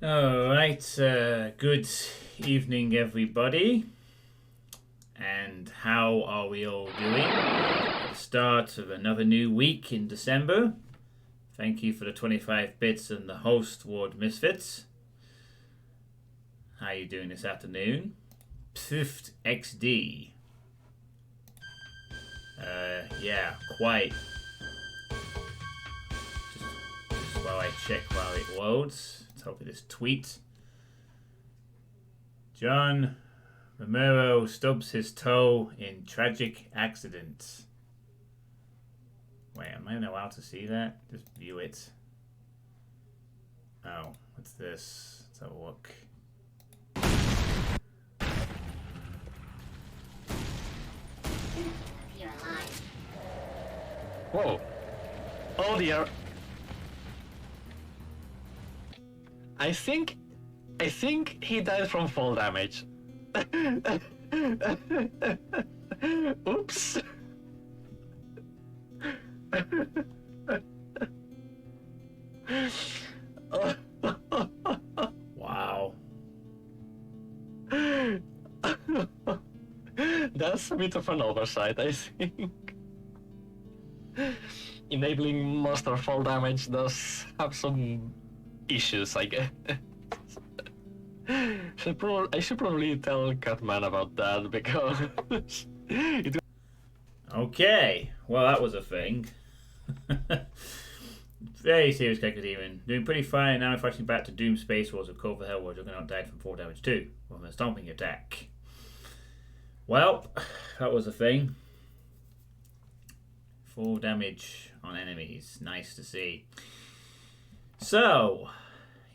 Alright, good evening everybody. And how are we all doing? At the start of another new week in December. Thank you for the 25 bits and the host, Ward Misfits. How are you doing this afternoon? Pfift XD. Yeah, quite. Just while I check while it loads. Let's hope this tweet. John Romero stubs his toe in tragic accident. Wait, am I not allowed to see that? Just view it. Oh, what's this? Let's have a look. You're alive. Whoa. Oh dear. I think he died from fall damage. Oops. Wow. That's a bit of an oversight, I think. Enabling monster fall damage does have some issues, I guess. I should probably tell Catman about that because Okay, well that was a thing. Very serious character demon. Doing pretty fine now, flashing back to Doom Space Wars of Cove the Hell, where Juggernaut died from 4 damage too, from a stomping attack. Well, that was a thing. 4 damage on enemies. Nice to see. So,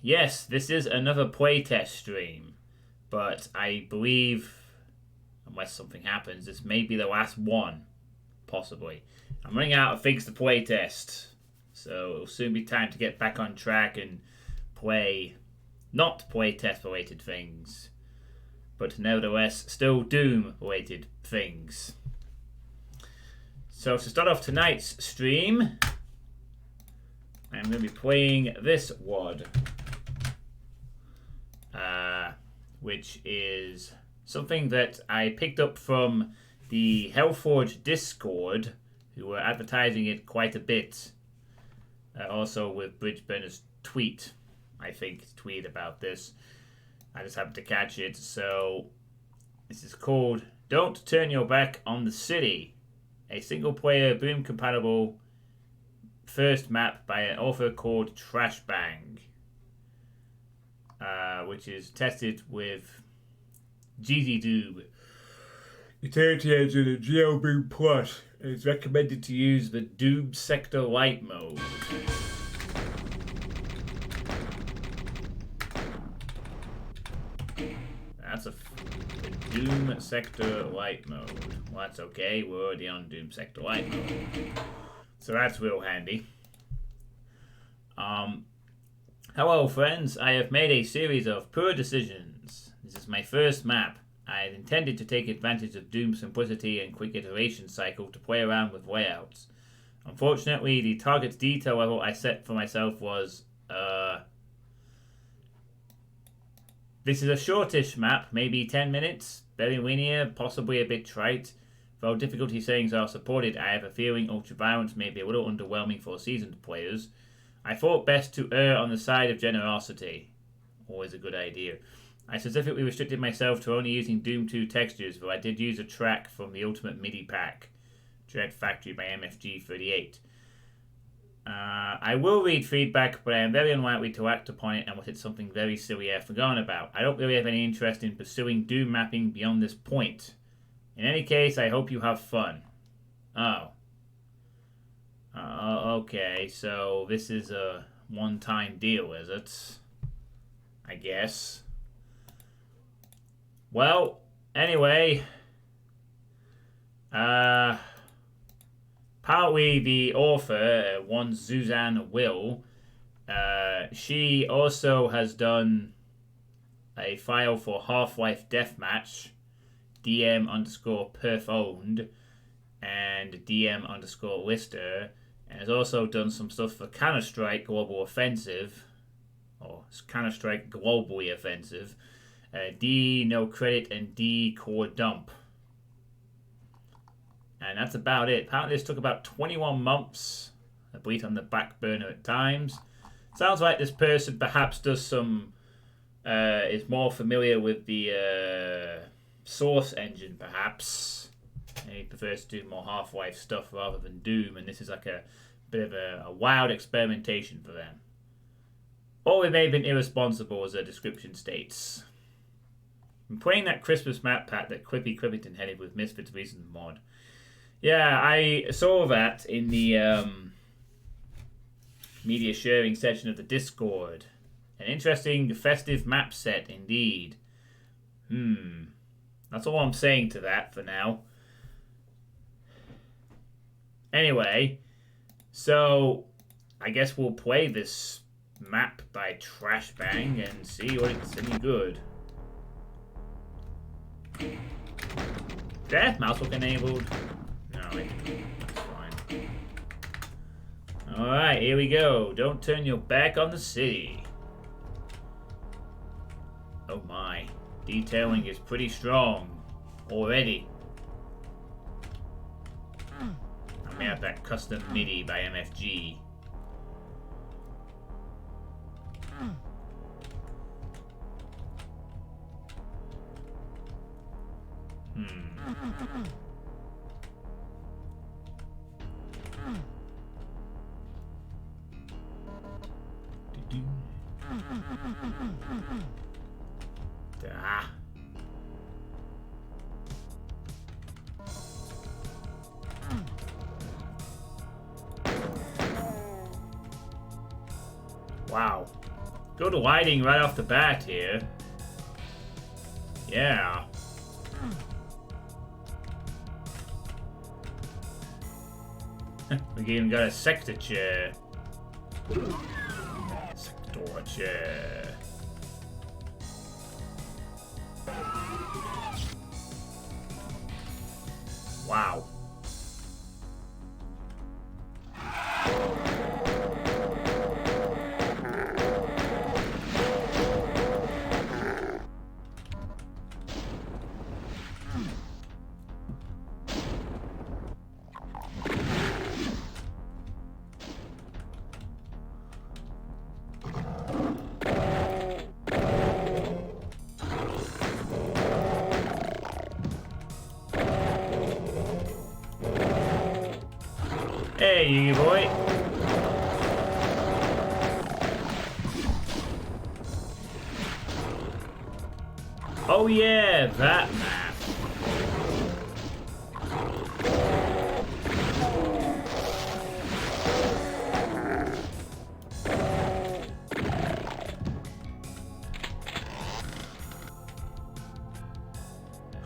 yes, this is another playtest stream, but I believe, unless something happens, this may be the last one, possibly. I'm running out of things to playtest, so it'll soon be time to get back on track and play not playtest related things, but nevertheless still Doom related things. So to start off tonight's stream, I'm going to be playing this WOD, which is something that I picked up from the Hellforge Discord, who were advertising it quite a bit. Also with Bridgeburner's tweet, I think, tweeted about this. I just happened to catch it. So this is called Don't Turn Your Back on the City, a single-player Boom-compatible first map by an author called Trash Bang, which is tested with GZ Doob. It's 80 engine and GeoBoom Plus. It's recommended to use the Doom Sector Light mode. That's the Doom Sector Light mode. Well, that's okay. We're already on Doom Sector Light mode, so that's real handy. Hello, friends. I have made a series of poor decisions. This is my first map. I had intended to take advantage of Doom's simplicity and quick iteration cycle to play around with layouts. Unfortunately, the target detail level I set for myself was, this is a shortish map, maybe 10 minutes, very linear, possibly a bit trite. Though difficulty settings are supported, I have a feeling ultraviolence may be a little underwhelming for seasoned players. I thought best to err on the side of generosity. Always a good idea. I specifically restricted myself to only using Doom 2 textures, though I did use a track from the Ultimate MIDI pack, Dread Factory by MFG38. I will read feedback, but I am very unlikely to act upon it unless it's something very silly I've forgotten about. I don't really have any interest in pursuing Doom mapping beyond this point. In any case, I hope you have fun. Oh. Okay, so this is a one-time deal, is it? I guess. Well, anyway, partly the author, one Suzanne Will, she also has done a file for Half-Life Deathmatch, DM underscore perf owned, and DM underscore lister, and has also done some stuff for Counter-Strike Global Offensive, or Counter-Strike globally offensive. D, no credit, and D, core dump. And that's about it. Apparently this took about 21 months. I believe on the back burner at times. Sounds like this person perhaps does some... is more familiar with the Source engine, perhaps. And he prefers to do more Half-Life stuff rather than Doom. And this is like a bit of a wild experimentation for them. Or we may have been irresponsible, as the description states. I'm playing that Christmas map pack that Quippy Quippington headed with Misfits Reason mod. Yeah, I saw that in the media sharing section of the Discord. An interesting festive map set indeed. That's all I'm saying to that for now. Anyway, so I guess we'll play this map by Trash Bang and see what it's any good. Death mouse look enabled. No, that's fine. Alright, here we go. Don't turn your back on the city. Oh my. Detailing is pretty strong already. I may have that custom MIDI by MFG. Ah. Wow. Good lighting right off the bat here. Yeah. We even got a sector chair. Sector chair. Wow. Hey, you boy. Oh yeah, that map.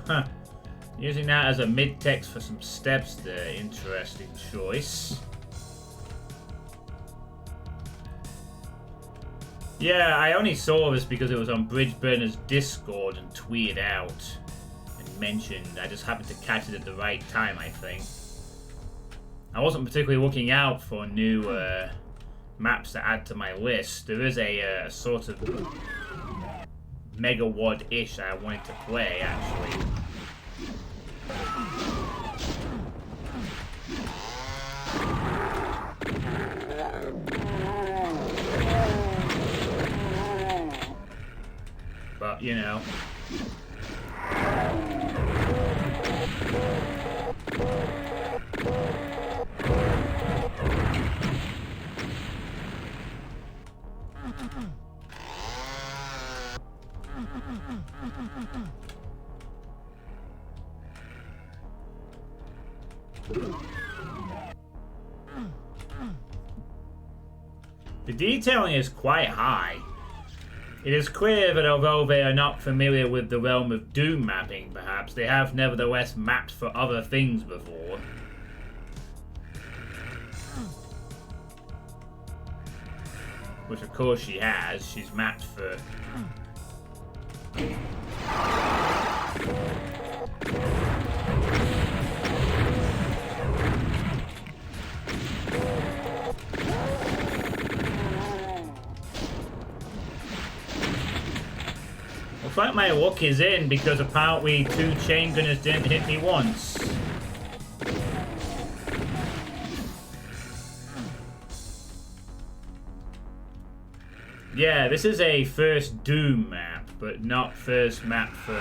Huh. Using that as a mid-text for some steps there. Interesting choice. Yeah, I only saw this because it was on Bridgeburner's Discord and tweeted out and mentioned. I just happened to catch it at the right time, I think. I wasn't particularly looking out for new maps to add to my list. There is a sort of megawatt-ish I wanted to play, actually. But, you know. The detailing is quite high. It is clear that although they are not familiar with the realm of Doom mapping, perhaps, they have nevertheless mapped for other things before. Which of course she has. She's mapped for... Looks like my luck is in because apparently 2 chain gunners didn't hit me once. Yeah, this is a first Doom map, but not first map for...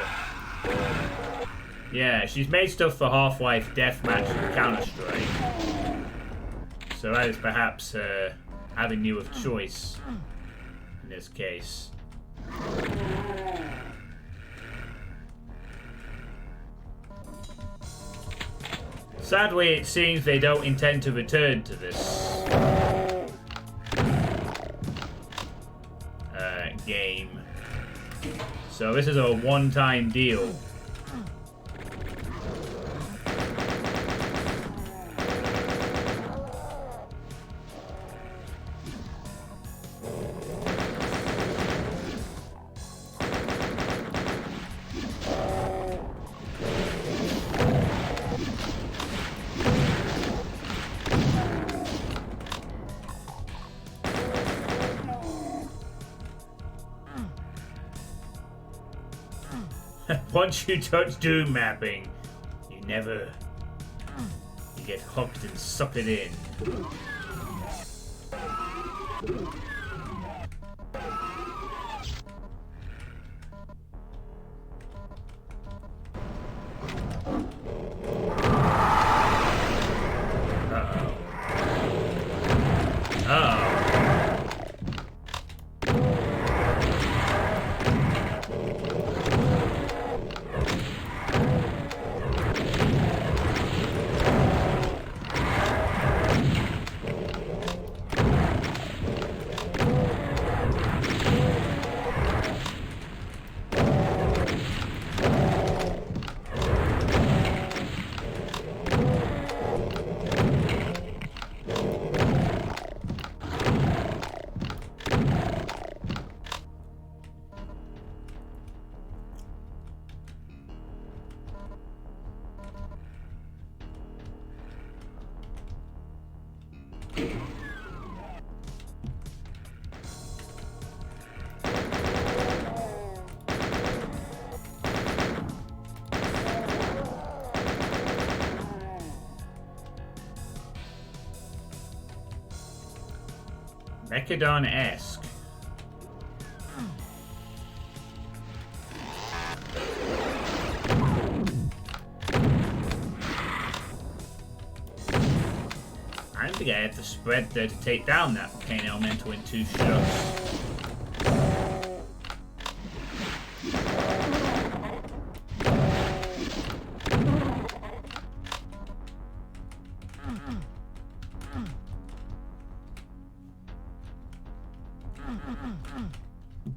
Yeah, she's made stuff for Half-Life, Deathmatch, and Counter-Strike. So that is perhaps her avenue of choice in this case. Sadly, it seems they don't intend to return to this game. So this is a one-time deal. Once you touch Doom mapping, you get hooked and suck it in. Mechadon-esque. I don't think I had the spread there to take down that volcano elemental in 2 shots.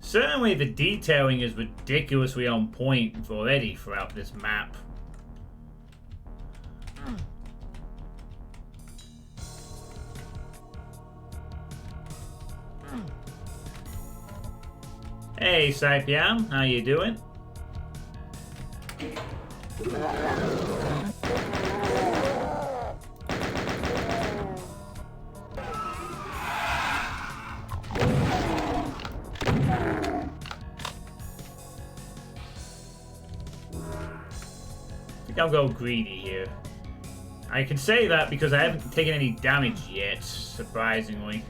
Certainly the detailing is ridiculously on point already throughout this map. Hey Suitepee, how you doing? I think I'll go greedy here. I can say that because I haven't taken any damage yet, surprisingly.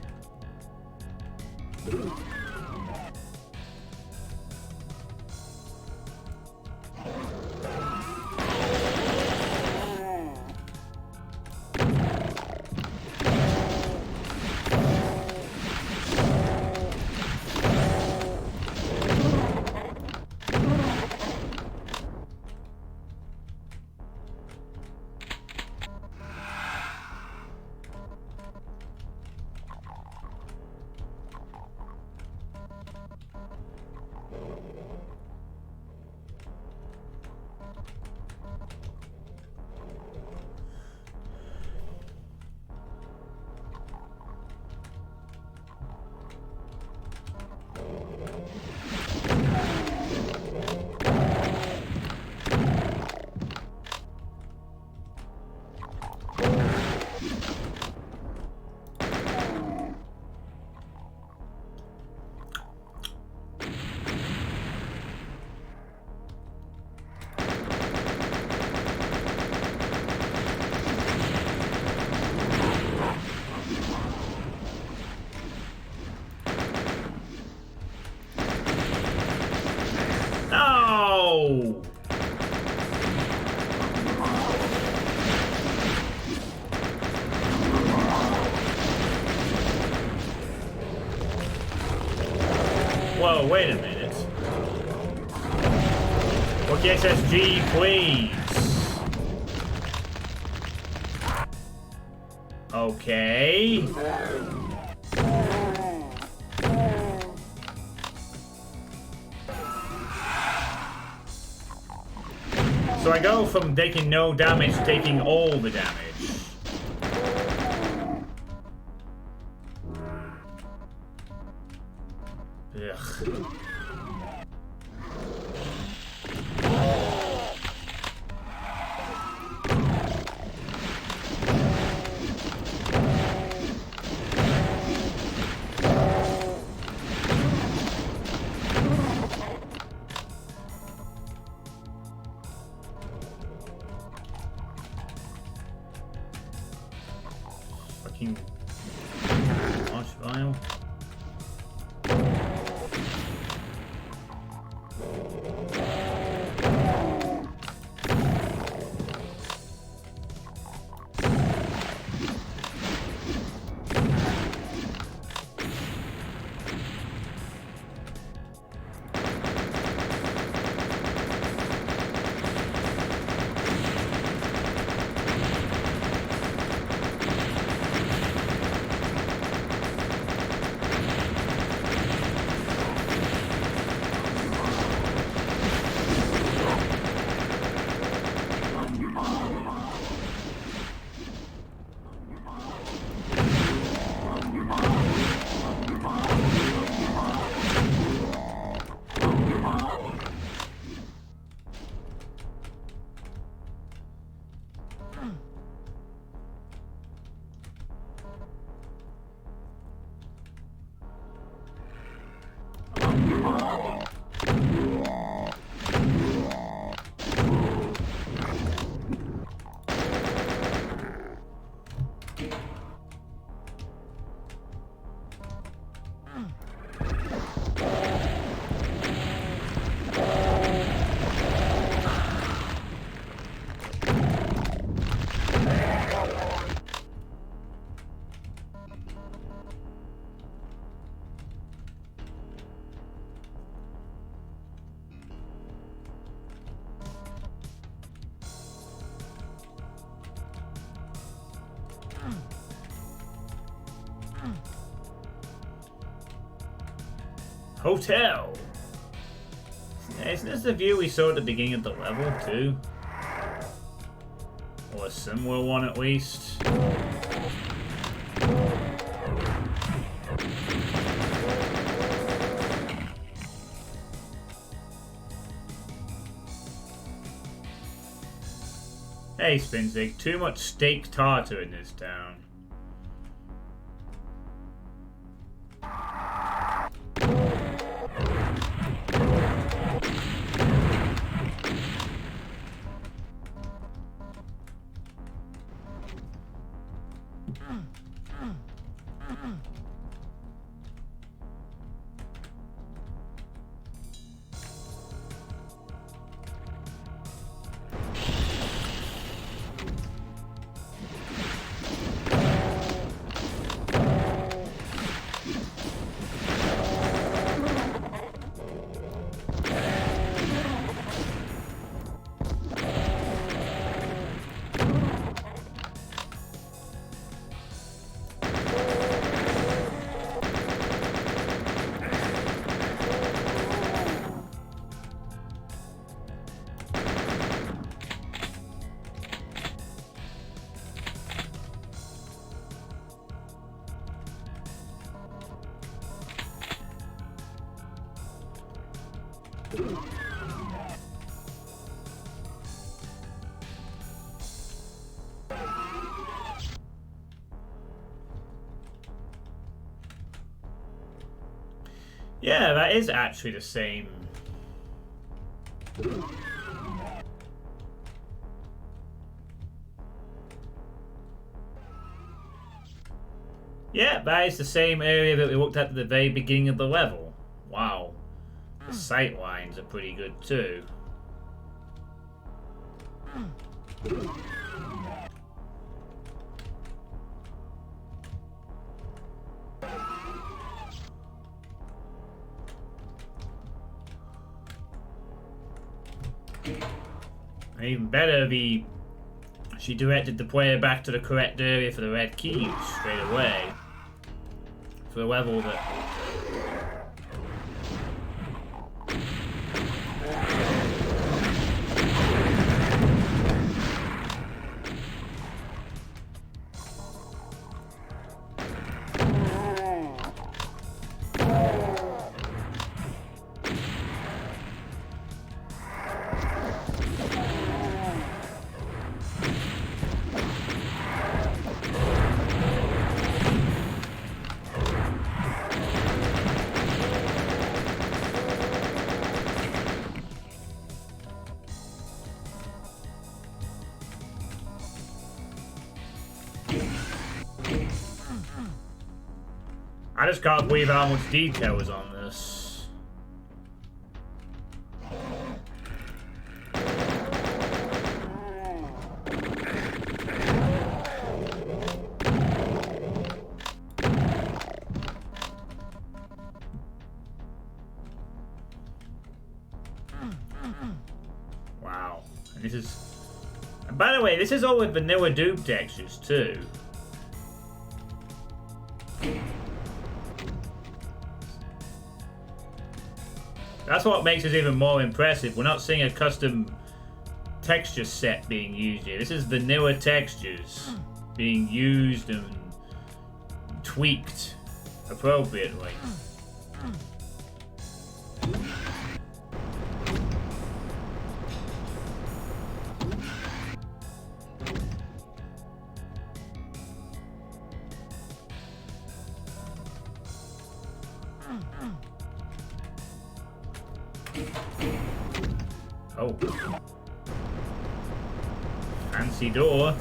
Whoa! Whoa, wait a minute. Book SSG, please. Okay. So I go from taking no damage to taking all the damage. Ugh. Fucking large vial. Hotel! Isn't this the view we saw at the beginning of the level, too? Or a similar one, at least. Hey, Spinzig, too much steak tartar in this town. Yeah, that is actually the same. Yeah, that is the same area that we looked at the very beginning of the level. Wow. The sight lines are pretty good too. And even better, she directed the player back to the correct area for the red keys straight away. For a level that... I just can't believe how much detail is on this. Wow. And this is... And by the way, this is all with vanilla Doom textures too. That's what makes it even more impressive. We're not seeing a custom texture set being used here. This is vanilla textures being used and tweaked appropriately. Oh. Fancy door.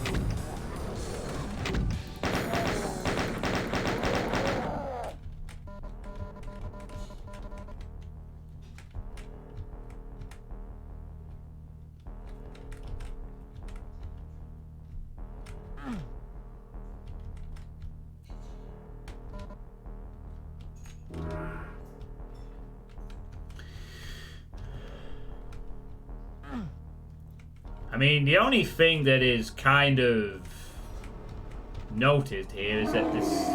I mean, the only thing that is kind of noted here is that this...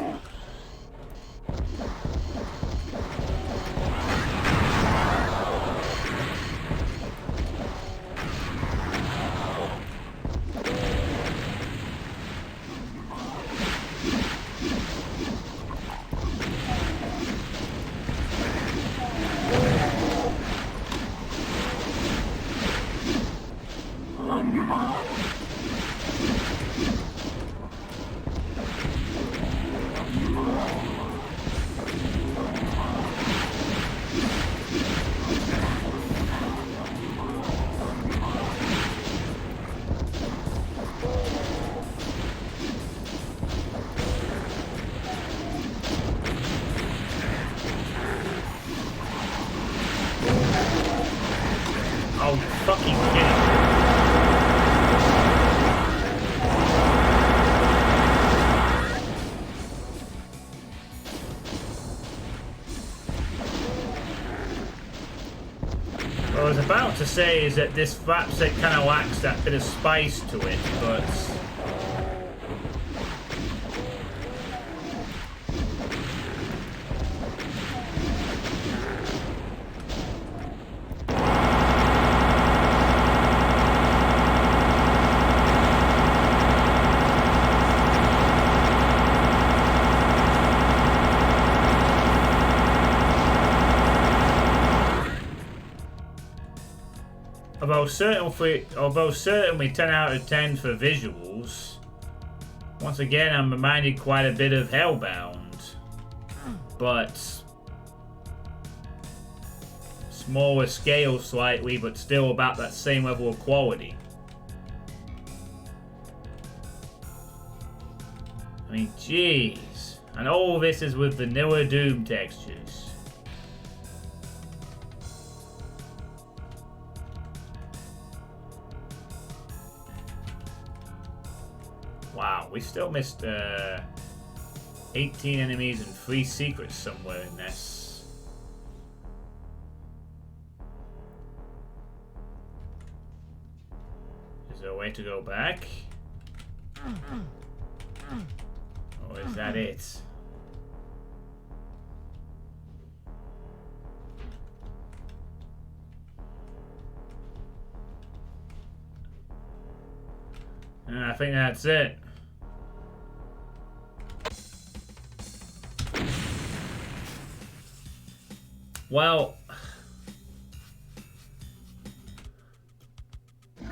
Oh, fucking kidding. What I was about to say is that this perhaps it kind of lacks that bit of spice to it, but... Although certainly 10 out of 10 for visuals, once again I'm reminded quite a bit of Hellbound, but smaller scale slightly, but still about that same level of quality. I mean, jeez. And all this is with vanilla Doom textures. Wow, we still missed 18 enemies and 3 secrets somewhere in this. Is there a way to go back? Or is that it? I think that's it. Well, a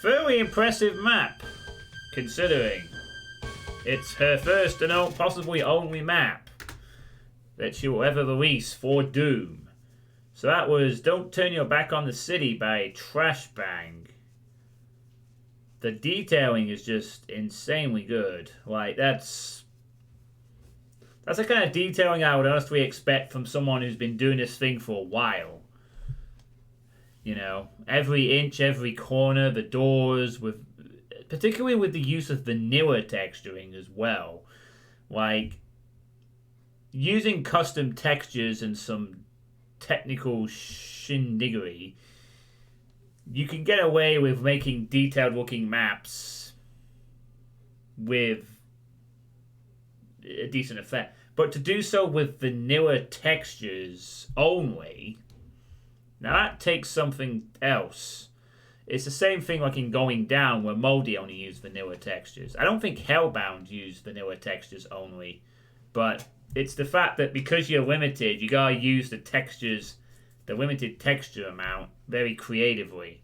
fairly impressive map, considering it's her first and possibly only map that she will ever release for Doom. So that was Don't Turn Your Back on the City by Trash Bang. The detailing is just insanely good. Like, that's the kind of detailing I would honestly expect from someone who's been doing this thing for a while. You know, every inch, every corner, the doors, particularly with the use of vanilla texturing as well. Like, using custom textures and some technical shindiggery, you can get away with making detailed looking maps with a decent effect. But to do so with vanilla textures only, now that takes something else. It's the same thing like in Going Down, where Moldy only used vanilla textures. I don't think Hellbound used vanilla textures only, but it's the fact that because you're limited, you gotta use the textures, the limited texture amount, very creatively.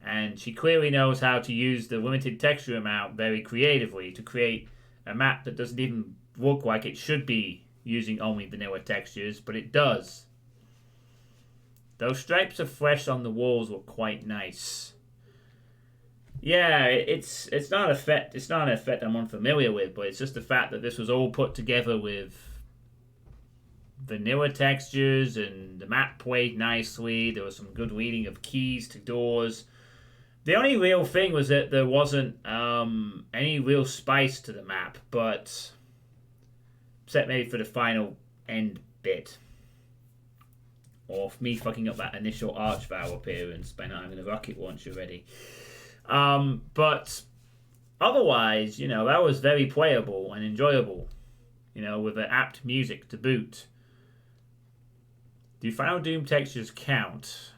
And she clearly knows how to use the limited texture amount very creatively to create a map that doesn't even look like it should be using only vanilla textures, but it does. Those stripes of flesh on the walls look quite nice. Yeah, it's not an effect. It's not an effect I'm unfamiliar with, but it's just the fact that this was all put together with vanilla textures, and the map played nicely. There was some good reading of keys to doors. The only real thing was that there wasn't any real spice to the map, but except maybe for the final end bit. Or me fucking up that initial Archvow appearance by not having a rocket launcher ready. But otherwise, you know, that was very playable and enjoyable. You know, with the apt music to boot. Do Final Doom textures count?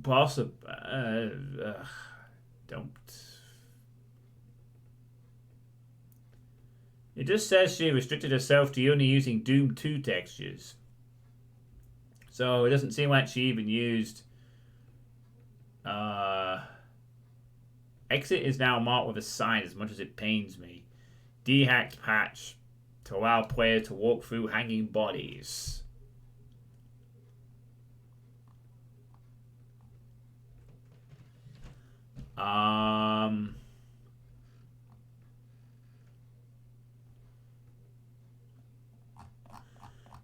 Possibly. Don't. It just says she restricted herself to only using Doom 2 textures. So it doesn't seem like she even used... Exit is now marked with a sign, as much as it pains me. Dehacked patch to allow player to walk through hanging bodies.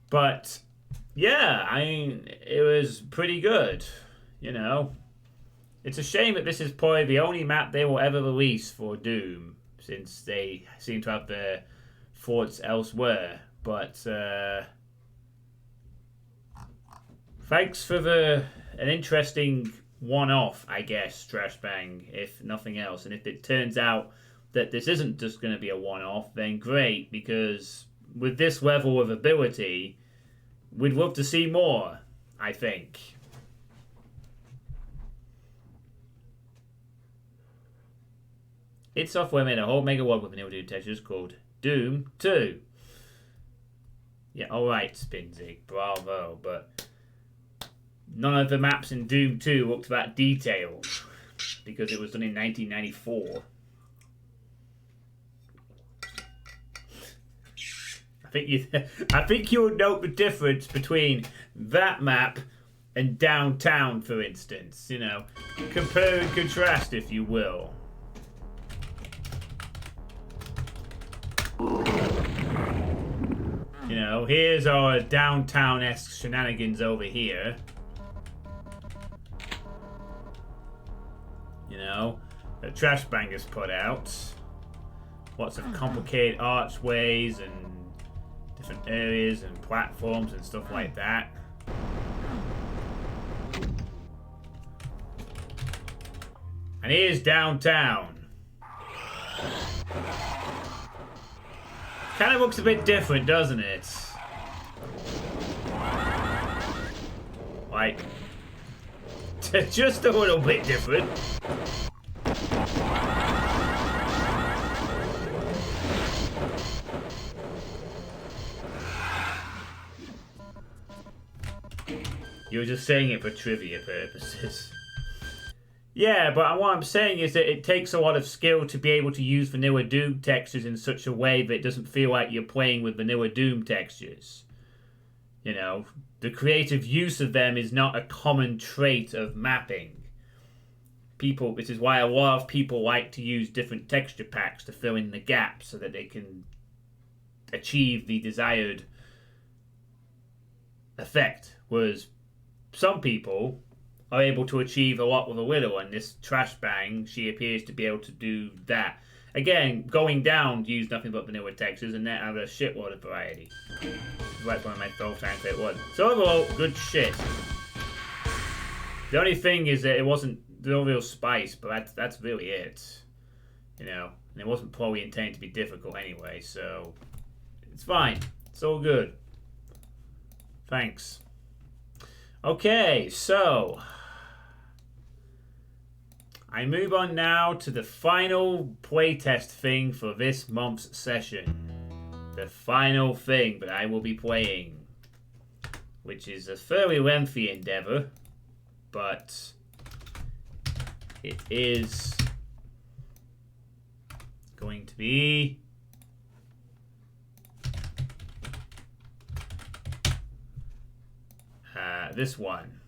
But yeah, I mean, it was pretty good, you know. It's a shame that this is probably the only map they will ever release for Doom, since they seem to have their thoughts elsewhere. But thanks for an interesting one-off, I guess, Trash Bang, if nothing else. And if it turns out that this isn't just going to be a one-off, then great, because with this level of ability, we'd love to see more, I think. id Software made a whole mega world with vanilla Doom textures called Doom 2. Yeah, alright, Spinzig, bravo, but none of the maps in Doom 2 looked that detailed because it was done in 1994. I think you would note the difference between that map and Downtown, for instance. You know, compare and contrast, if you will. You know, here's our downtown-esque shenanigans over here. You know, the trash bangers put out. Lots of complicated archways and different areas and platforms and stuff like that. And here's downtown. Kind of looks a bit different, doesn't it? Like, just a little bit different. You were just saying it for trivia purposes. Yeah, but what I'm saying is that it takes a lot of skill to be able to use vanilla Doom textures in such a way that it doesn't feel like you're playing with vanilla Doom textures. You know, the creative use of them is not a common trait of mapping. This is why a lot of people like to use different texture packs to fill in the gaps so that they can achieve the desired effect. Whereas some people are able to achieve a lot with a little, and this trash bang, she appears to be able to do that. Again, going down to use nothing but vanilla textures, and that have a shitload of variety. That's one of my all-time favorite ones. So overall, good shit. The only thing is that it wasn't no real spice, but that's really it. You know, and it wasn't probably intended to be difficult anyway, so it's fine. It's all good. Thanks. Okay, so I move on now to the final playtest thing for this month's session. The final thing that I will be playing, which is a fairly lengthy endeavor, but it is going to be this one.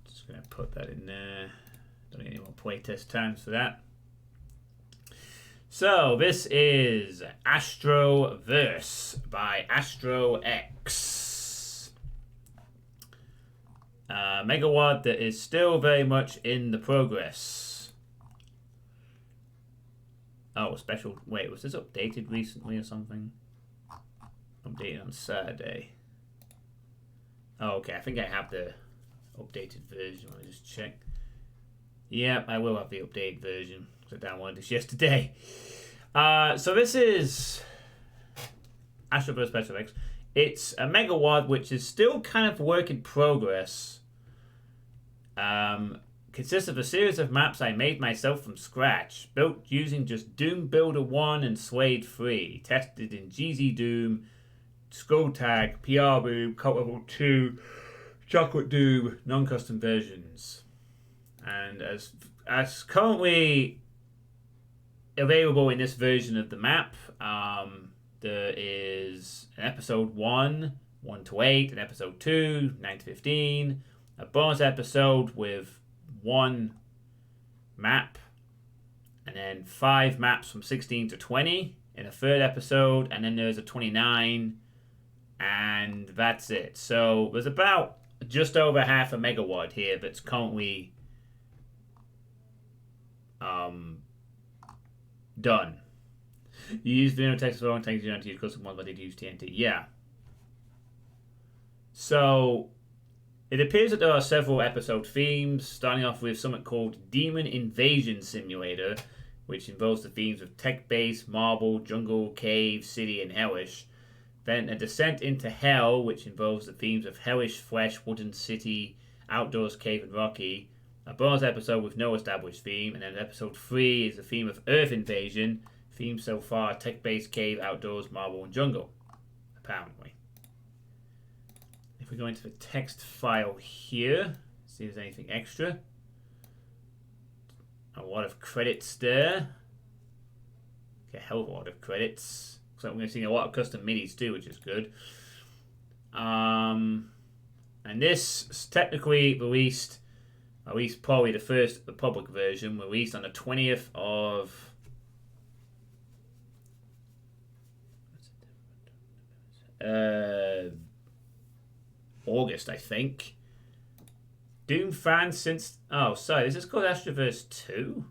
Just going to put that in there. Don't need any more playtest times for that. So this is Astroverse by Astro X. Megawatt that is still very much in the progress. Oh, special. Wait, was this updated recently or something? Updated on Saturday. Oh, okay. I think I have the updated version. Let me just check. Yep, I will have the updated version. I downloaded this yesterday. So this is Astroverse Special X. It's a Megawatt which is still kind of work in progress. Consists of a series of maps I made myself from scratch, built using just Doom Builder 1 and Suede 3, tested in GZ Doom, Skulltag, PR Boom, Cult Level 2, Chocolate Doom, non-custom versions. And as currently available in this version of the map, there is an episode 1, 1 to 8, an episode 2, 9 to 15, a bonus episode with 1 map, and then 5 maps from 16 to 20 in a third episode, and then there's a 29, and that's it. So there's about just over half a megawatt here that's currently done. You use vanilla text for long things, you don't have to use custom ones, but they do use TNT. Yeah. So it appears that there are several episode themes, starting off with something called Demon Invasion Simulator, which involves the themes of tech base, marble, jungle, cave, city, and hellish. Then a Descent into Hell, which involves the themes of hellish, flesh, wooden city, outdoors, cave, and rocky. A bonus episode with no established theme, and then episode 3 is the theme of Earth Invasion. Theme so far, tech base, cave, outdoors, marble, and jungle, apparently. If we go into the text file here, see if there's anything extra. A lot of credits there. Okay, a hell of a lot of credits. Looks like we're going to see a lot of custom minis too, which is good. And this is technically released At least probably the public version, released on the 20th of August, I think. Doom fans since... Oh, sorry, is this called Astroverse 2?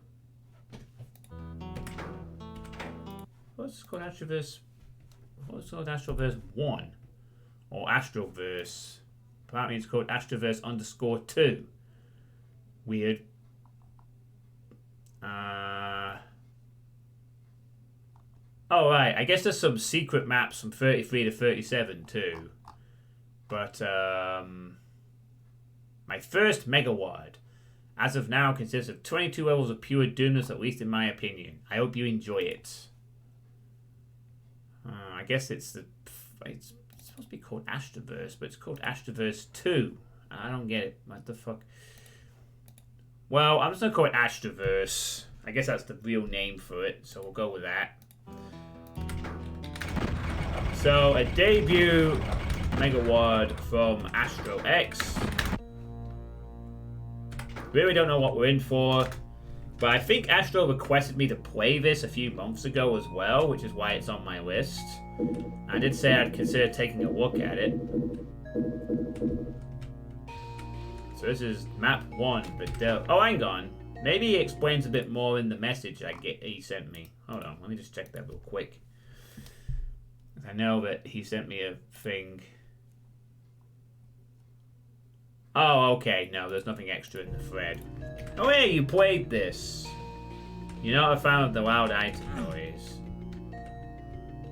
What's it called Astroverse... What's it called Astroverse 1? Or Astroverse... Apparently it's called Astroverse _2. Weird. Oh, right. I guess there's some secret maps from 33 to 37 too. But, my first Megawad, as of now, consists of 22 levels of pure doomness, at least in my opinion. I hope you enjoy it. I guess it's supposed to be called Astroverse, but it's called Astroverse 2. I don't get it. What the fuck? Well, I'm just going to call it Astroverse. I guess that's the real name for it, so we'll go with that. So, a debut Megawad from Astro X. Really don't know what we're in for, but I think Astro requested me to play this a few months ago as well, which is why it's on my list. I did say I'd consider taking a look at it. So this is map 1, but oh, hang on. Maybe he explains a bit more in the message he sent me. Hold on, let me just check that real quick. I know that he sent me a thing. Oh, okay. No, there's nothing extra in the thread. Oh, hey, you played this. You know, I found the loud item noise.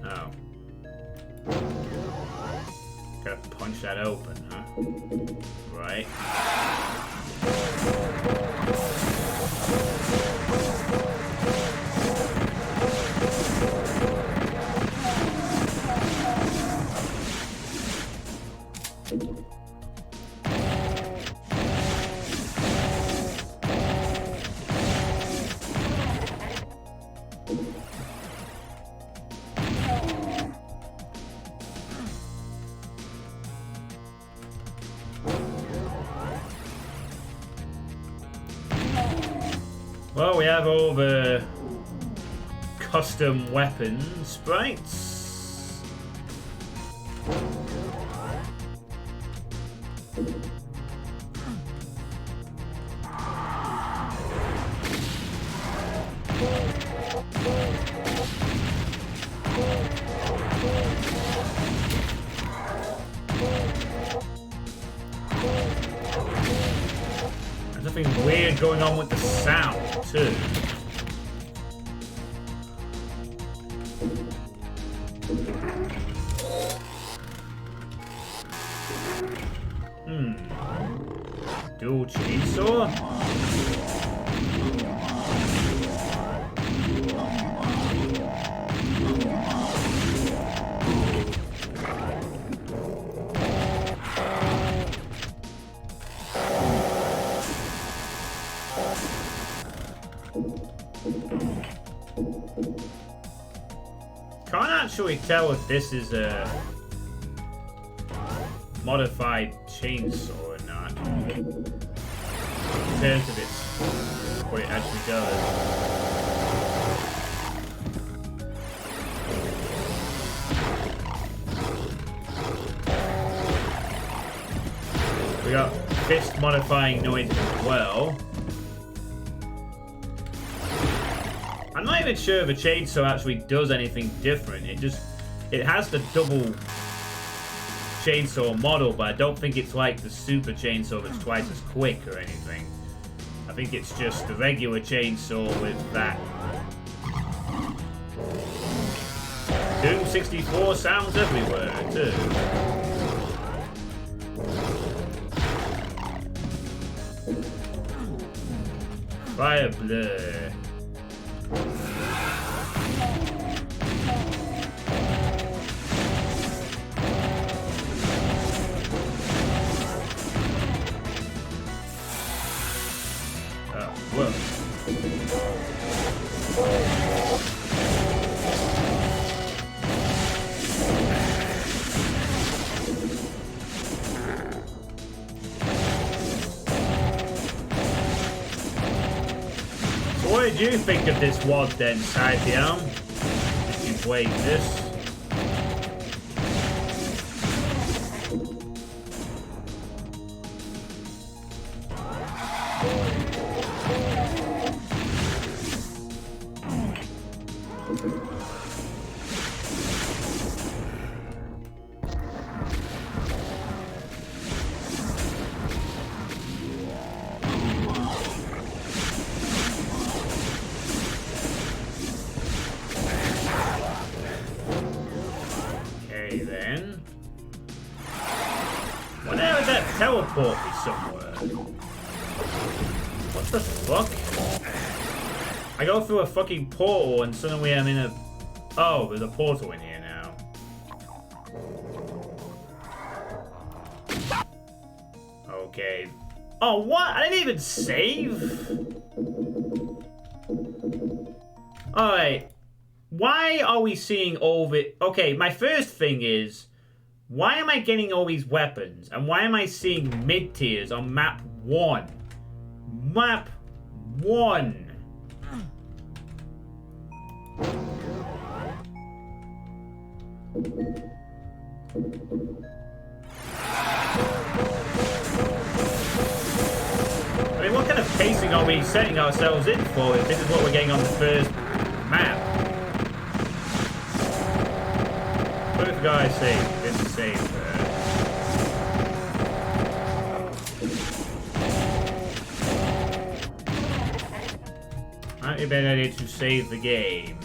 Oh. Gotta punch that open, huh? Right. Well, we have all the custom weapon sprites. There's nothing weird going on with the sound, too. Dual chainsaw? Can't actually tell if this is a modified chainsaw or not. In terms of what it actually does. We got fist modifying noises as well. I'm not even sure if a chainsaw actually does anything different. It has the double chainsaw model, but I don't think it's like the super chainsaw that's twice as quick or anything. I think it's just the regular chainsaw with that. Doom 64 sounds everywhere too. Fire blur. what did you think of this WOD then, Sidearm? If you played this. Then why the hell did that teleport me somewhere? What the fuck? I go through a fucking portal and suddenly I'm in a... Oh, there's a portal in here now. Okay. Oh, what? I didn't even save? Alright. Why are we seeing all the... Okay, my first thing is, why am I getting all these weapons? And why am I seeing mid-tiers on map 1? Map 1. I mean, what kind of pacing are we setting ourselves in for if this is what we're getting on the first map? Both guys saved. Didn't save there. Might be a better idea to save the game.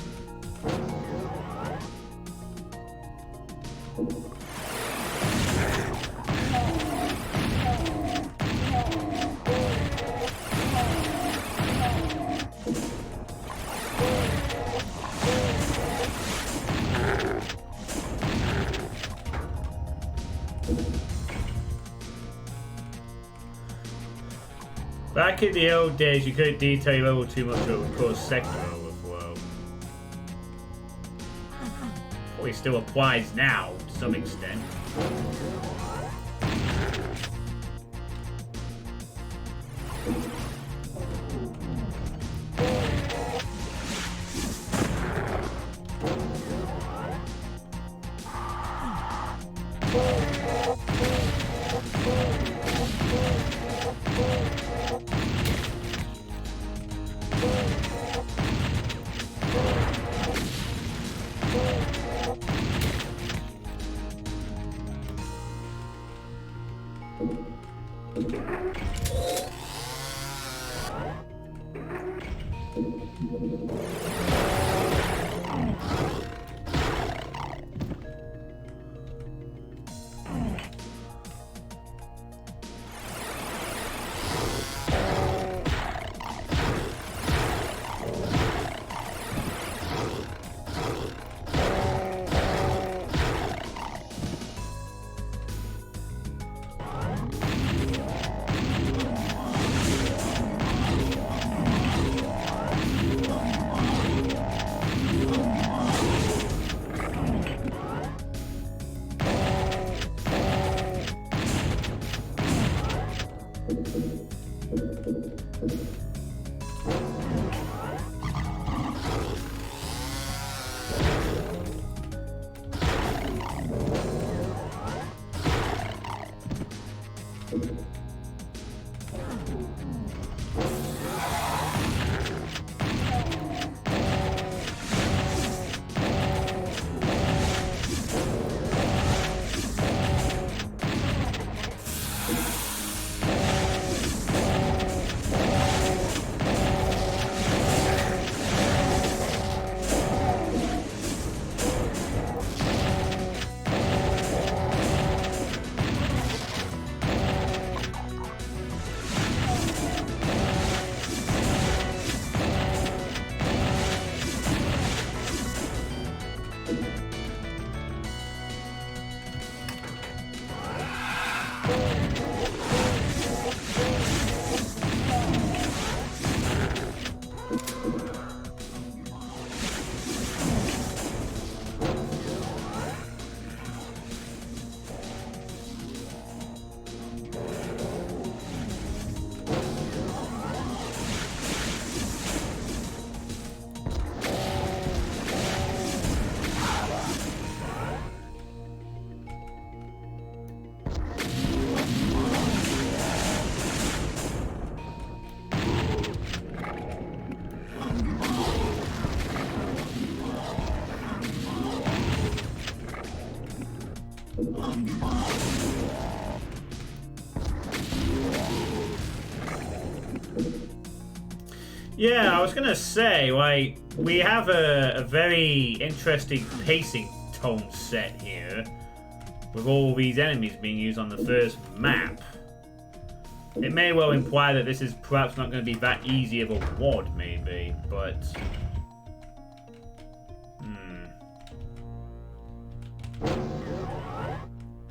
Back in the old days, you couldn't detail your level too much or it would cause sector overflow. Probably still applies now, to some extent. Yeah, I was gonna say, like, we have a very interesting pacing tone set here, with all these enemies being used on the first map. It may well imply that this is perhaps not going to be that easy of a WOD, maybe, but...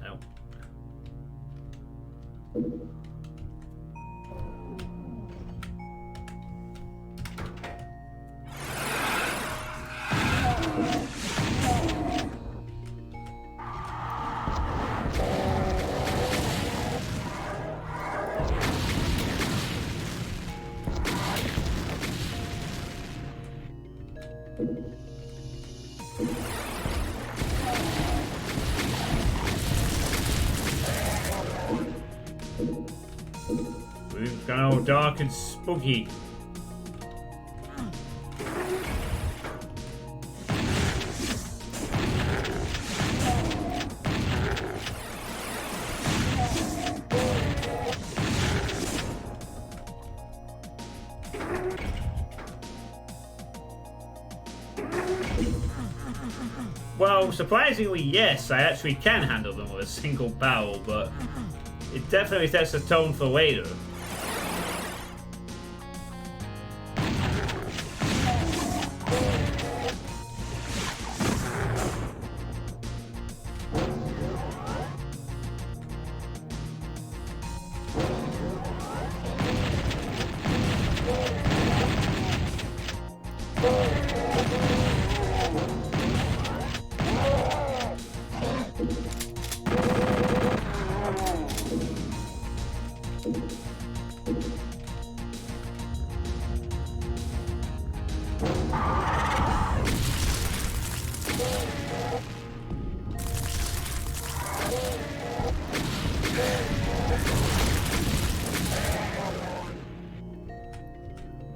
Oh. It's kind of all dark and spooky. Well, surprisingly, yes, I actually can handle them with a single barrel, but it definitely sets the tone for later.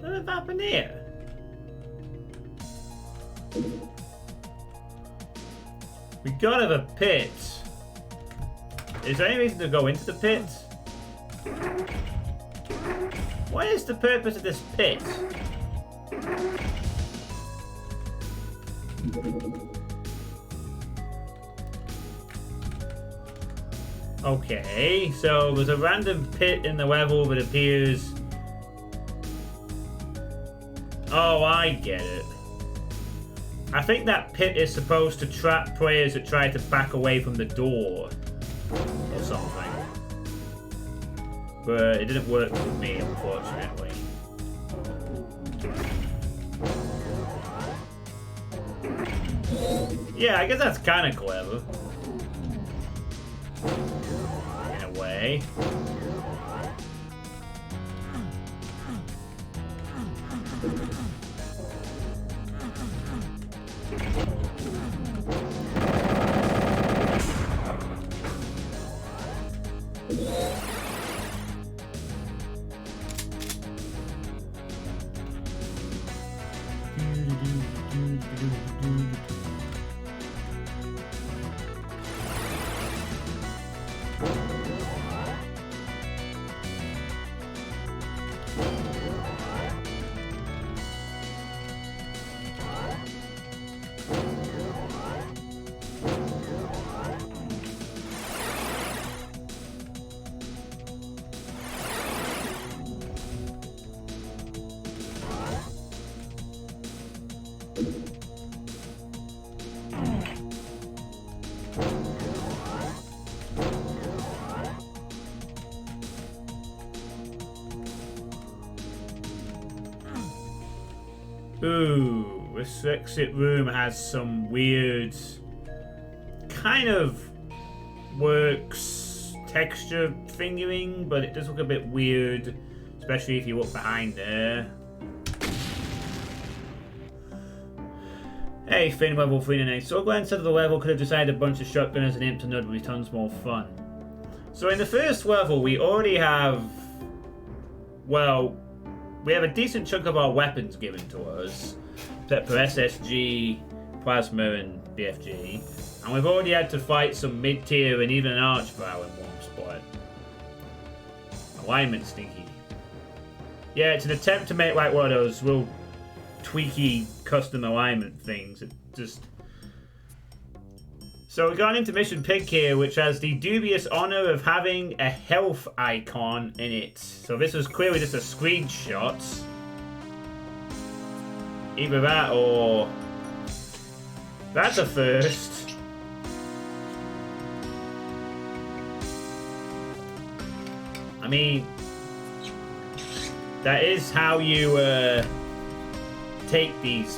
What happened here? We got have a pit. Is there any reason to go into the pit? What is the purpose of this pit? Okay, so there's a random pit in the level that appears... Oh, I get it. I think that pit is supposed to trap players that try to back away from the door or something. But it didn't work with me, unfortunately. Yeah, I guess that's kind of clever. In a way. Ooh, this exit room has some weird kind of works texture fingering, but it does look a bit weird, especially if you look behind there. Hey, Finn, level 398. So glad instead of the level could have decided a bunch of shotgunners and imps and would be tons more fun. So in the first level, we already have, well, we have a decent chunk of our weapons given to us, except for SSG, Plasma, and BFG, and we've already had to fight some mid-tier and even an Archvile in one spot. Alignment stinky. Yeah, it's an attempt to make like one of those real tweaky custom alignment things. It just... So we got an intermission pick here, which has the dubious honor of having a health icon in it. So this was clearly just a screenshot. Either that or... That's a first. I mean... That is how you take these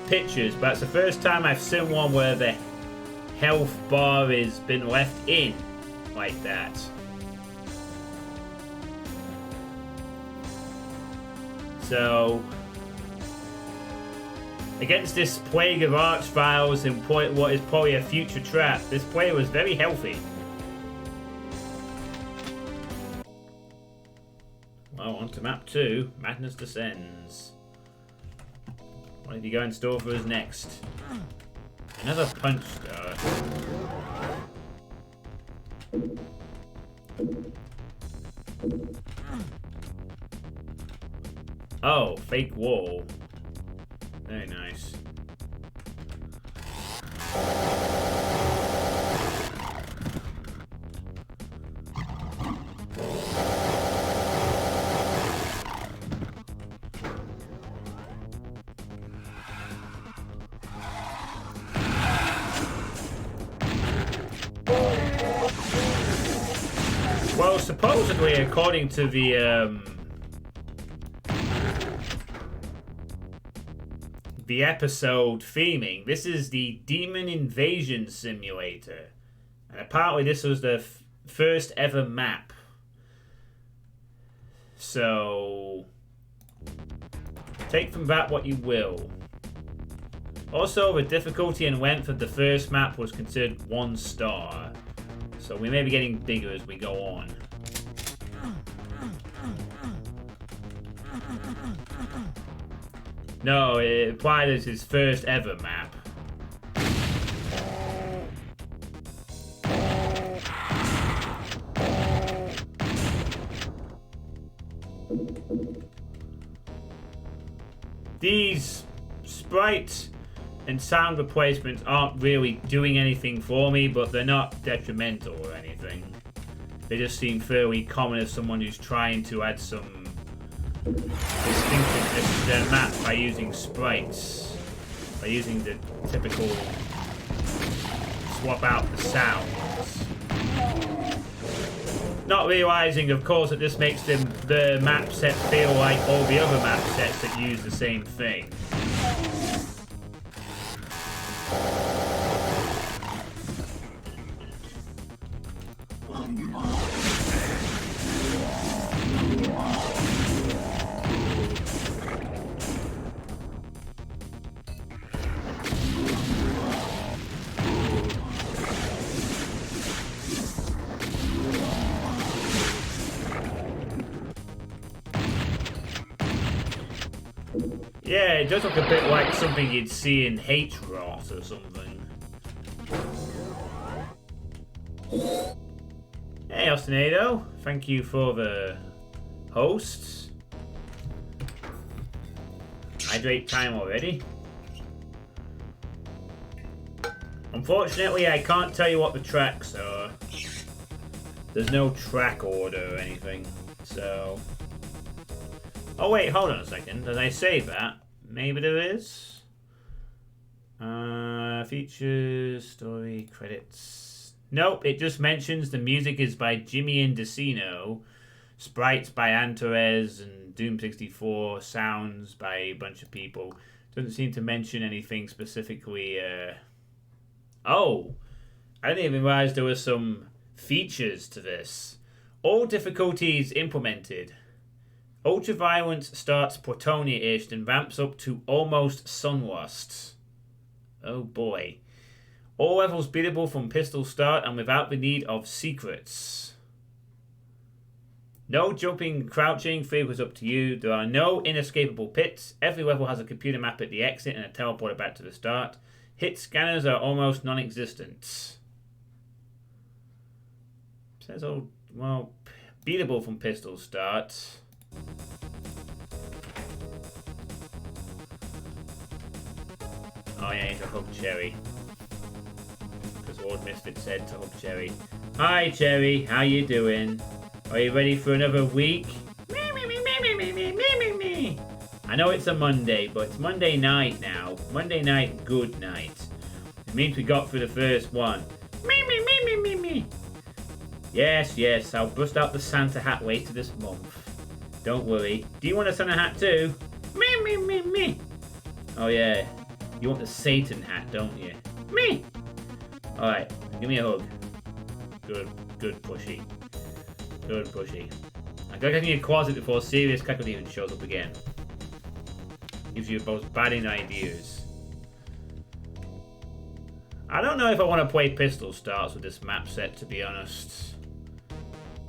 pictures, but it's the first time I've seen one where the health bar has been left in like that. So, against this plague of Archviles and what is probably a future trap, this player was very healthy. Well, on to map 2, Madness Descends. What have you got in store for us next? Another punch star. Oh, fake wall. Very nice. Well, supposedly, according to the episode theming, this is the Demon Invasion Simulator, and apparently this was the first ever map. So, take from that what you will. Also, the difficulty and length of the first map was considered 1 star. So we may be getting bigger as we go on. No, it applied as his first ever map. These sprites and sound replacements aren't really doing anything for me, but they're not detrimental or anything. They just seem fairly common as someone who's trying to add some distinctiveness to their map by using sprites. By using the typical swap out the sounds. Not realizing, of course, that this makes the map set feel like all the other map sets that use the same thing. Yeah, it does look a bit like something you'd see in H-Rot or something. Hey, Ostinado. Thank you for the hosts. Hydrate time already. Unfortunately, I can't tell you what the tracks are. There's no track order or anything, so... Oh wait, hold on a second. Did I save that? Maybe there is. Features, story, credits. Nope, it just mentions the music is by Jimmy Indecino, sprites by Antares and Doom64, sounds by a bunch of people. Doesn't seem to mention anything specifically. Oh, I didn't even realize there were some features to this. All difficulties implemented. Ultraviolence starts Protonia-ish and ramps up to almost Sunlust. Oh boy. All levels beatable from pistol start and without the need of secrets. No jumping, crouching, free was up to you. There are no inescapable pits. Every level has a computer map at the exit and a teleporter back to the start. Hit scanners are almost non-existent. Says, oh, well, beatable from pistol start. Oh yeah, to hug Cherry. Because Lord Misfit said to hug Cherry. Hi Cherry, how you doing? Are you ready for another week? Me, me, me, me, me, me, me, me, me, me. I know it's a Monday, but it's Monday night now. Monday night, good night. It means we got through the first one. Me, me, me, me, me, me. Yes, yes, I'll bust out the Santa hat later this month. Don't worry. Do you want a Santa hat too? Me, me, me, me. Oh yeah, you want the Satan hat, don't you? Me. Alright, give me a hug. Good, good pushy. Good pushy. I gotta get in your closet before Serious Cackle even shows up again. Gives you both bad ideas. I don't know if I want to play pistol starts with this map set, to be honest.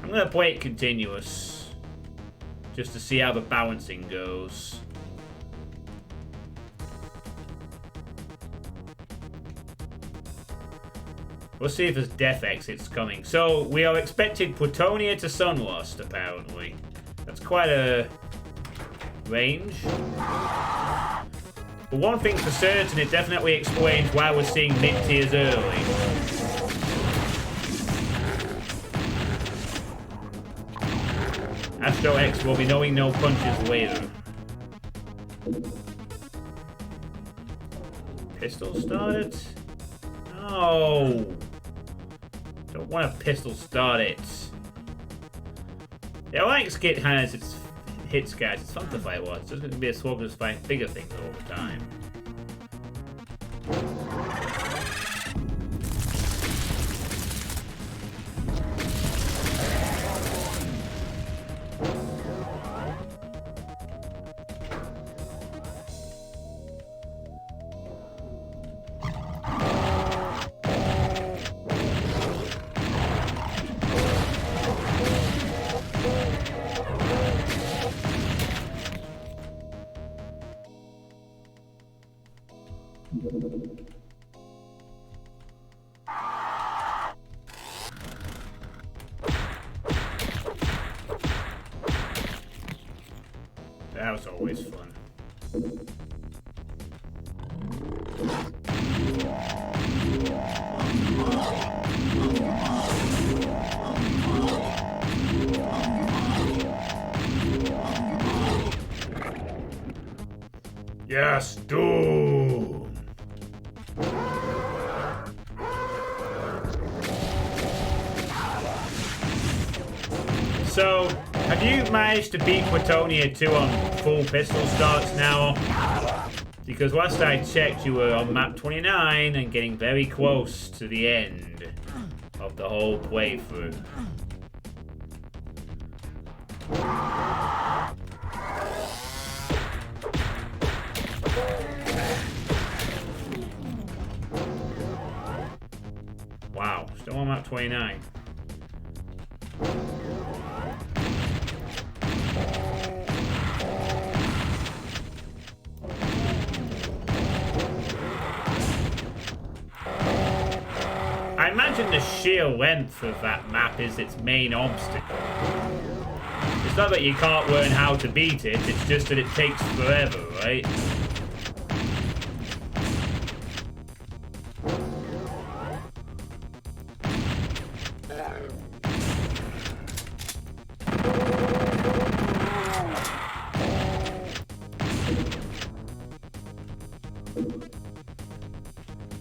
I'm gonna play it continuous. Just to see how the balancing goes. We'll see if there's death exits coming. So, we are expecting Plutonia to Sunlost, apparently. That's quite a range. But one thing's for certain, it definitely explains why we're seeing mid-tiers early. Astro X will be knowing no punches later. Pistol started? No! Don't want to pistol start it. Yeah, I like Skit has its hits, guys. It's fun to fight with. It's just going to be a sword just fight bigger things all the time. That was always fun. Yes, Doom! So, have you managed to beat Plutonia 2 on full pistol starts now? Because last I checked, you were on map 29 and getting very close to the end of the whole playthrough. Wow, still on map 29. I imagine the sheer length of that map is its main obstacle. It's not that you can't learn how to beat it, it's just that it takes forever, right?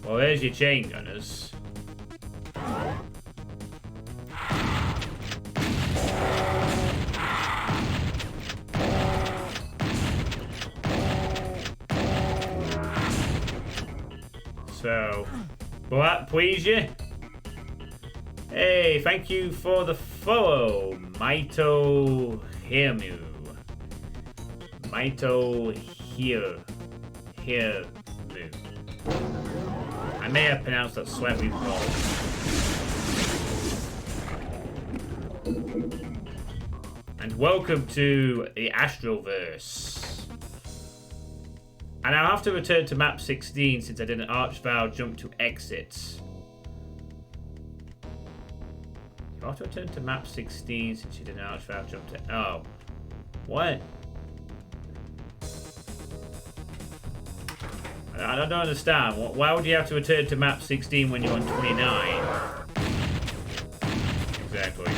Well, there's your chain gunners. So, will that please you? Hey, thank you for the follow, Maito Hirmu. Maito Hirmu. I may have pronounced that slightly wrong. And welcome to the Astroverse. And I'll have to return to map 16 since I did an archvile jump to exits. You have to return to map 16 since you did an archvile jump to... Oh. What? I don't understand. Why would you have to return to map 16 when you're on 29? Exactly.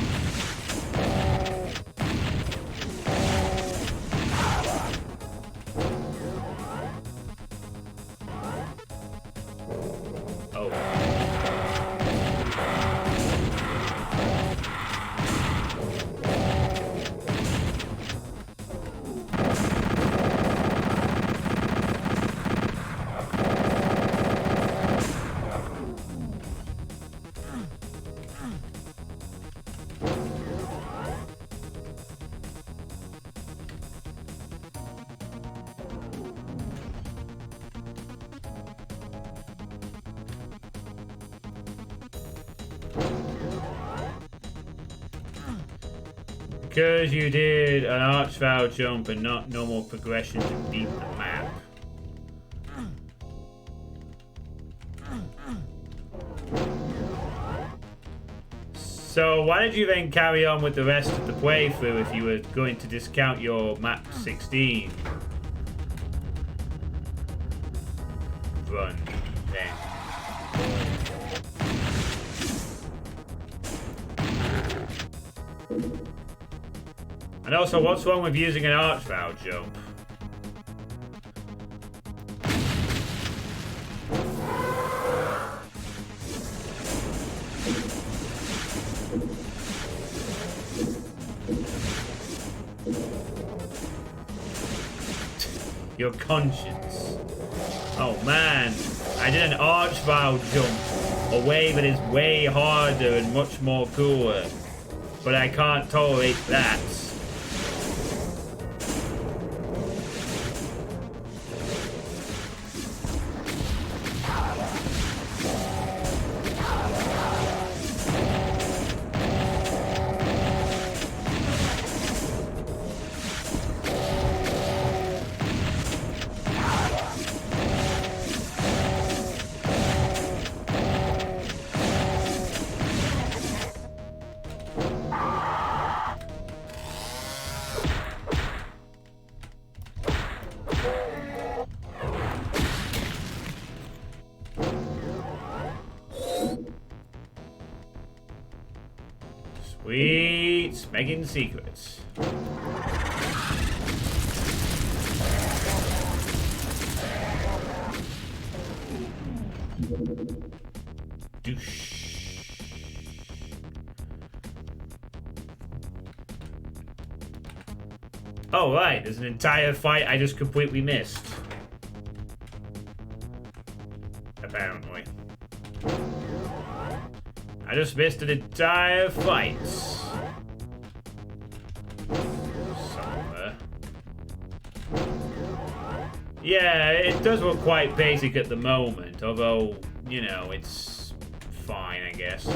Because you did an archvile jump and not normal progression to beat the map. So why did you then carry on with the rest of the playthrough if you were going to discount your map 16 run then? And also, what's wrong with using an archvile jump? Your conscience. Oh man, I did an archvile jump. A way that is way harder and much more cooler. But I can't tolerate that. Sweet smacking secrets. Douche. Oh right, there's an entire fight I just completely missed. Apparently. I just missed an entire fight. Somewhere. Yeah, it does look quite basic at the moment, although, you know, it's fine, I guess.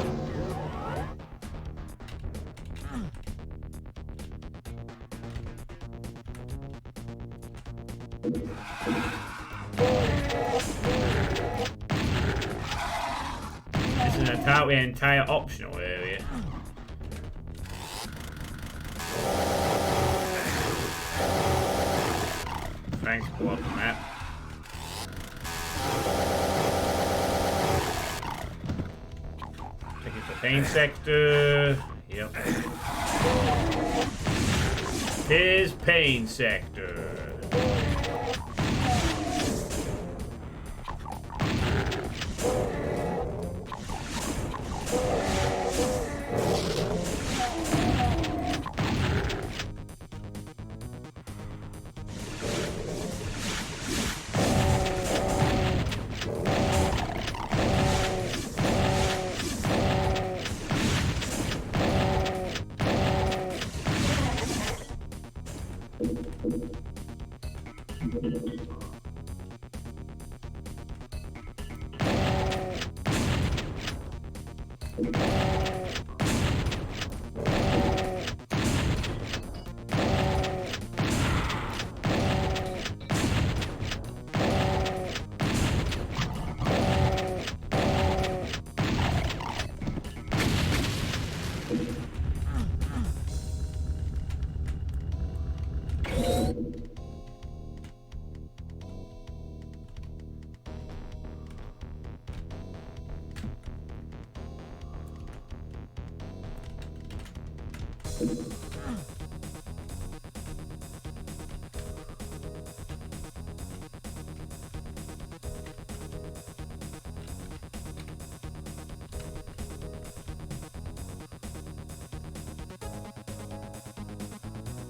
This is an entire optional area. Thanks, block map. Take it to pain sector. Yep. Here's pain sector.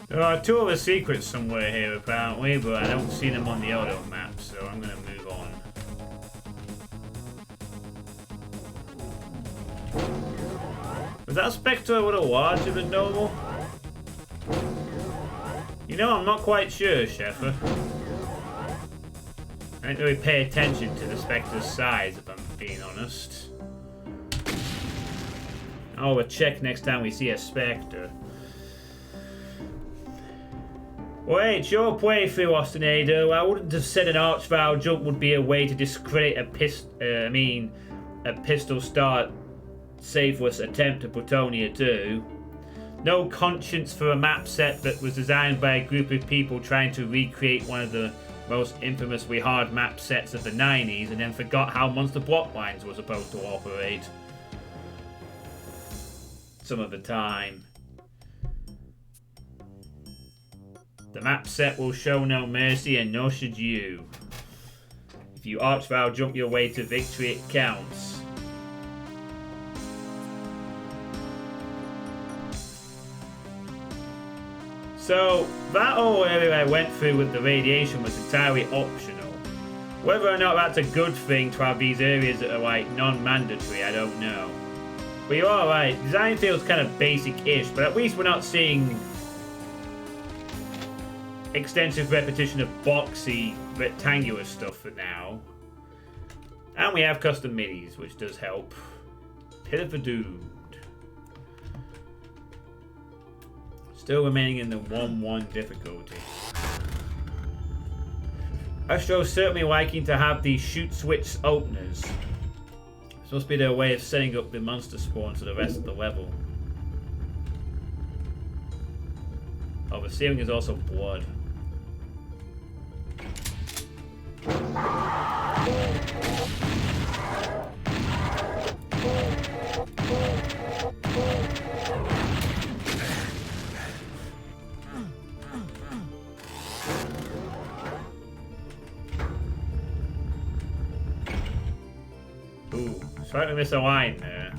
There are two other secrets somewhere here apparently, but I don't see them on the auto map, so I'm gonna move on. Was that Spectre a little larger than normal? You know, I'm not quite sure, Sheffer. I didn't really pay attention to the Spectre's size, if I'm being honest. I'll have a check next time we see a Spectre. Well, it's your playthrough, Austinado. I wouldn't have said an Archvile jump would be a way to discredit a pistol start safeless attempt at Plutonia 2. No conscience for a map set that was designed by a group of people trying to recreate one of the most infamously hard map sets of the 90s and then forgot how monster block lines were supposed to operate. Some of the time. The map set will show no mercy, and nor should you. If you Archvile jump your way to victory, it counts. So, that whole area I went through with the radiation was entirely optional. Whether or not that's a good thing to have these areas that are like non-mandatory, I don't know. But you're alright, design feels kind of basic-ish, but at least we're not seeing extensive repetition of boxy, rectangular stuff for now. And we have custom midis, which does help. Pit of the Doomed. Still remaining in the 1-1 difficulty. Astro's certainly liking to have these shoot switch openers. It's supposed to be their way of setting up the monster spawn to the rest of the level. Oh, the ceiling is also blood. Ooh, slightly miss a line there.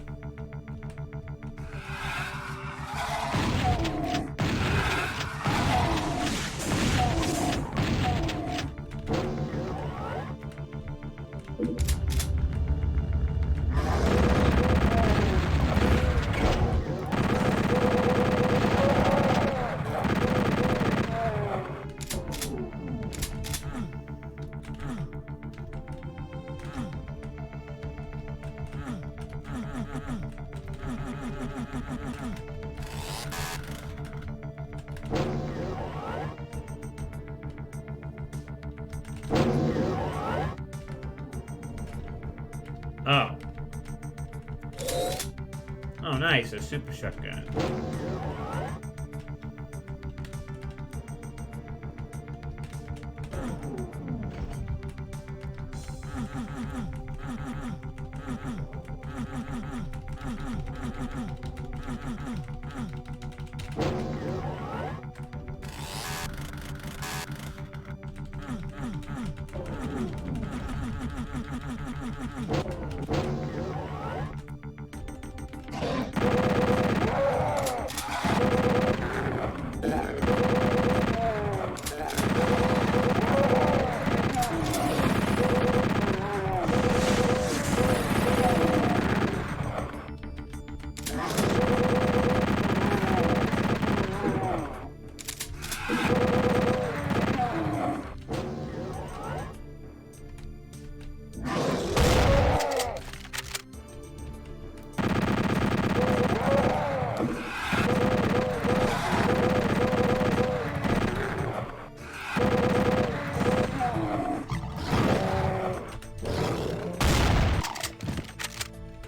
Oh. Oh, nice, a super shotgun.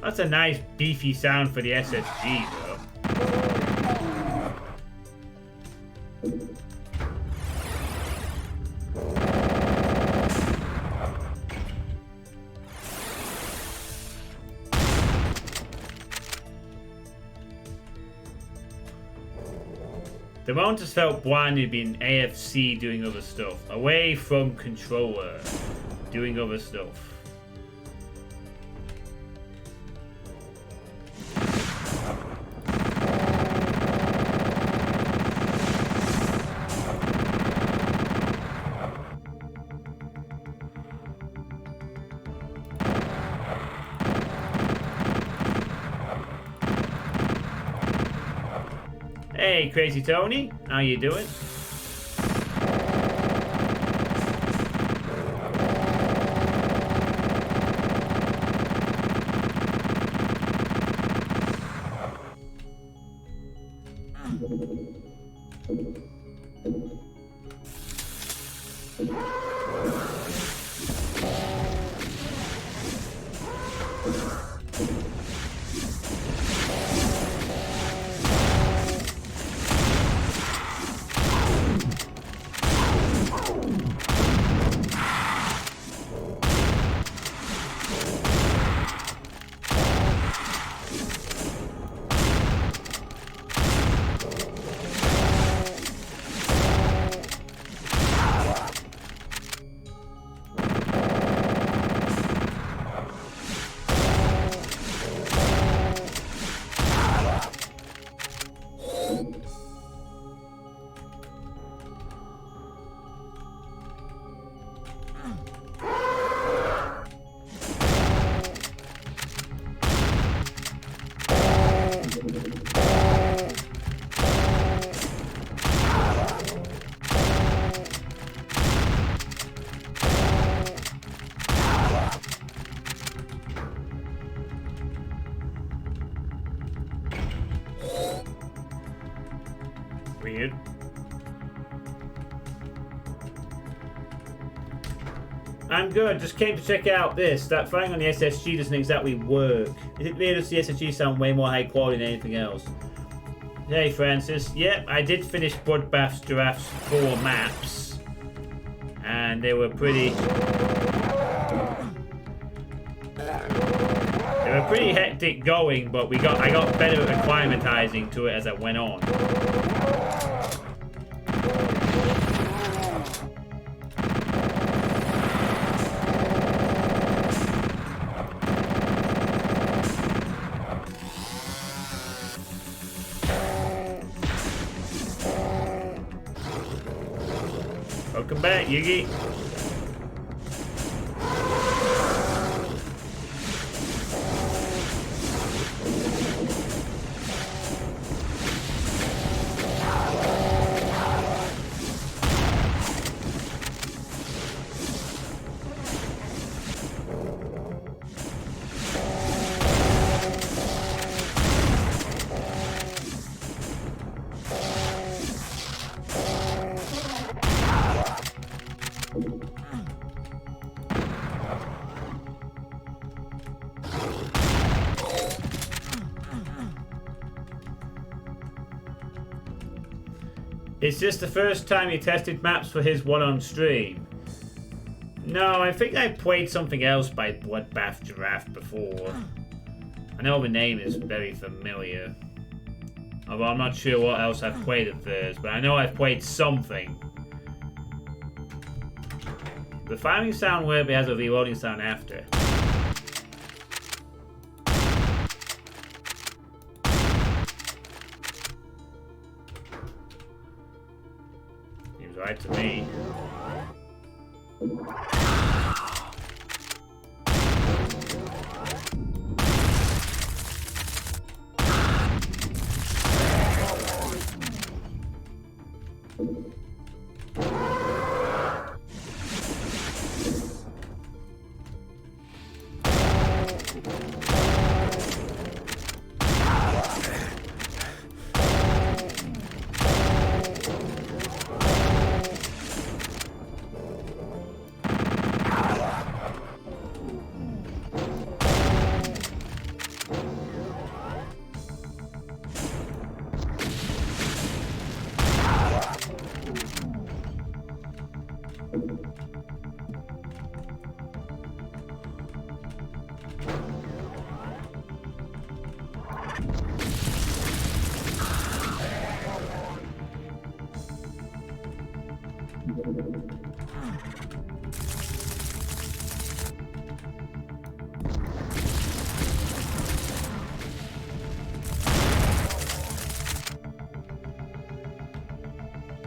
That's a nice beefy sound for the SSG, though. The moment has felt blinded being AFC doing other stuff. Away from controller. Doing other stuff. Hey, Crazy Tony, how you doing? Weird. I'm good. Just came to check out this. That firing on the SSG doesn't exactly work. It made us the SSG sound way more high quality than anything else. Hey, Francis. Yep, I did finish Bloodbath's Giraffe's 4 maps. And they were pretty... They were pretty hectic going, but I got better at acclimatizing to it as I went on. Welcome back, Yugi. It's just the first time he tested maps for his one on stream. No, I think I played something else by Bloodbath Giraffe before. I know the name is very familiar. Although I'm not sure what else I've played of theirs, but I know I've played something. The firing sound weirdly has a reloading sound after. Seems right to me.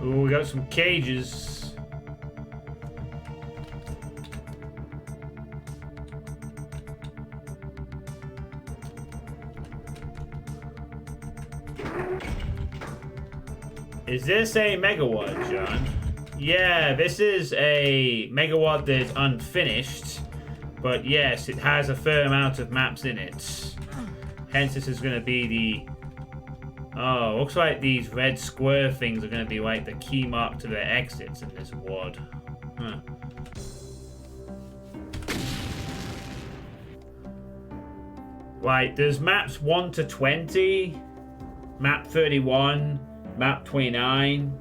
Ooh, we got some cages. Is this a megawatt, John? Yeah, this is a megawatt that's unfinished. But yes, it has a fair amount of maps in it. Hence, this is going to be the... Oh, looks like these red square things are going to be like the key mark to the exits in this WAD. Huh. Right, there's maps 1 to 20, map 31, map 29.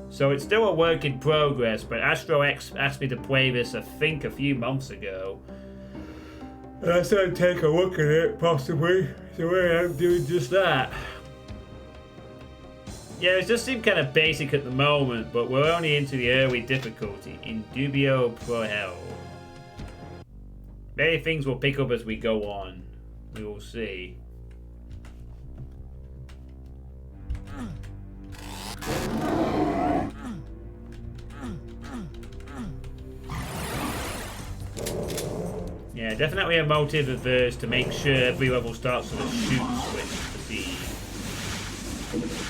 So it's still a work in progress, but Astro X asked me to play this, I think, a few months ago. And I said I'd take a look at it, possibly. So I'm doing just that. Yeah, it just seemed kind of basic at the moment, but we're only into the early difficulty. In dubio pro hell. Maybe things will pick up as we go on. We will see. Yeah, definitely a motive of theirs to make sure every level starts with a shoot switch to see.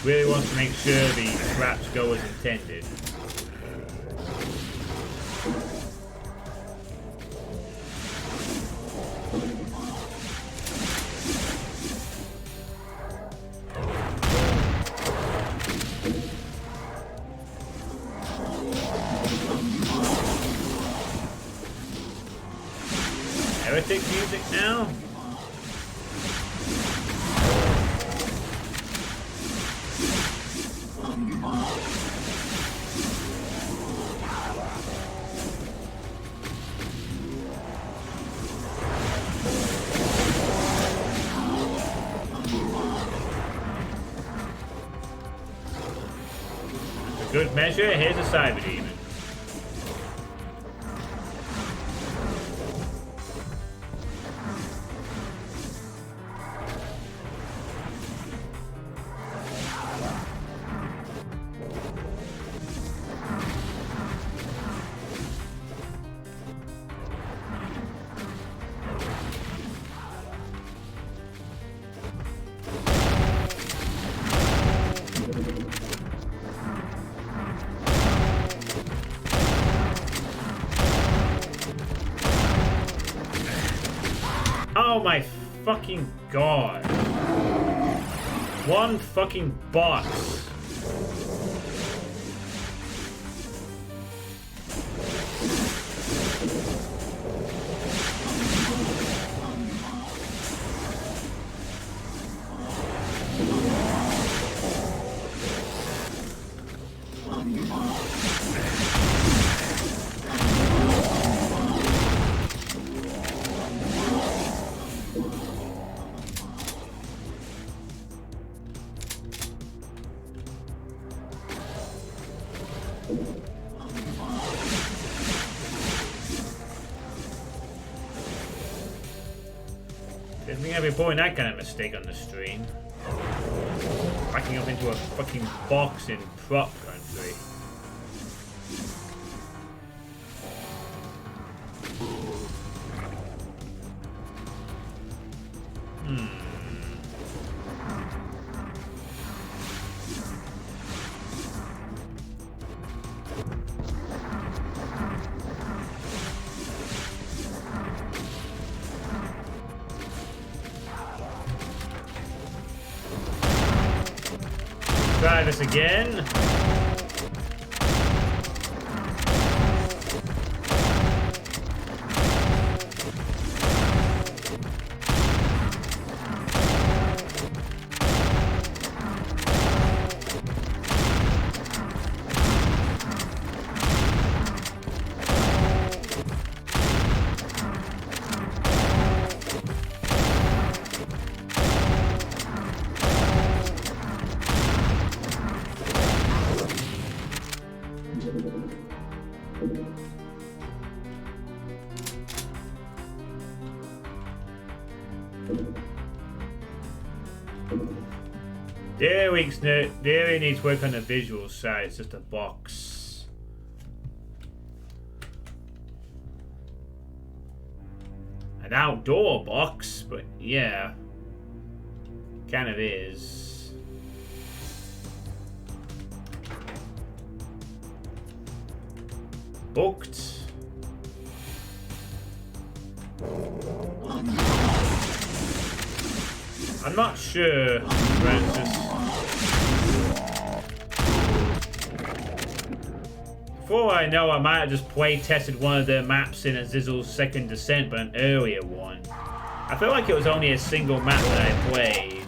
Really wants to make sure the traps go as intended. Heretic music now? For good measure, here's a cyber demon. Oh my fucking god. One fucking box. Didn't think I'd be pulling that kind of mistake on the stream. Backing up into a fucking box in prop country. Try this again. Dairy needs work on the visual side. It's just a box. An outdoor box, but yeah. Kind of is. Booked. I'm not sure, Francis. Before I know, I might have just play tested one of the maps in Azizel's Second Descent, but an earlier one. I feel like it was only a single map that I played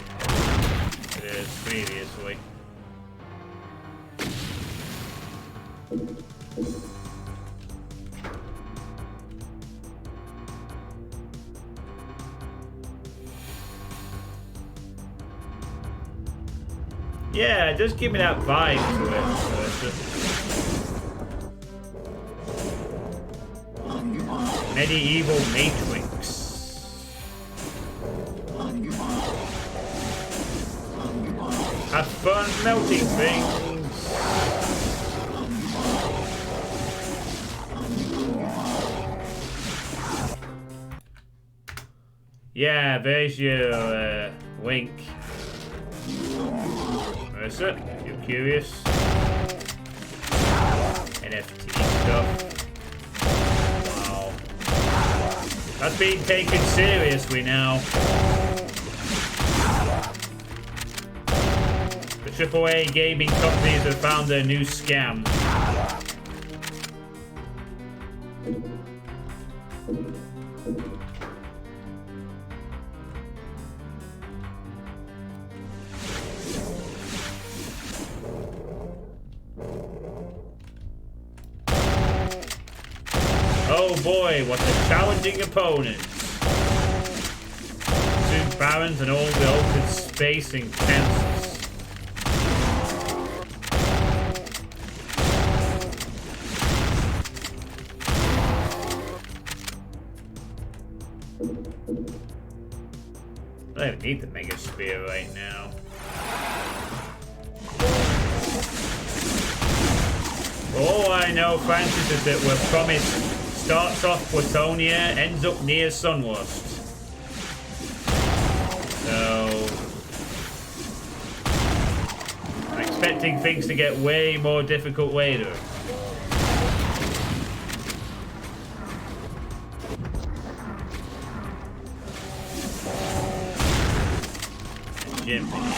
previously. Yeah, just give me that vibe to it. Medieval Matrix. Have fun melting things. Yeah, there's your link. That's it, if you're curious. NFT stuff. Wow. That's being taken seriously now. The AAA gaming companies have found their new scam. Oh boy, what a challenging opponent. Two barons and all the altered space in Kansas. I don't even need the Mega Spear right now. All I know, Francis, is that we're promised starts off Platonia, ends up near Sunlust. So I'm expecting things to get way more difficult later. Jimmy.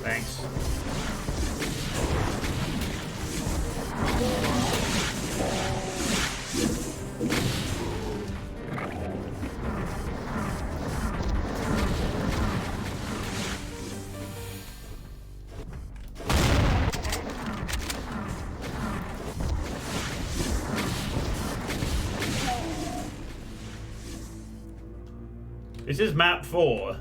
Thanks. This is map 4.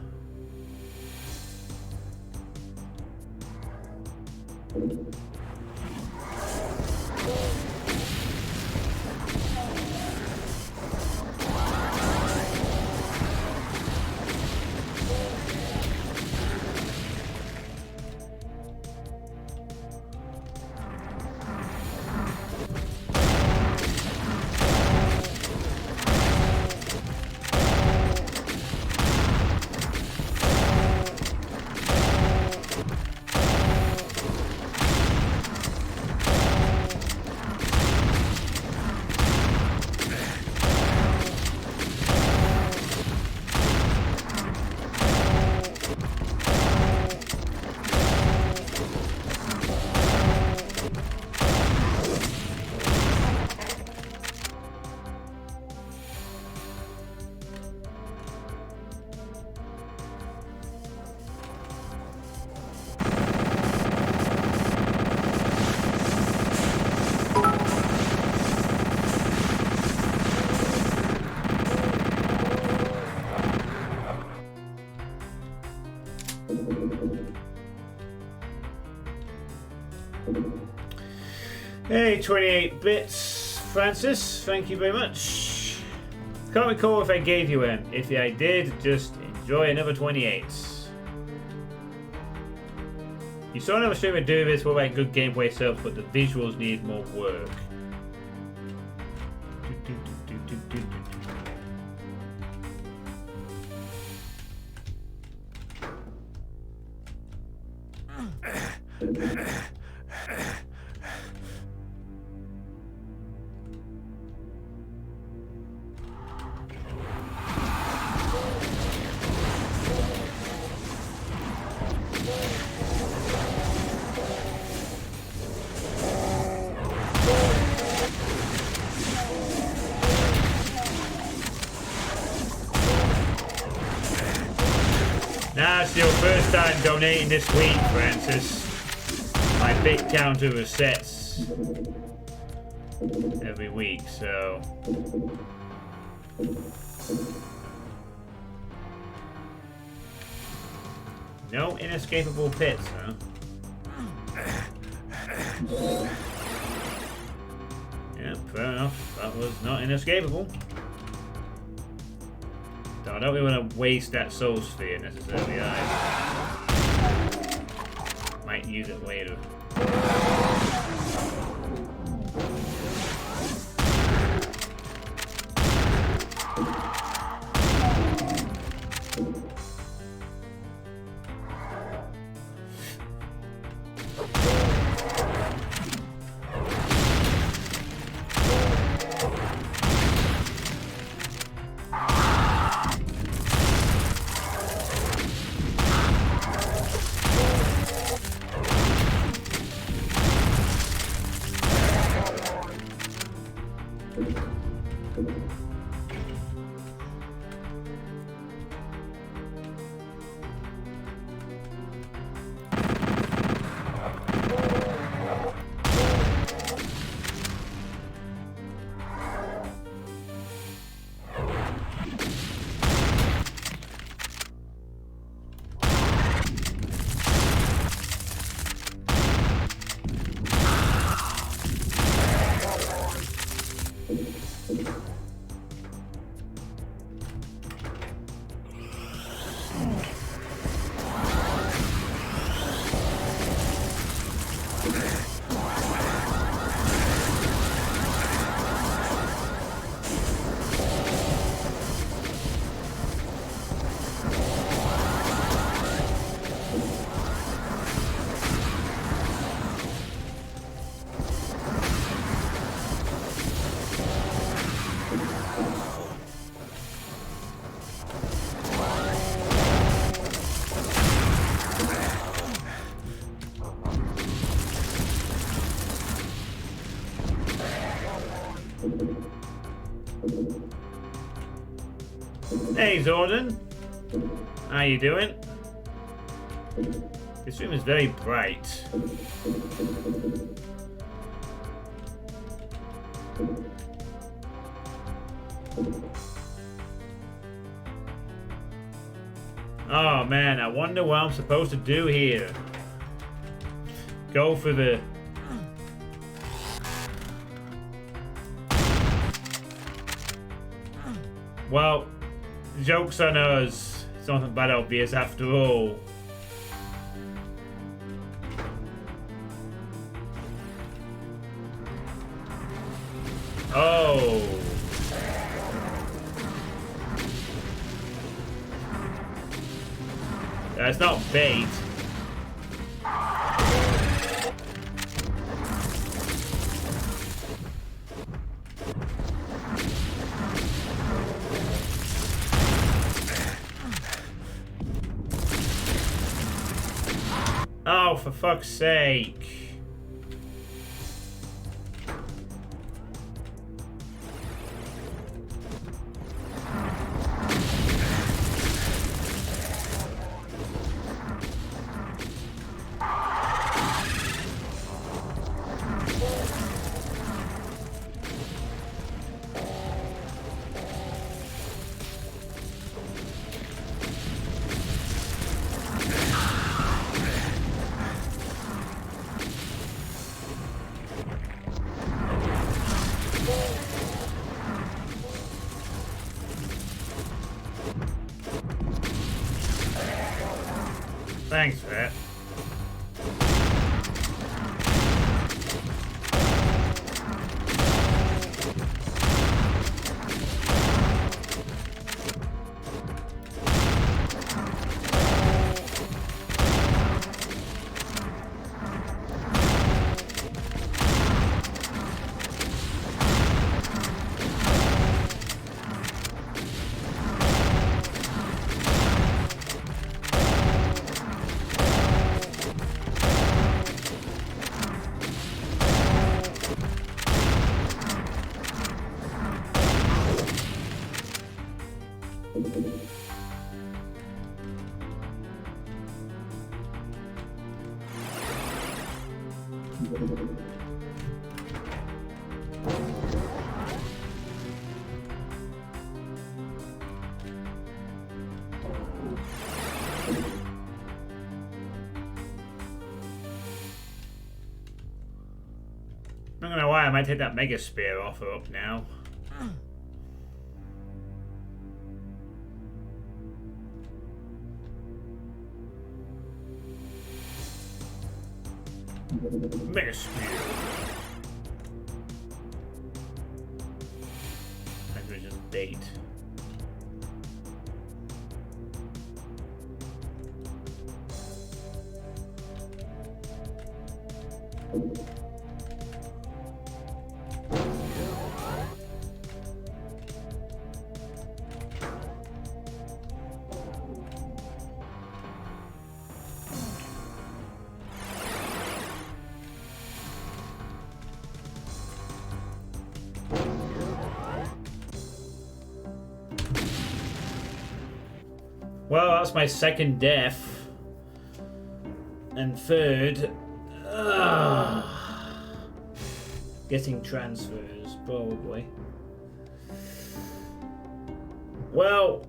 Hey, 28 bits, Francis. Thank you very much. Can't recall if I gave you one. If I did, just enjoy another 28. You saw another streamer do this with like good gameplay stuff, but the visuals need more work. That's your first time donating this week, Francis. My bit counter resets every week, so... No inescapable pits, huh? Yeah, fair enough. That was not inescapable. I don't really want to waste that soul sphere necessarily either. Might use it later. Hey Zordon, how you doing? This room is very bright. Oh man, I wonder what I'm supposed to do here. Go for the... Well, joke's on us. It's not that obvious after all. Oh. That's not bait. Oh, for fuck's sake. Thanks for that. I'm not gonna lie, I might take that Mega Spear offer up now. Mega Spear. I'm gonna just bait. Well, that's my second death. And third... getting transfers, probably. Well...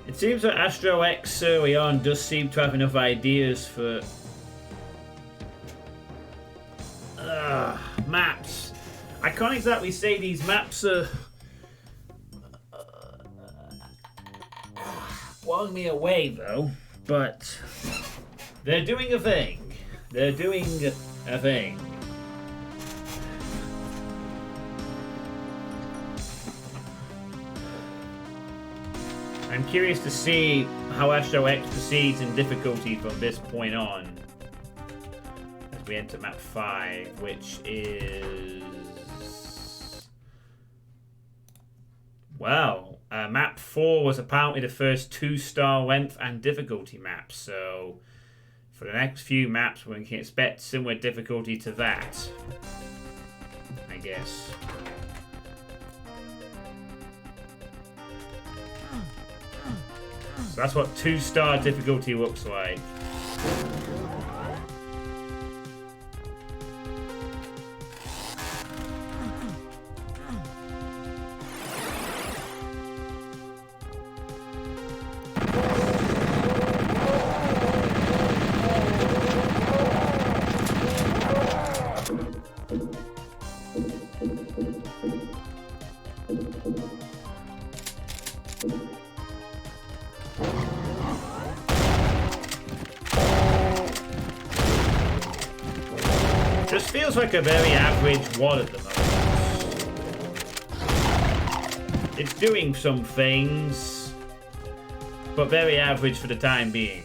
it seems that Astro X early on does seem to have enough ideas for... maps. I can't exactly say these maps are blowing me away though, but they're doing a thing. They're doing a thing. I'm curious to see how Astro X proceeds in difficulty from this point on. As we enter map 5, which is... well, map 4 was apparently the first 2-star length and difficulty map, so for the next few maps we can expect similar difficulty to that, I guess. So that's what 2-star difficulty looks like. Just feels like a very average wad at the moment. It's doing some things, but very average for the time being.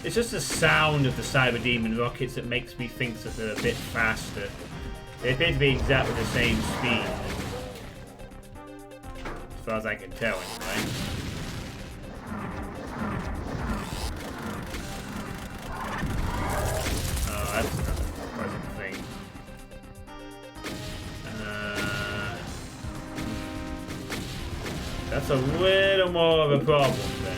It's just the sound of the Cyber Demon rockets that makes me think that they're a bit faster. They appear to be exactly the same speed. As far as I can tell, anyway. Oh, that's not a pleasant thing. That's a little more of a problem there.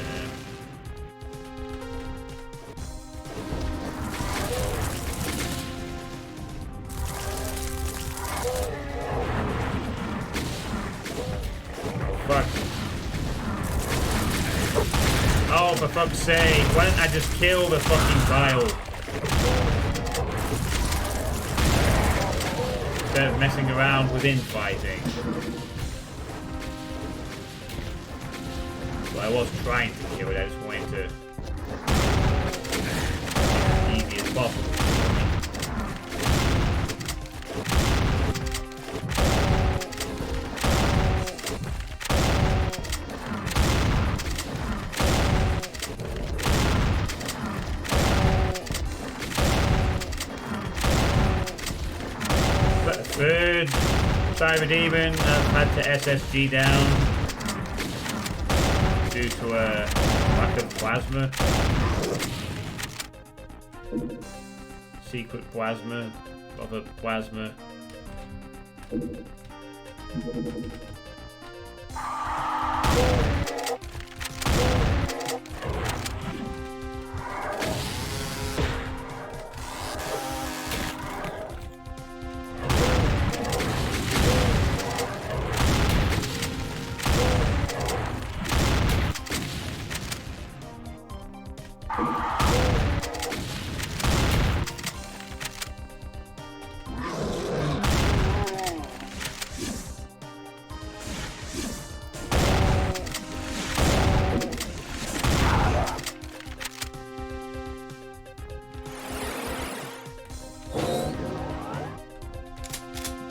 Oh, for fuck's sake, why didn't I just kill the fucking vial? Instead of messing around within fighting. Well, I was trying to kill it, I just wanted to... as easy as possible. Third Cyber Demon had to SSG down due to a lack of plasma. Secret plasma, other plasma.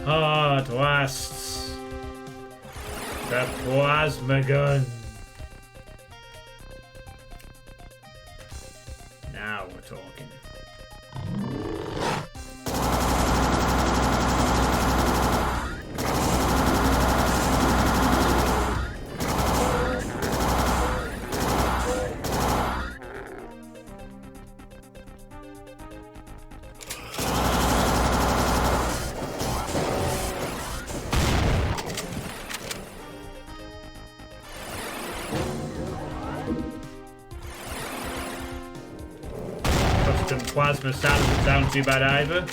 Ah, at last. The plasma gun. Now we're talking. Plasma doesn't sound too bad either.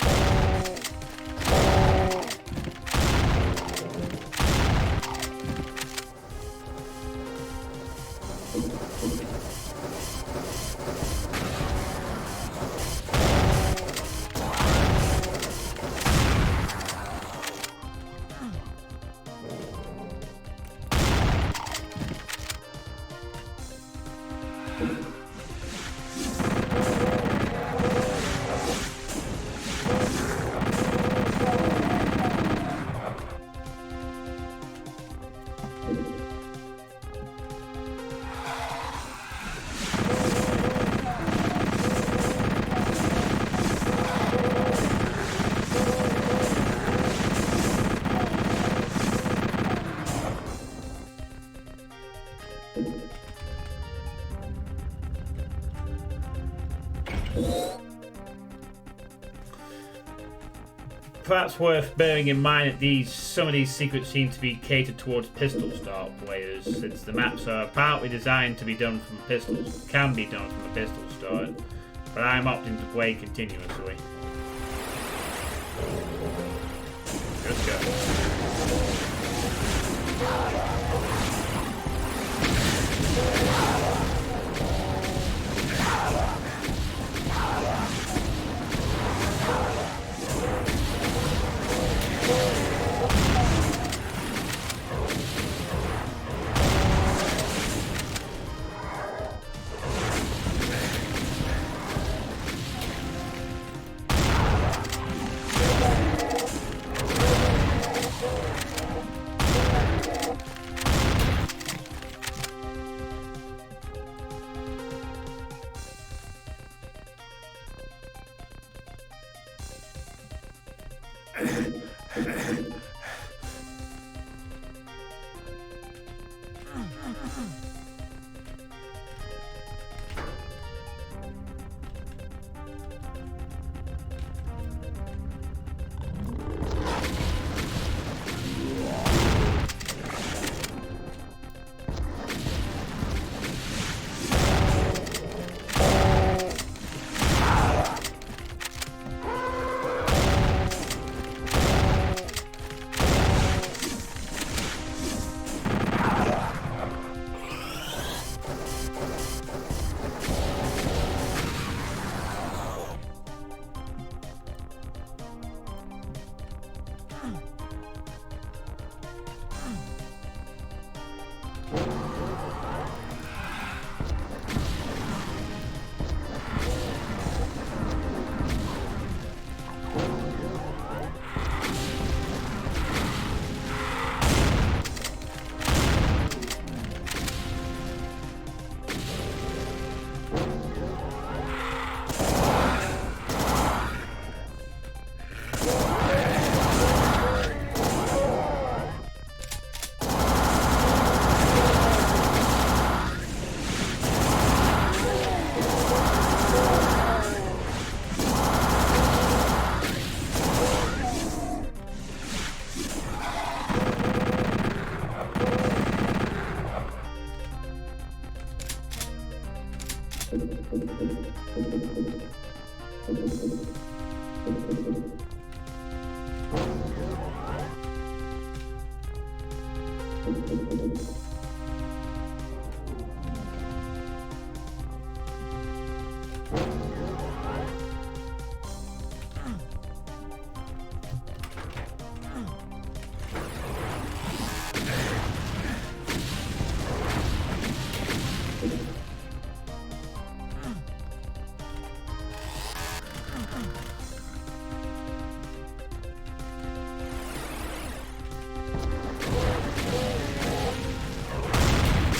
perhaps worth bearing in mind that some of these secrets seem to be catered towards pistol start players, since the maps are partly designed to be done from pistols, can be done from a pistol start, but I'm opting to play continuously. Let's go.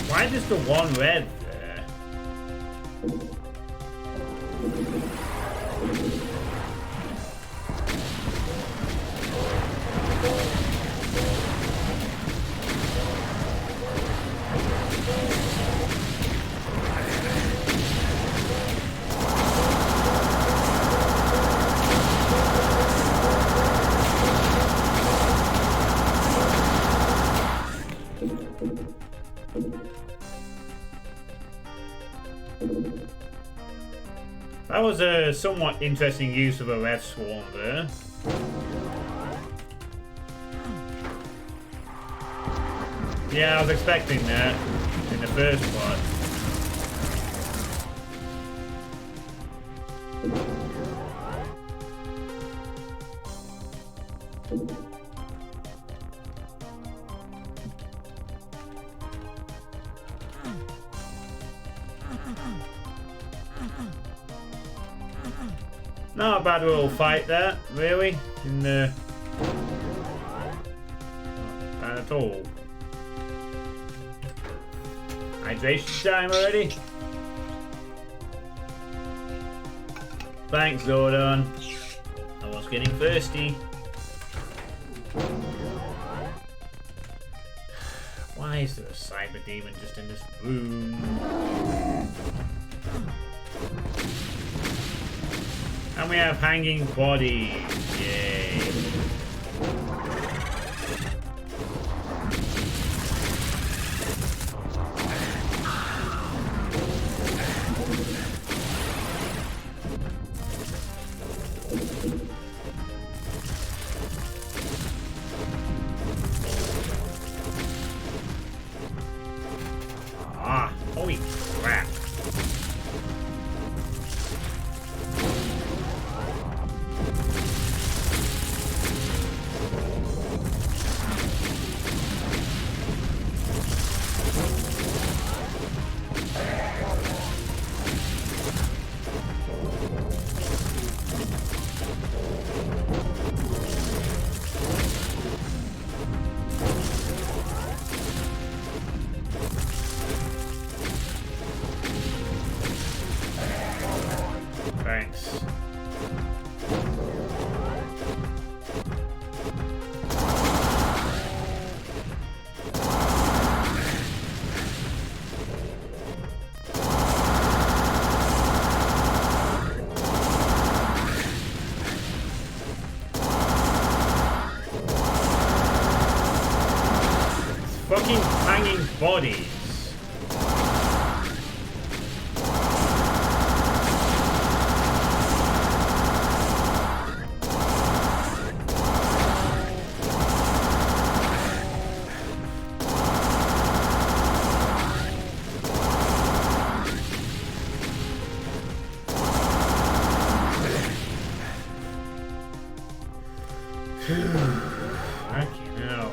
Why just the one red there? That was a somewhat interesting use of a red swarm there. Yeah, I was expecting that in the first part. Not a bad little fight there, really. In the not bad at all. Hydration time already. Thanks, Zordon. I was getting thirsty. Why is there a cyber demon just in this room? And we have hanging bodies. Yay. bodies. Fucking hell.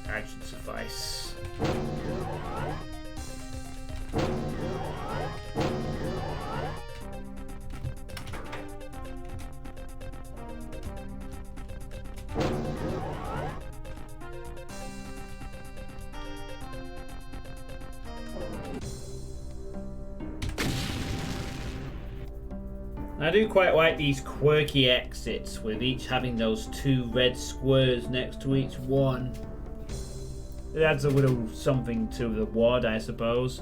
Action suffice. I do quite like these quirky exits with each having those two red squares next to each one. It adds a little something to the WOD, I suppose.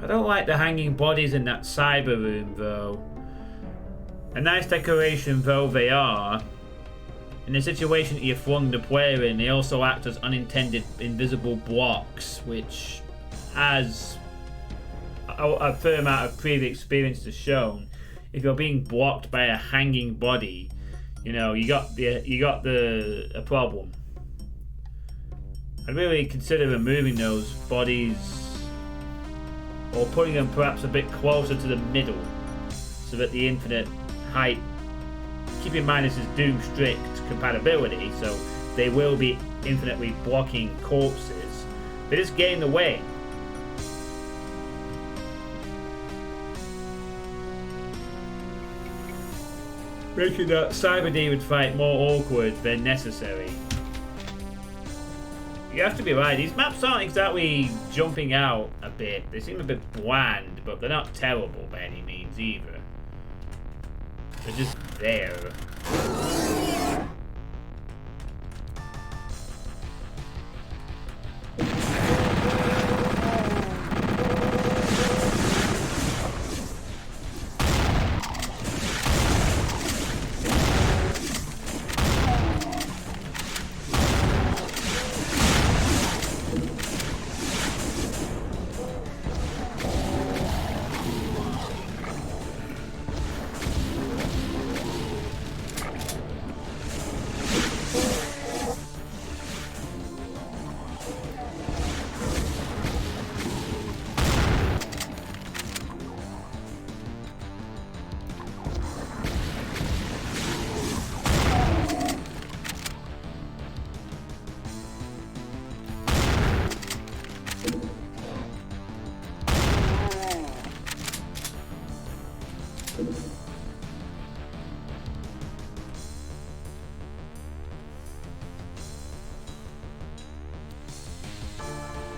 I don't like the hanging bodies in that cyber room though. A nice decoration though they are, in the situation that you flung the player in, they also act as unintended invisible blocks, which, as a fair amount of previous experience has shown, if you're being blocked by a hanging body, you know, you got a problem. I'd really consider removing those bodies or putting them perhaps a bit closer to the middle so that the infinite height, keep in mind this is Doom strict compatibility, so they will be infinitely blocking corpses. They just get in the way. Making that Cyber Demon fight more awkward than necessary. You have to be right, these maps aren't exactly jumping out a bit. They seem a bit bland, but they're not terrible by any means either. They're just there.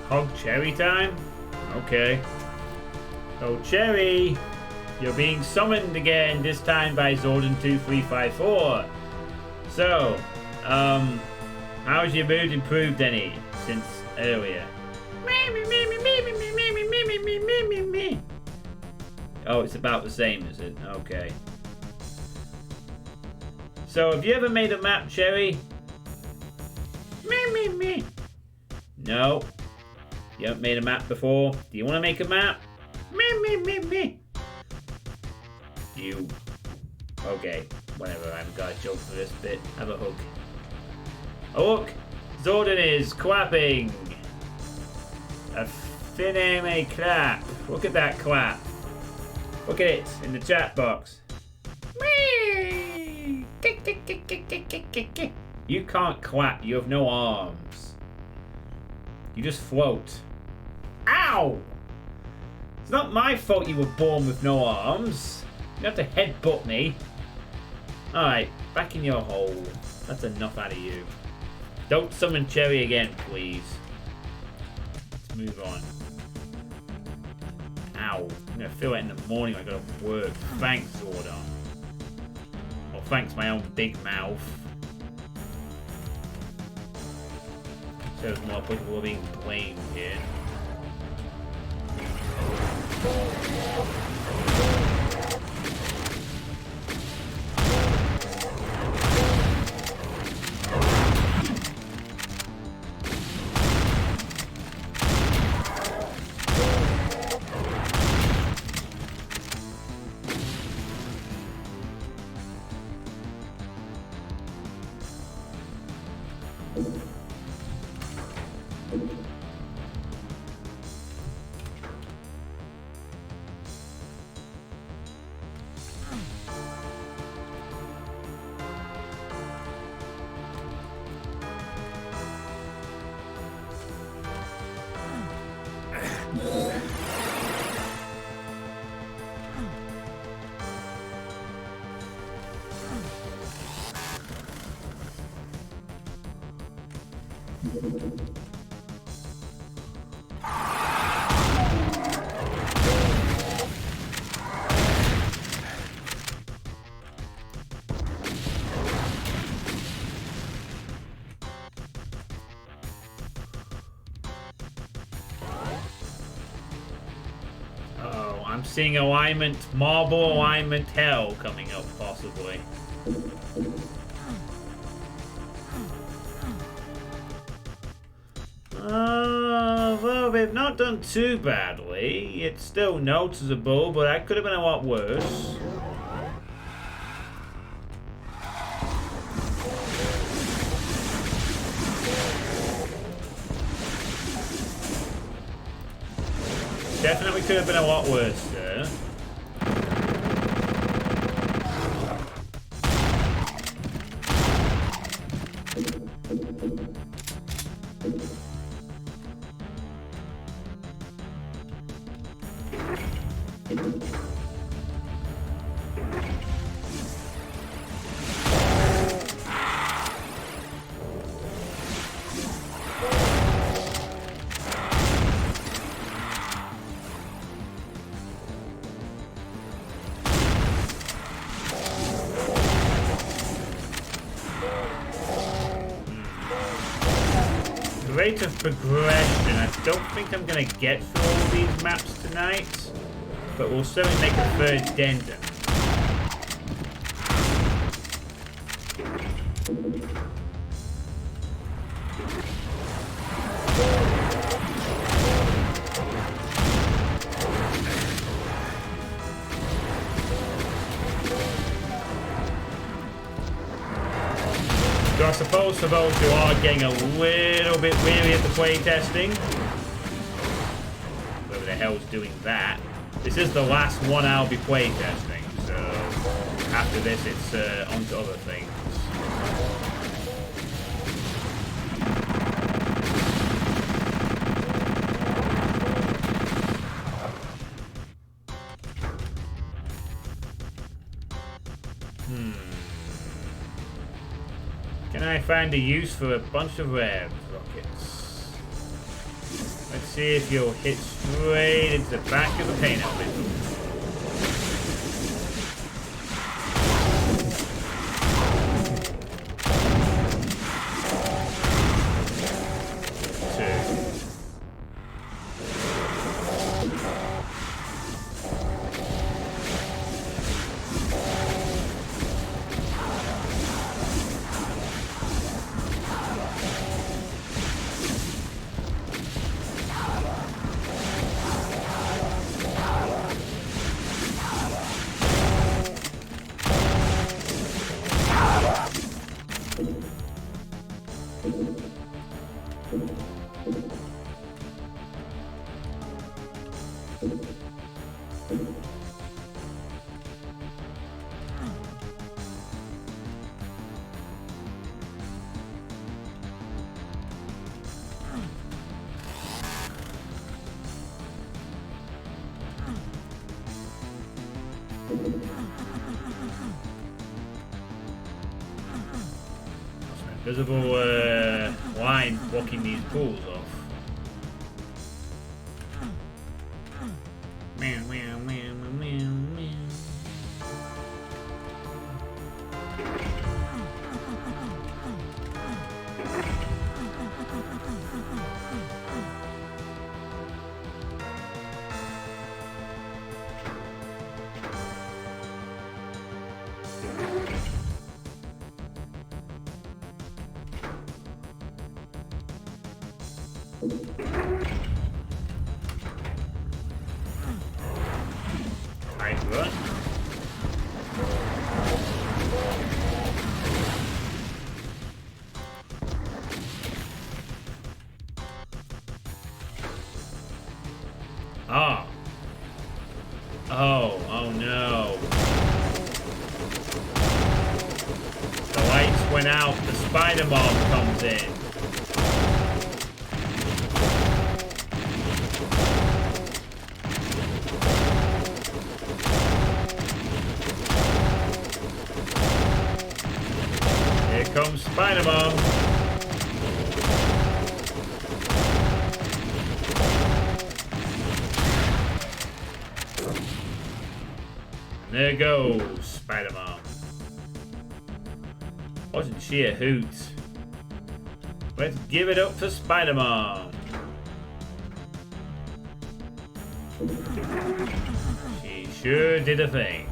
Hog Cherry time? Okay. Oh, Cherry! You're being summoned again, this time by Zordon2354. So, how's your mood improved any since earlier? Oh, it's about the same, is it? Okay. So, have you ever made a map, Cherry? No. You haven't made a map before? Do you want to make a map? You. Okay, whatever, I haven't got a joke for this bit. Have a hug. Oh look! Zordon is clapping! A finame clap. Look at that clap. Look at it in the chat box. You can't clap, you have no arms. You just float. Ow! It's not my fault you were born with no arms. You have to headbutt me. Alright, back in your hole. That's enough out of you. Don't summon Cherry again, please. Let's move on. Ow. I'm gonna feel it in the morning when I go to work. Thanks, Zordon. Or thanks my own big mouth. So it's more people are being blamed here. I'm seeing alignment, marble alignment hell coming up, possibly. Well, they've not done too badly. It's still noticeable, but that could have been a lot worse. Definitely could have been a lot worse there. Rate of progression. I don't think I'm going to get through all these maps tonight, but we'll certainly make a third dent. So I suppose for those who are getting a little bit weary at the playtesting, whoever the hell's doing that, this is the last one I'll be playtesting, so after this it's on to other things. Can I find a use for a bunch of rare rockets? Let's see if you'll hit straight into the back of the paint elemental. visible line blocking these pools off. Meow, meow, meow, meow, meow. Nice run. Ah. Oh no. The lights went out, the spider mob comes in. Here comes Spider Mom. And there goes Spider Mom. Wasn't she a hoot? Let's give it up for Spider Mom. She sure did a thing.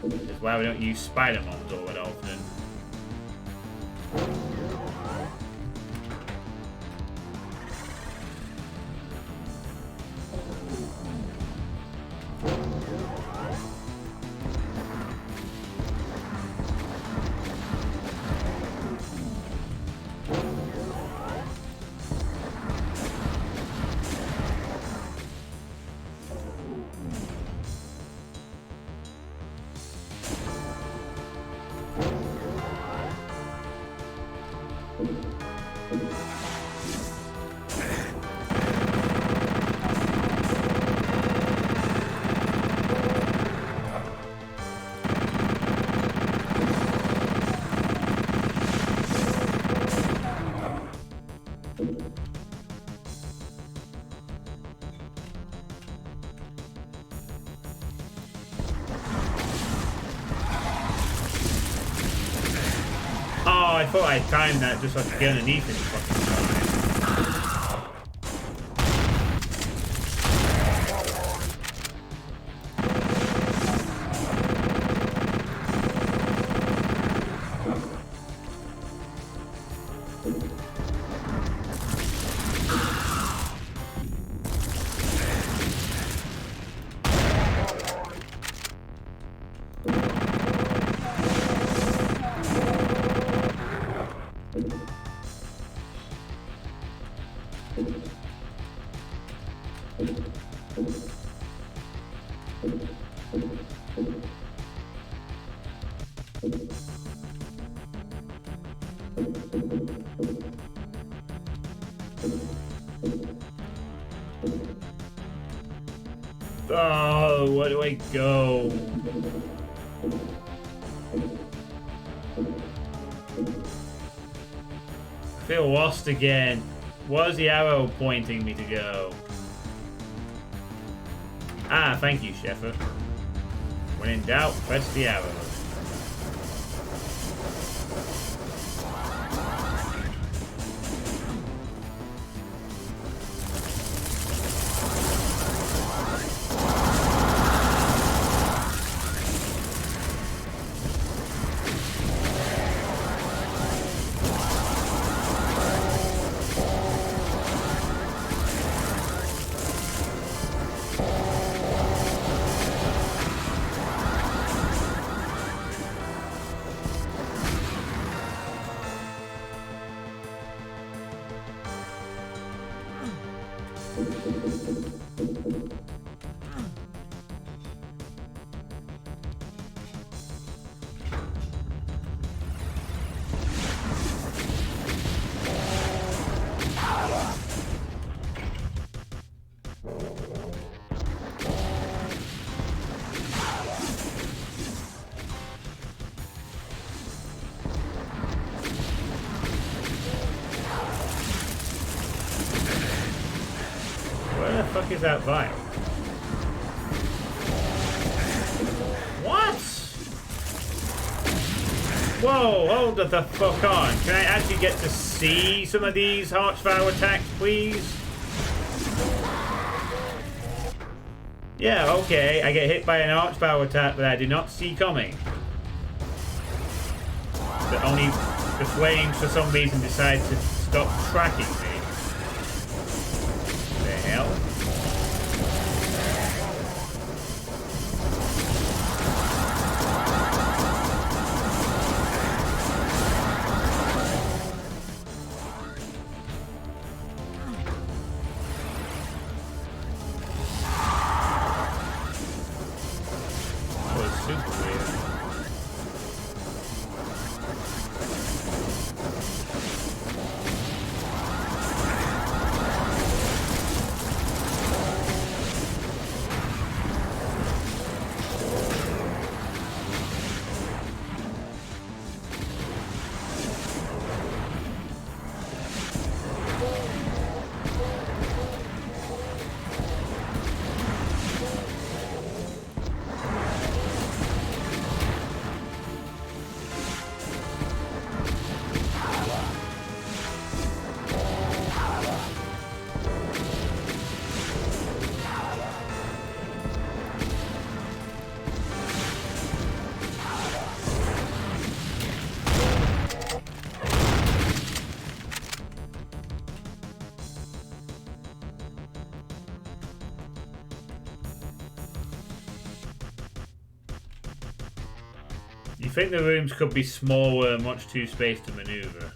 That's why we don't use Spider-Moms all that often. Oh, I thought I timed that just so I could get underneath it fucking time. Oh, where do I go? I feel lost again. Where's the arrow pointing me to go? Ah, thank you, Sheffer. When in doubt, press the arrow. is that vial? What? Whoa, hold the fuck on. Can I actually get to see some of these Archvile attacks, please? Yeah, okay, I get hit by an Archvile attack that I did not see coming. But only the flames for some reason decide to stop tracking me. The hell? You think the rooms could be smaller and much too spaced to maneuver?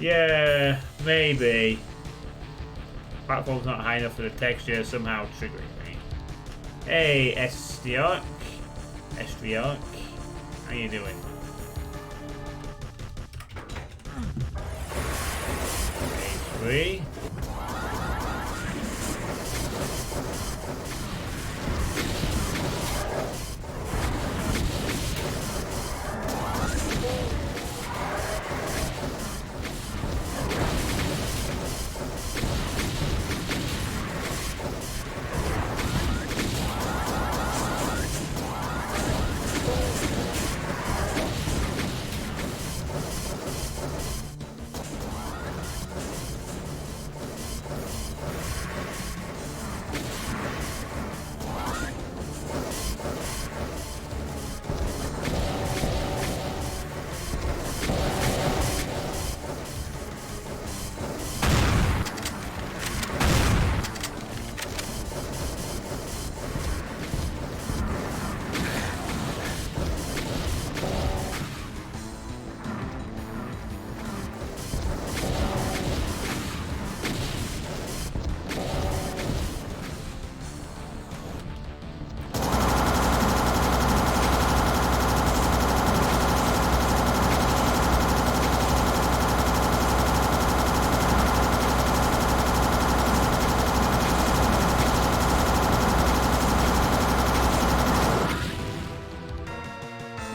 Yeah, maybe. Platform's not high enough for the texture, somehow triggering me. Hey, Estriarch. How you doing? H3.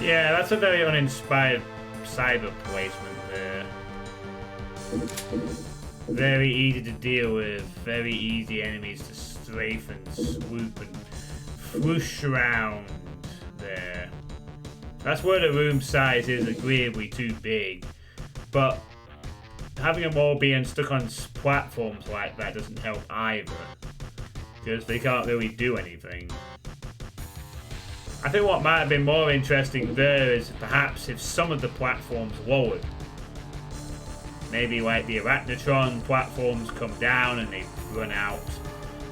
Yeah, that's a very uninspired cyber placement there. Very easy to deal with, very easy enemies to strafe and swoop and whoosh around there. That's where the room size is agreeably too big, but having them all being stuck on platforms like that doesn't help either, because they can't really do anything. I think what might have been more interesting there is perhaps if some of the platforms lowered. Maybe like the Arachnotron platforms come down and they run out.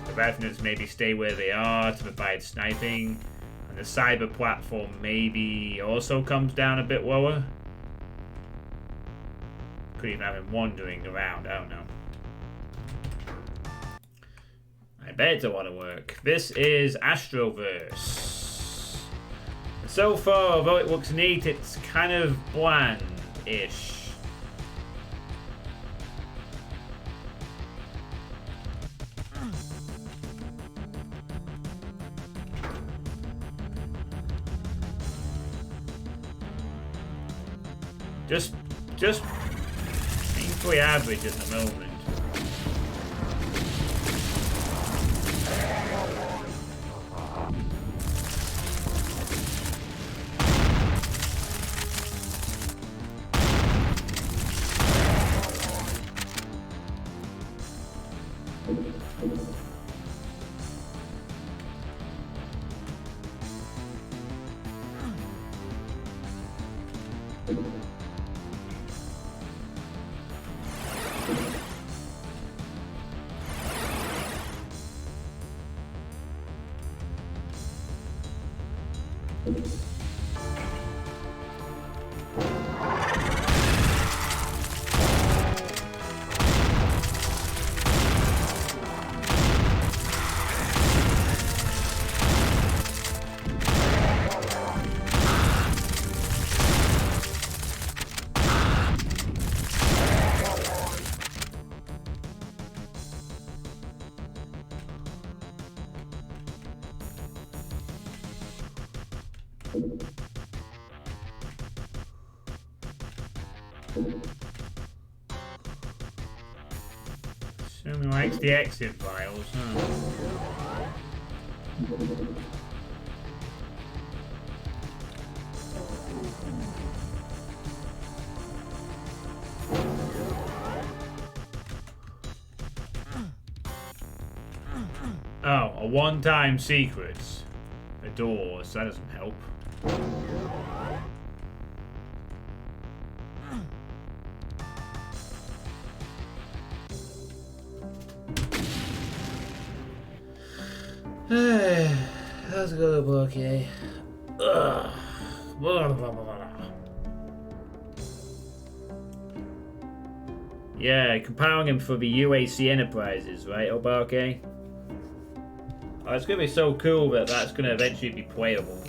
The Revenants maybe stay where they are to provide sniping. And the Cyber platform maybe also comes down a bit lower. Could even have him wandering around, I don't know. I bet it's a lot of work. This is Astroverse. So far, although it looks neat, it's kind of bland-ish. Just painfully average at the moment. Assuming likes the exit files, huh? Oh, a one-time secret. A door, so that doesn't help. How's it going, okay? Yeah, compiling him for the UAC Enterprises, right, Obarke? Oh, it's gonna be so cool that that's gonna eventually be playable.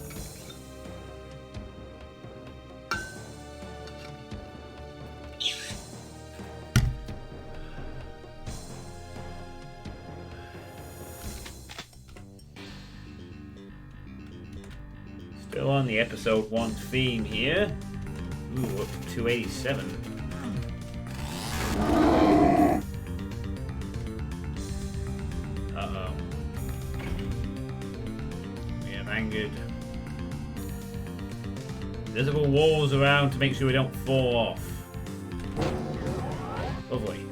Still on the episode 1 theme here. Ooh, up to 287. Uh-oh. We have angered. Visible walls around to make sure we don't fall off. Lovely.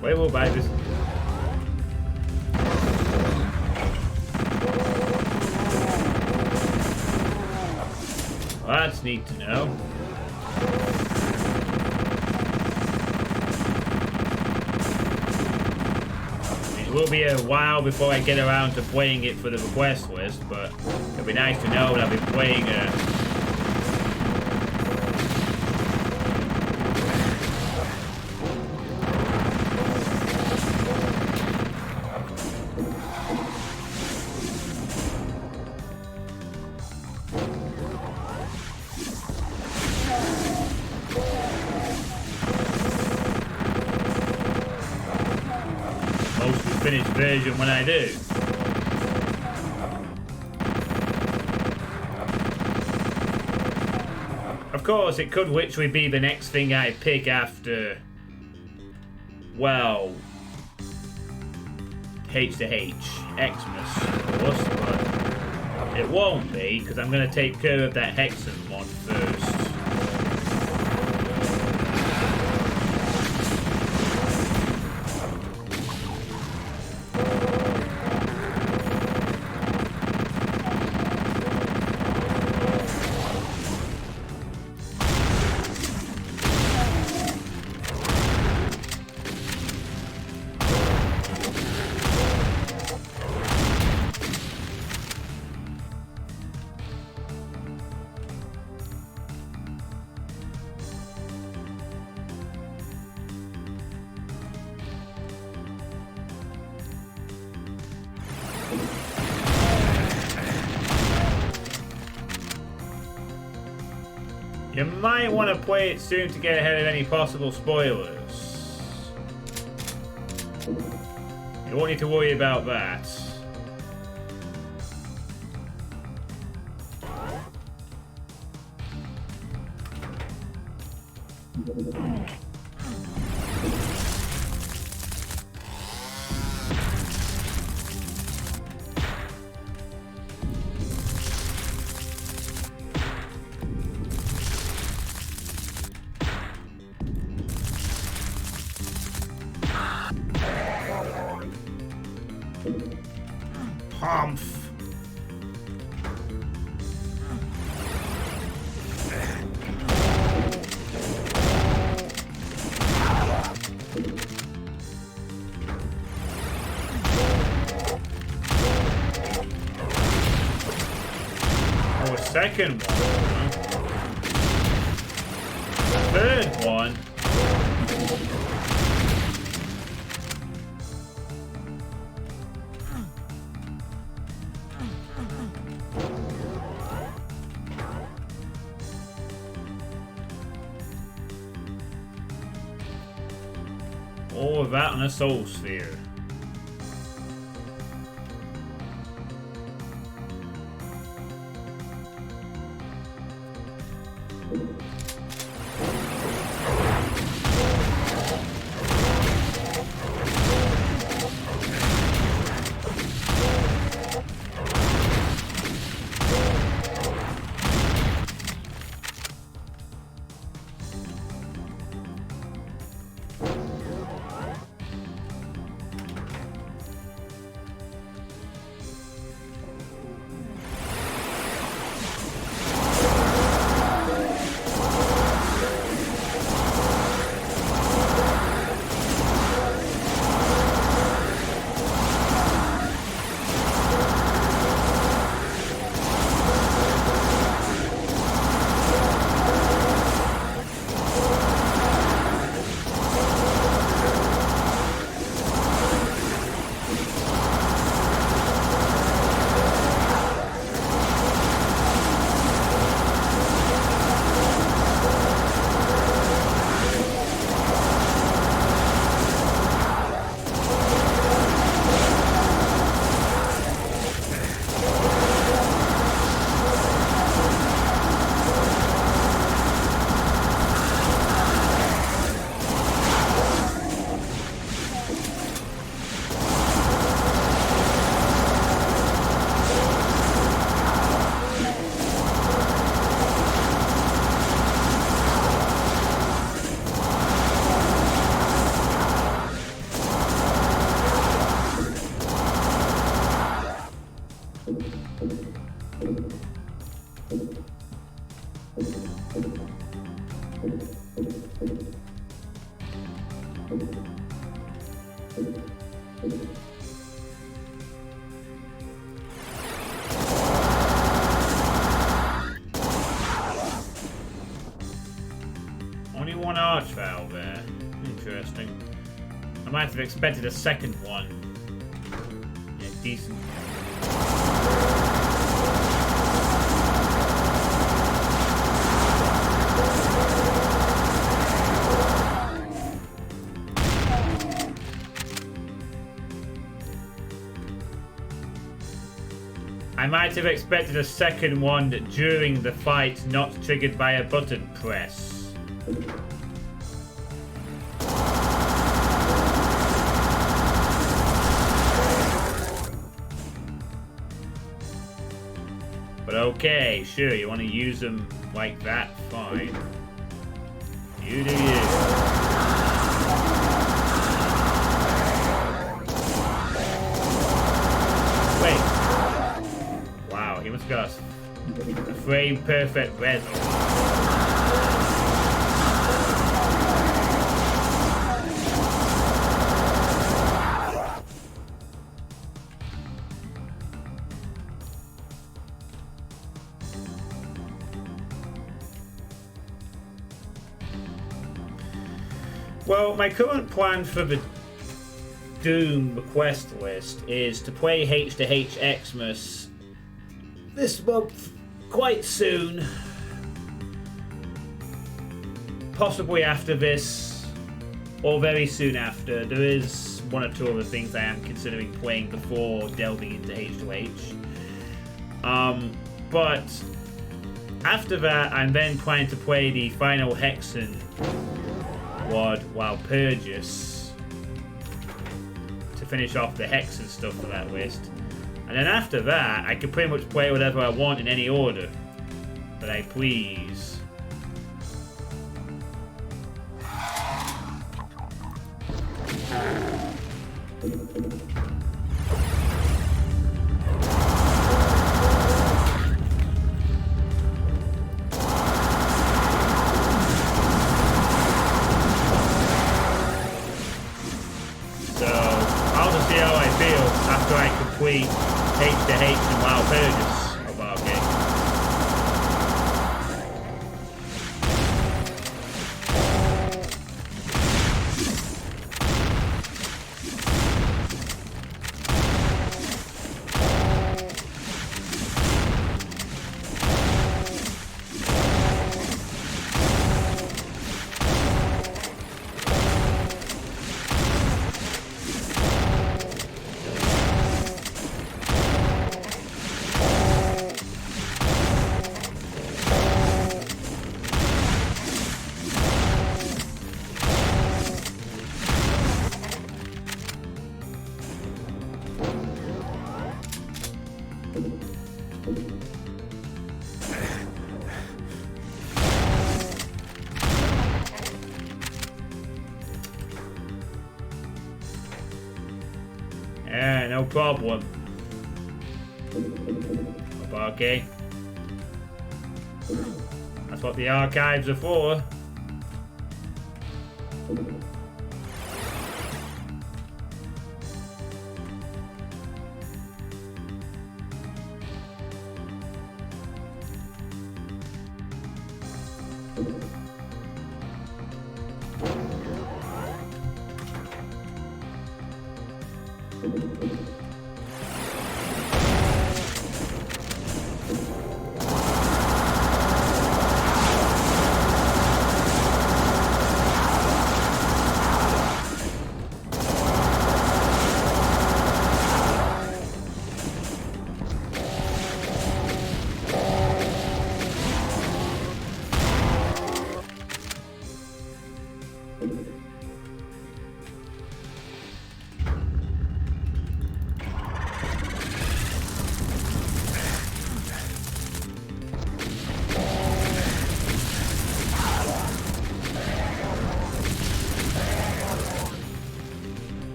Playable by this. Well, that's neat to know. It will be a while before I get around to playing it for the request list, but it'll be nice to know that I've been playing finished version when I do. Of course, it could literally be the next thing I pick after, well, H to H, Xmas, of course, but it won't be, because I'm going to take care of that Hexen mod first. You might want to play it soon to get ahead of any possible spoilers. You won't need to worry about that. Humph. second one. The third one. All of that on a soul sphere. Only one arch valve there. Interesting. I might have expected a second one. Yeah, decent. I might have expected a second one during the fight, not triggered by a button press. But okay, sure, you want to use them like that, fine. You do you. Wait. Wow, he must have got a frame perfect bezel. Well, my current plan for the Doom request list is to play H to H Xmas this month, quite soon. Possibly after this, or very soon after. There is one or two other things I am considering playing before delving into H2H. But after that, I'm then planning to play the final Hexen WOD while Purgus to finish off the Hexen stuff for that list. And then after that, I can pretty much play whatever I want in any order that I please. After I complete H to H and WoW Purgus of our game. Yeah, no problem. Okay. That's what the archives are for.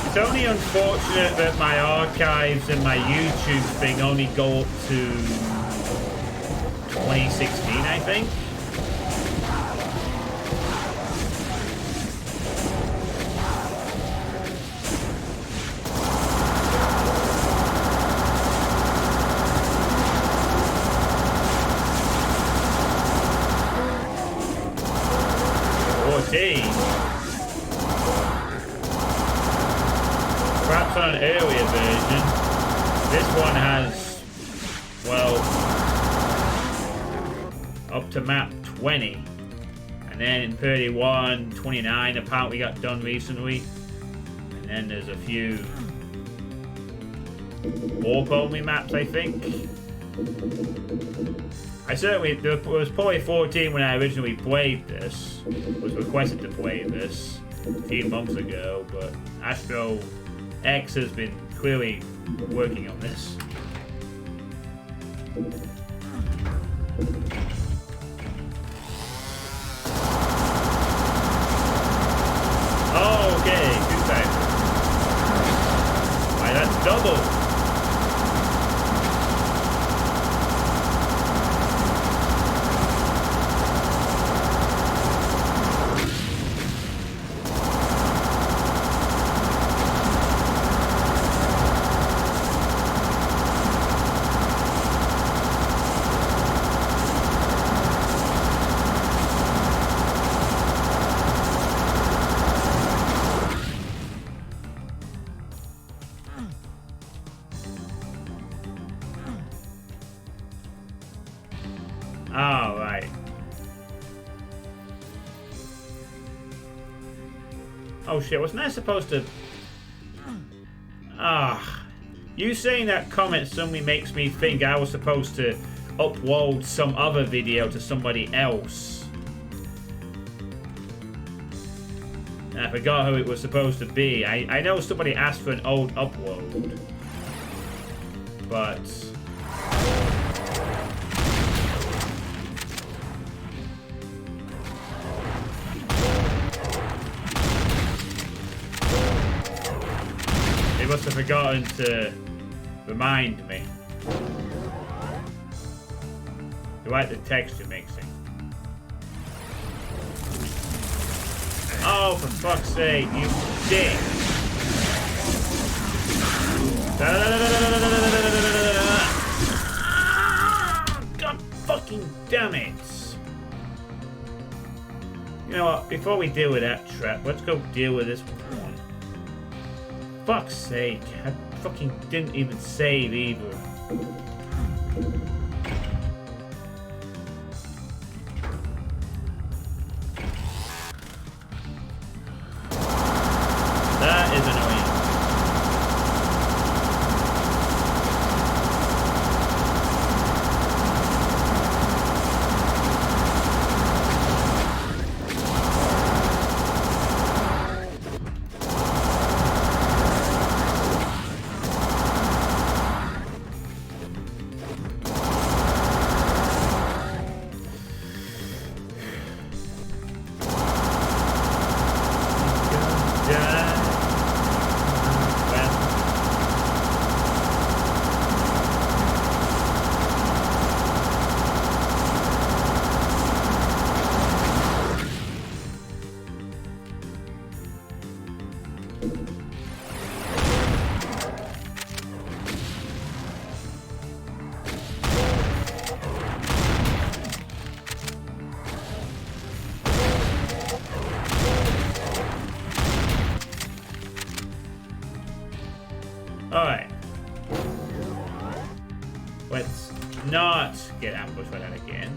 It's only unfortunate that my archives and my YouTube thing only go up to 2016, I think. Perhaps on an earlier version, this one has, well, up to map 20. And then in 31, 29 apparently got done recently. And then there's a few warp-only maps, I think. There was probably 14 when I originally played this, was requested to play this a few months ago, but Astro X has been clearly working on this. Oh, okay, 2 times. Why, that's double. Oh, right. Oh shit, wasn't I supposed to... Ah. You saying that comment suddenly makes me think I was supposed to upload some other video to somebody else. And I forgot who it was supposed to be. I know somebody asked for an old upload. But... they must have forgotten to remind me. You like the texture mixing. Oh, for fuck's sake, you dick! God fucking damn it! You know what, before we deal with that trap, let's go deal with this one. Fuck's sake, I fucking didn't even save either. That is annoying. Alright. Let's not get ambushed by that again.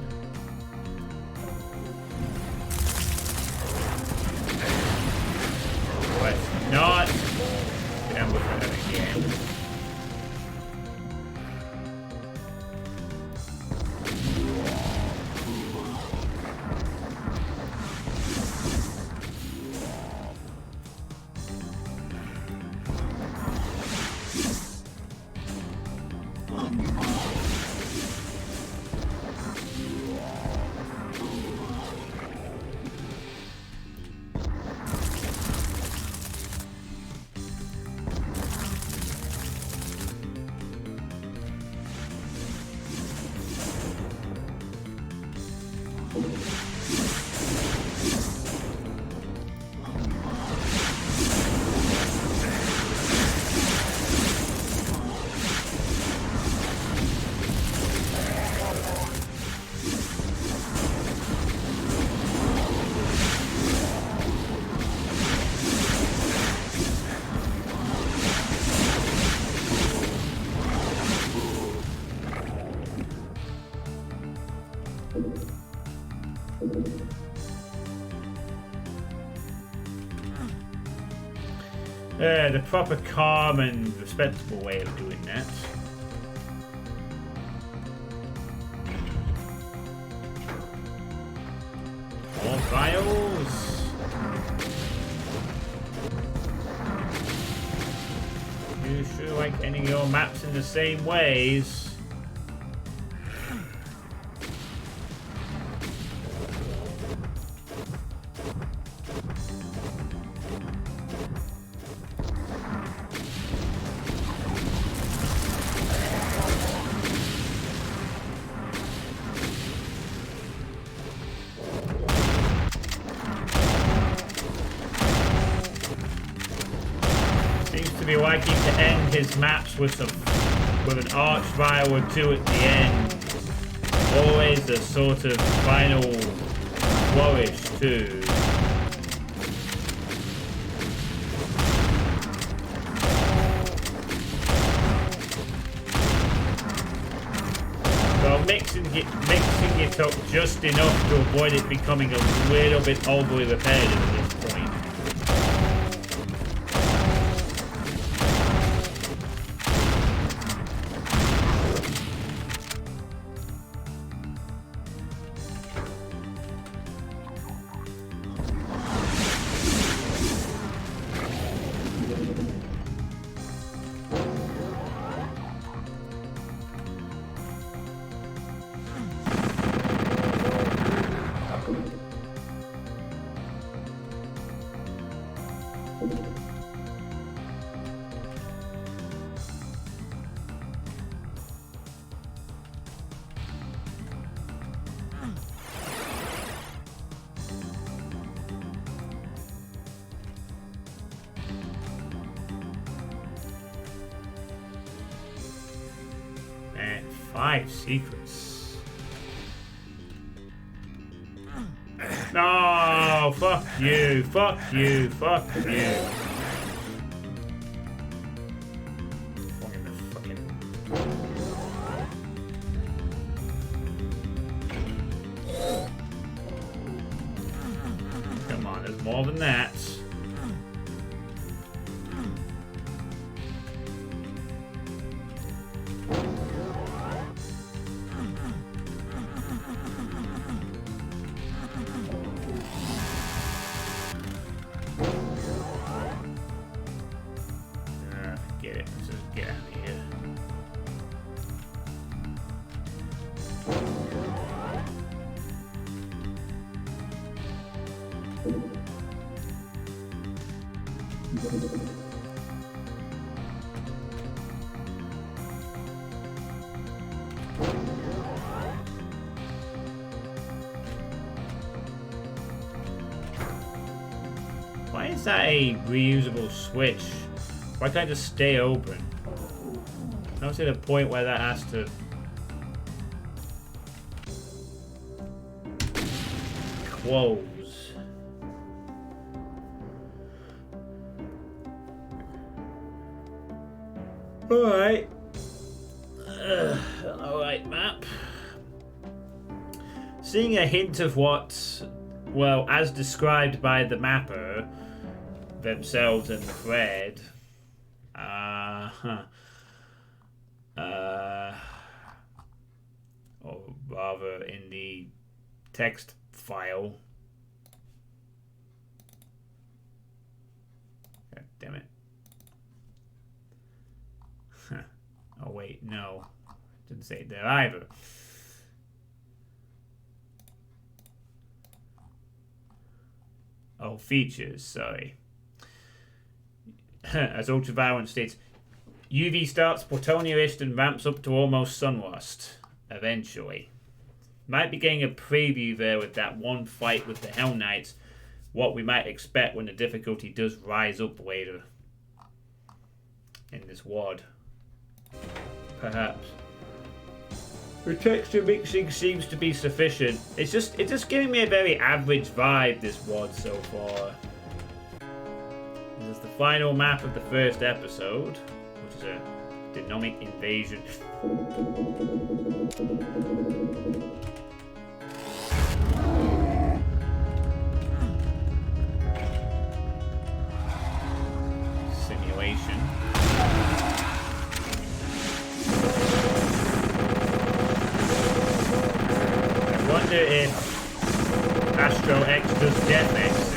Let's not get ambushed by that again. The proper calm and respectable way of doing that. More files. You sure like ending your maps in the same ways? Liking to end his maps with an archvile or two at the end. Always a sort of final flourish too. So mixing it up just enough to avoid it becoming a little bit overly repetitive at this point. And 5 secrets. No, fuck you, fuck you, fuck you. more than that. Get it. Let's just get out of here. Why is that a reusable switch? Why can't I just stay open? I don't see the point where that has to... close. Alright. Alright, map. Seeing a hint of what, well, as described by the mapper themselves and the thread, or rather in the text file. God damn it. Oh wait, no. Didn't say it there either. Oh, features, sorry. As Ultraviolent states, UV starts Plutonianish and ramps up to almost Sunrust, eventually. Might be getting a preview there with that one fight with the Hell Knights, what we might expect when the difficulty does rise up later in this WOD. Perhaps. The texture mixing seems to be sufficient. It's just giving me a very average vibe, this WOD so far. This is the final map of the first episode, which is a dynamic invasion. Simulation. I wonder if Astro X does Death Exit.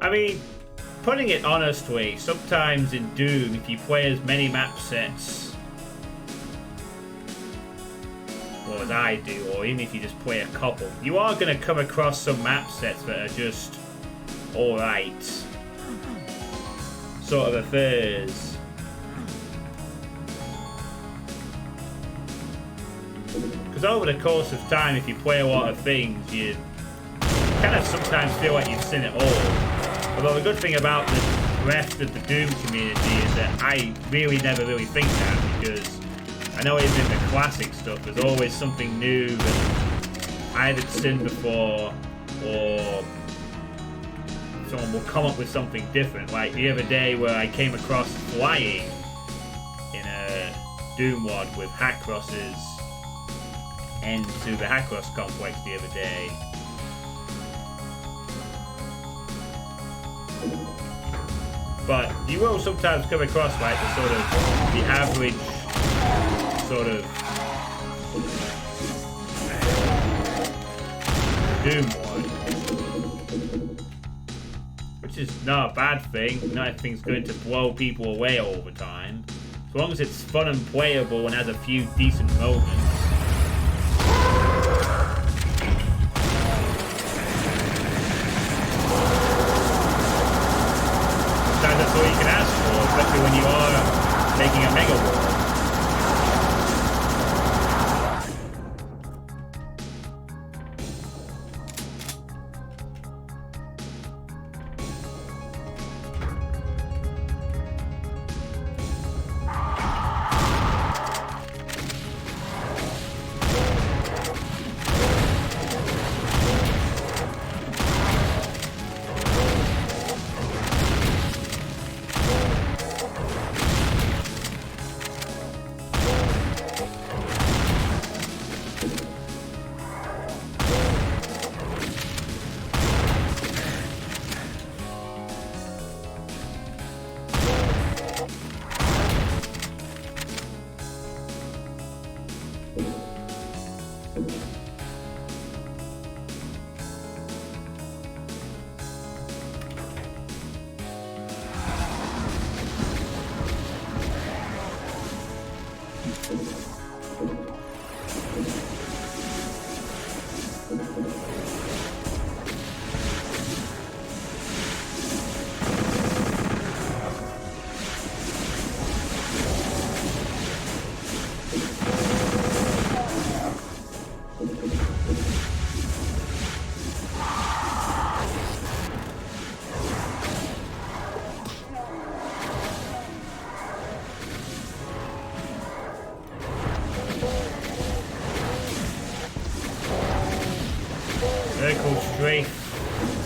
I mean, putting it honestly, sometimes in Doom, if you play as many map sets, well, as I do, or even if you just play a couple, you are going to come across some map sets that are just alright sort of affairs. Because over the course of time, if you play a lot of things, you kind of sometimes feel like you've seen it all. Although the good thing about the rest of the Doom community is that I really never really think that, because I know even in the classic stuff there's always something new that I haven't seen before, or someone will come up with something different. Like the other day where I came across flying in a Doom WOD with Hackross's end to the Hackross complex the other day. But you will sometimes come across like the sort of the average sort of Doom one, which is not a bad thing. Not everything's going to blow people away all the time. As long as it's fun and playable and has a few decent moments. Sometimes that's all you can ask for, especially when you are making a mega world.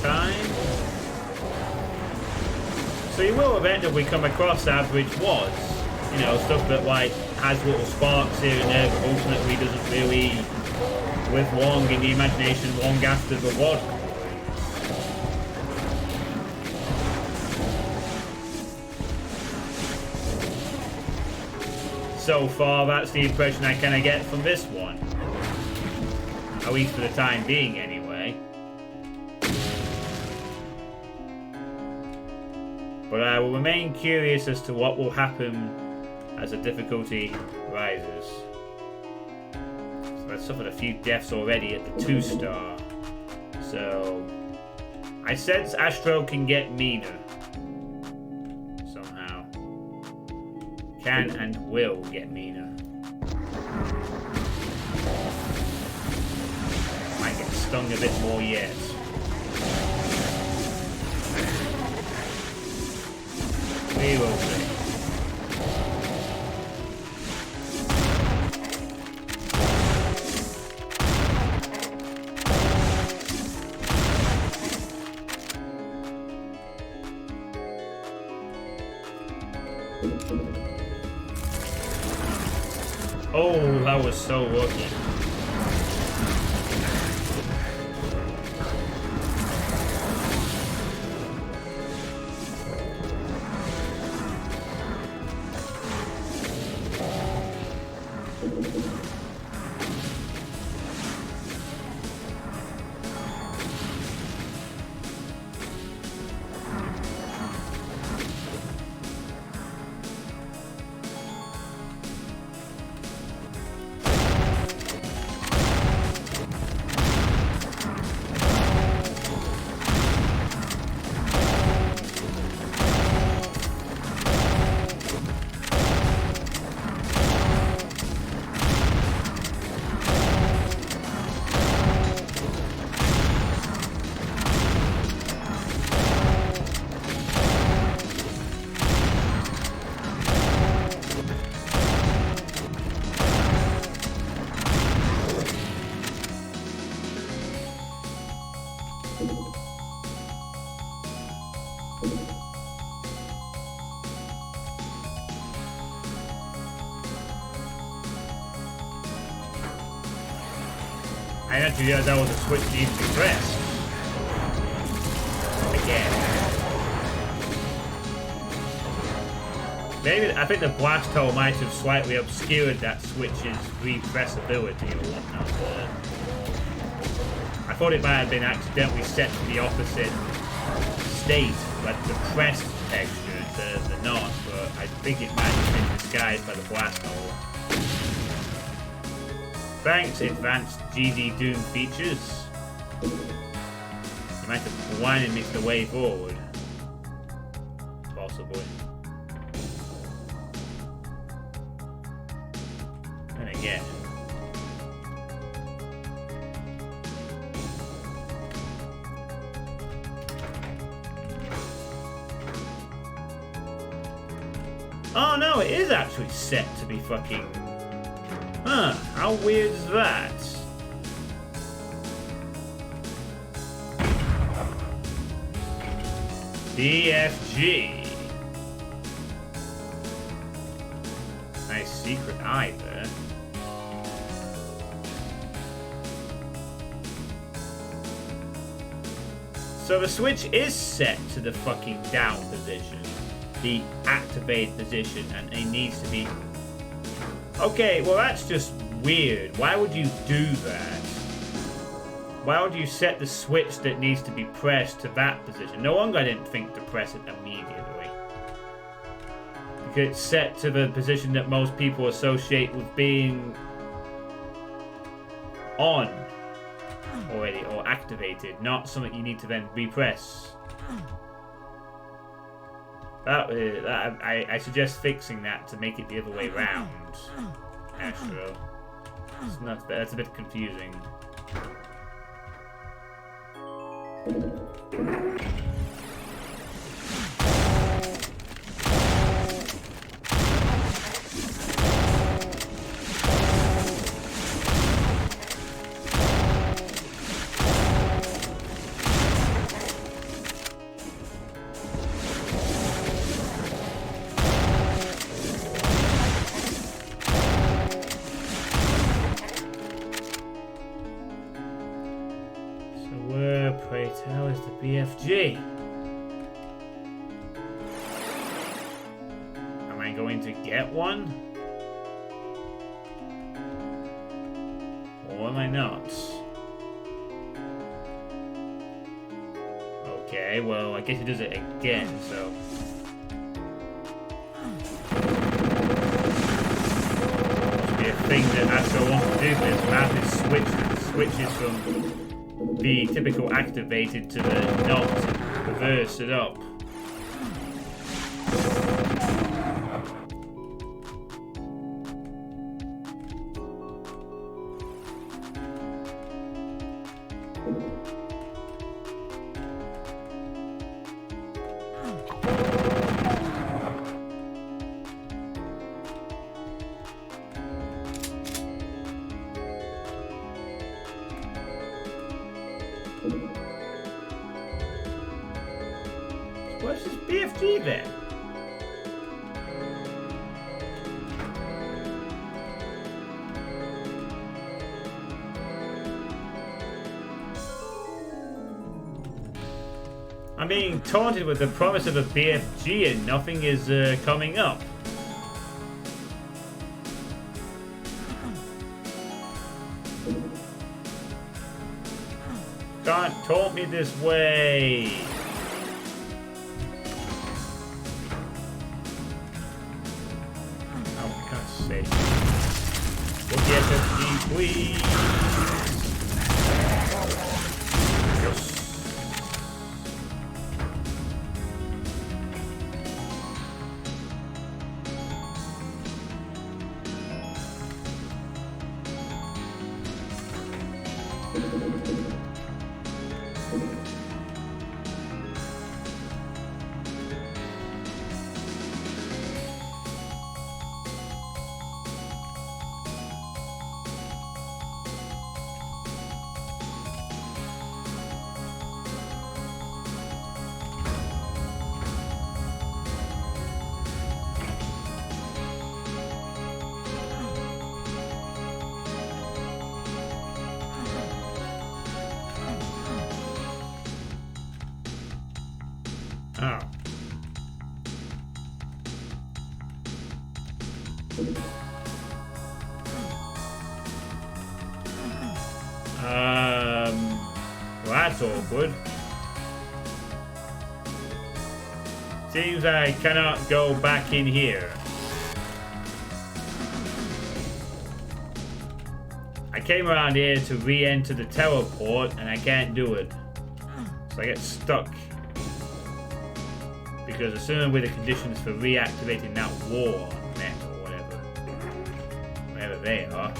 Time. So you will eventually come across average wads, you know, stuff that like has little sparks here and there, but ultimately doesn't really live long in the imagination long after the wad completes. So far, that's the impression I kind of get from this one, at least for the time being, anyway. But I will remain curious as to what will happen as the difficulty rises. So I've suffered a few deaths already at the 2-star. So I sense Astro can get meaner. Somehow. Can and will get meaner. Might get stung a bit more yet. We will see. Oh, that was so lucky. I didn't actually realize that was a switch that needed to be pressed. Again. Maybe I think the blast hole might have slightly obscured that switch's repressability or whatnot. I thought it might have been accidentally set to the opposite state, like the pressed texture to the not, but I think it might have been disguised by the blast hole. Thanks, advanced GD Doom features. You might have blinded me to the way forward. Possibly. And again. Oh no, it is actually set to be fucking... Huh, how weird is that? BFG. Nice secret eye there. So the switch is set to the fucking down position, the activate position, and it needs to be... Okay, well that's just weird. Why would you do that? Why would you set the switch that needs to be pressed to that position? No wonder I didn't think to press it immediately. Because it's set to the position that most people associate with being on already or activated, not something you need to then repress. I suggest fixing that to make it the other way round. Astro. That's a bit confusing. Pray tell is the BFG. Am I going to get one? Or am I not? Okay, well, I guess he does it again, so... Must be a thing that Astro wants to do, but his map is switches from the typical activated to the not, reverse it up. What's this BFG then? I'm being taunted with the promise of a BFG and nothing is coming up. Can't taunt me this way. Oh, for God's sake. We'll get SSD, please. Yes. Oh. Well, that's awkward. Seems I cannot go back in here. I came around here to re-enter the teleport and I can't do it. So I get stuck. Because assuming with the conditions for reactivating that wall on net or whatever. Wherever they are.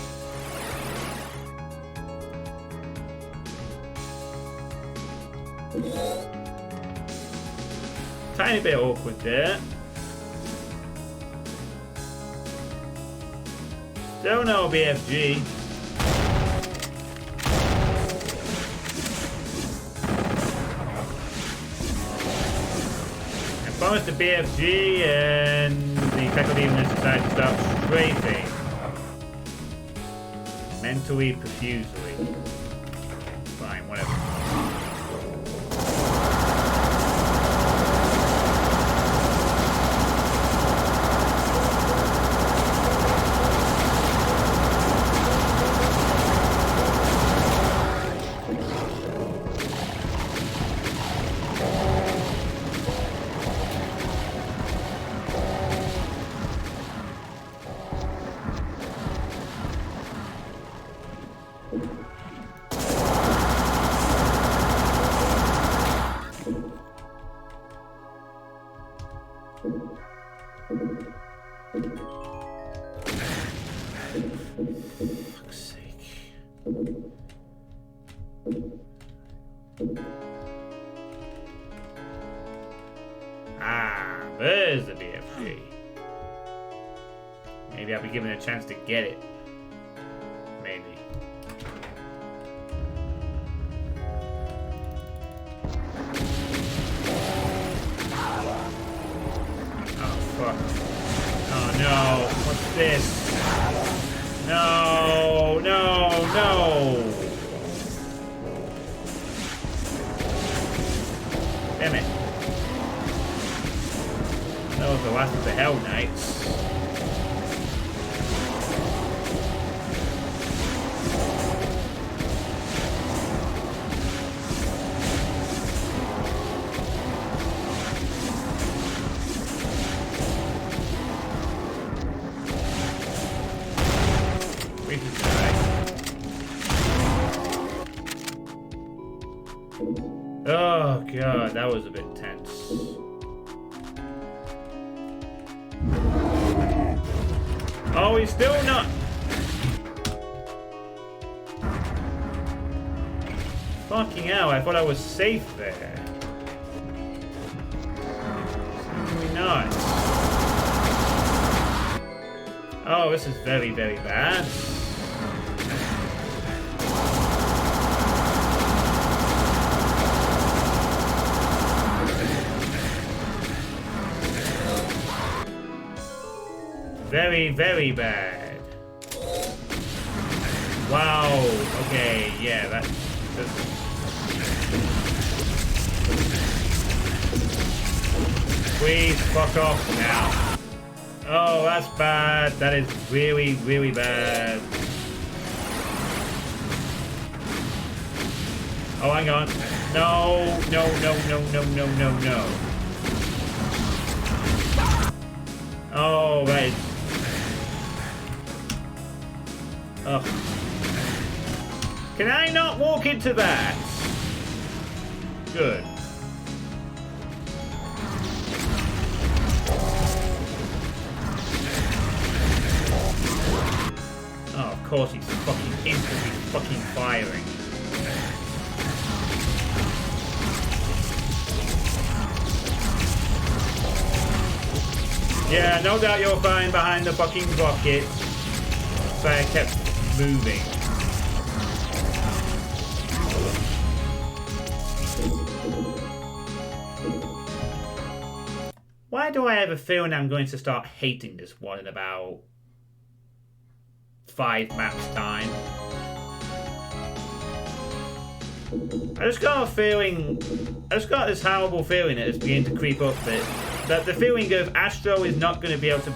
Tiny bit awkward there. Still no BFG. I promised the BFG and the faculty even decided to start strafing. Mentally, profusely. Fine, whatever. Fuck's sake. Ah, there's the BFG. Maybe I'll be given a chance to get it. Maybe. Oh, fuck. Oh, no. What's this? No, no, no. Damn it. That was the last of the Hell Knights. Oh god, that was a bit tense. Oh, he's still not. Fucking hell, I thought I was safe there. Seemingly not. Oh, this is very, very bad. Very, very bad. Wow. Okay, yeah, that's... Please fuck off now. Oh, that's bad. That is really, really bad. Oh, hang on. No, no, no, no, no, no, no, no. Oh, right. Oh. Can I not walk into that? Good. Oh, of course he's fucking instantly fucking firing. Yeah, no doubt you'll find behind the fucking bucket. So I kept moving. Why do I have a feeling I'm going to start hating this one in about 5 maps time? I just got a feeling, I just got this horrible feeling that it's beginning to creep up that the feeling of Astro is not going to be able to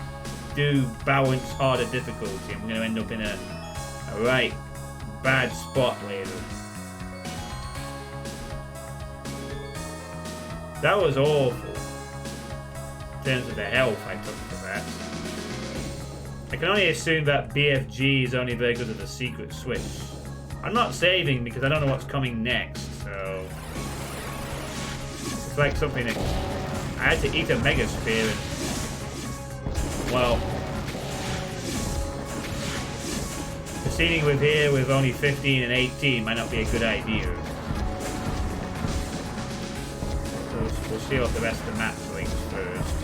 do balance harder difficulty, and we're going to end up in a right bad spot later. That was awful. In terms of the health I took for that. I can only assume that BFG is only very good at the secret switch. I'm not saving because I don't know what's coming next, so... It's like something that... I had to eat a Mega Spear and... Well... Proceeding with here with only 15 and 18 might not be a good idea. So we'll see what the rest of the map brings first.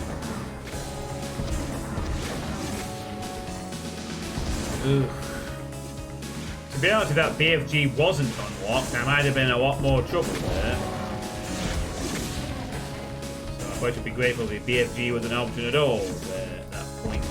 Oof. To be honest, if that BFG wasn't unlocked, I might have been in a lot more trouble there. So I'm going to be grateful if BFG was an option at all there at that point.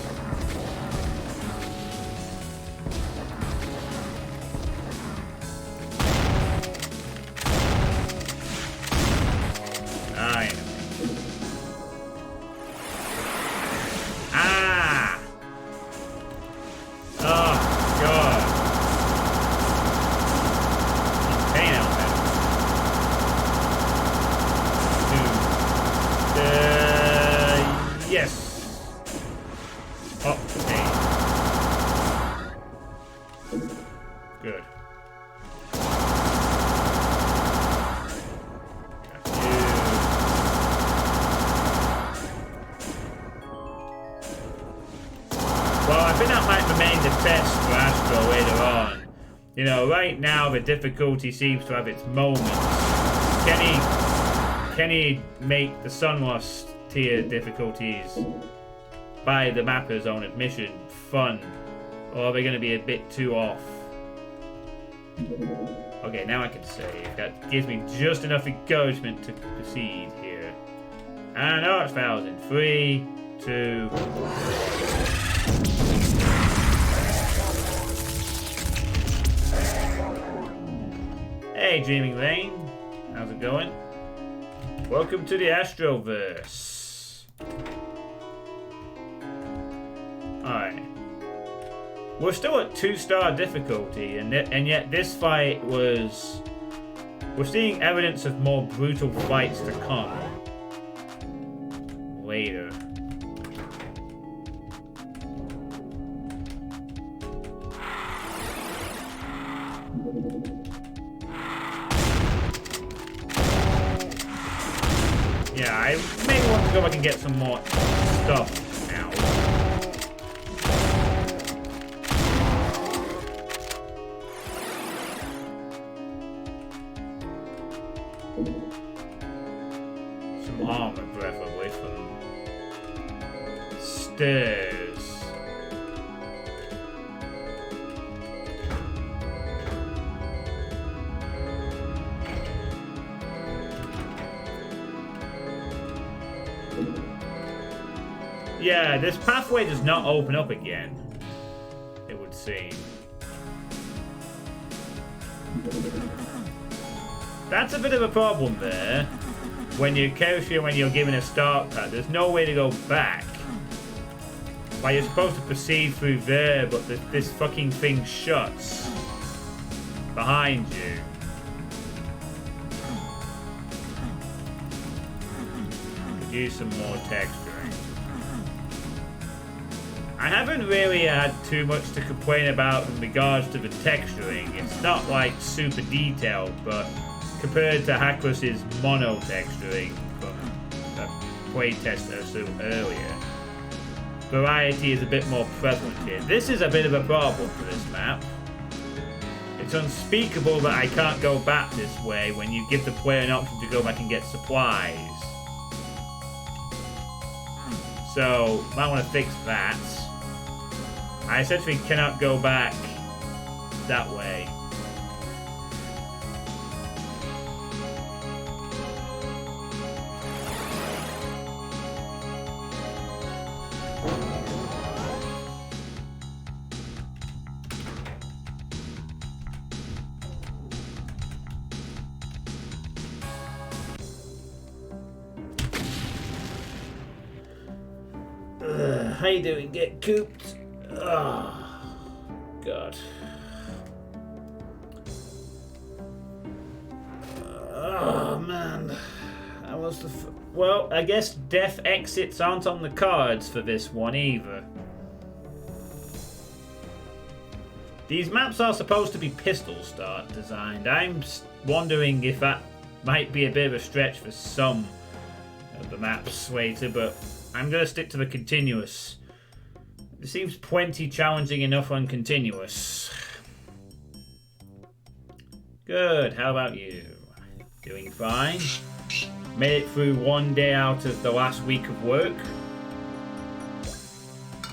You know, right now the difficulty seems to have its moments. Can he make the Sunlost tier difficulties by the mapper's own admission fun? Or are they going to be a bit too off? Okay, now I can save. That gives me just enough encouragement to proceed here. And Arch Vows in 3, 2... Hey, Dreaming Lane. How's it going? Welcome to the Astroverse. Alright. We're still at 2-star difficulty, and yet this fight was... We're seeing evidence of more brutal fights to come. Later. Yeah, I may want to go back and get some more stuff now. Some armor, preferably, from stairs. Yeah, this pathway does not open up again, it would seem. That's a bit of a problem there. When you're given a start pad, there's no way to go back. Like, you're supposed to proceed through there, but this fucking thing shuts behind you. Could use some more texturing. I haven't really had too much to complain about in regards to the texturing. It's not like super detailed, but compared to Hacklus's mono texturing from the playtest I saw earlier, variety is a bit more prevalent here. This is a bit of a problem for this map. It's unspeakable that I can't go back this way when you give the player an option to go back and get supplies. So, might want to fix that. I essentially cannot go back that way. how you doing? Get cooped? Oh, God. Oh, man. That was the... Well, I guess death exits aren't on the cards for this one either. These maps are supposed to be pistol start designed. I'm wondering if that might be a bit of a stretch for some of the maps, Waiter, but I'm going to stick to the continuous. It seems plenty challenging enough on continuous. Good, how about you? Doing fine? Made it through one day out of the last week of work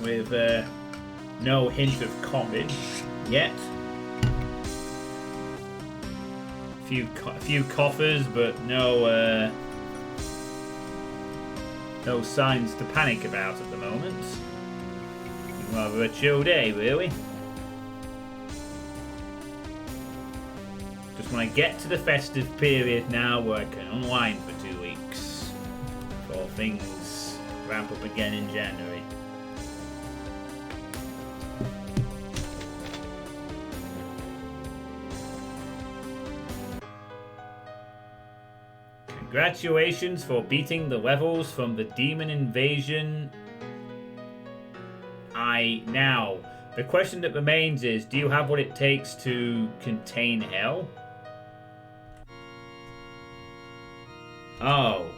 with no hint of COVID yet. A few coughers, but no signs to panic about at the moment. Rather a chill day, really. Just want to get to the festive period now where I can unwind for 2 weeks before things ramp up again in January. Congratulations for beating the levels from the Demon Invasion. Now, the question that remains is, do you have what it takes to contain hell? Oh.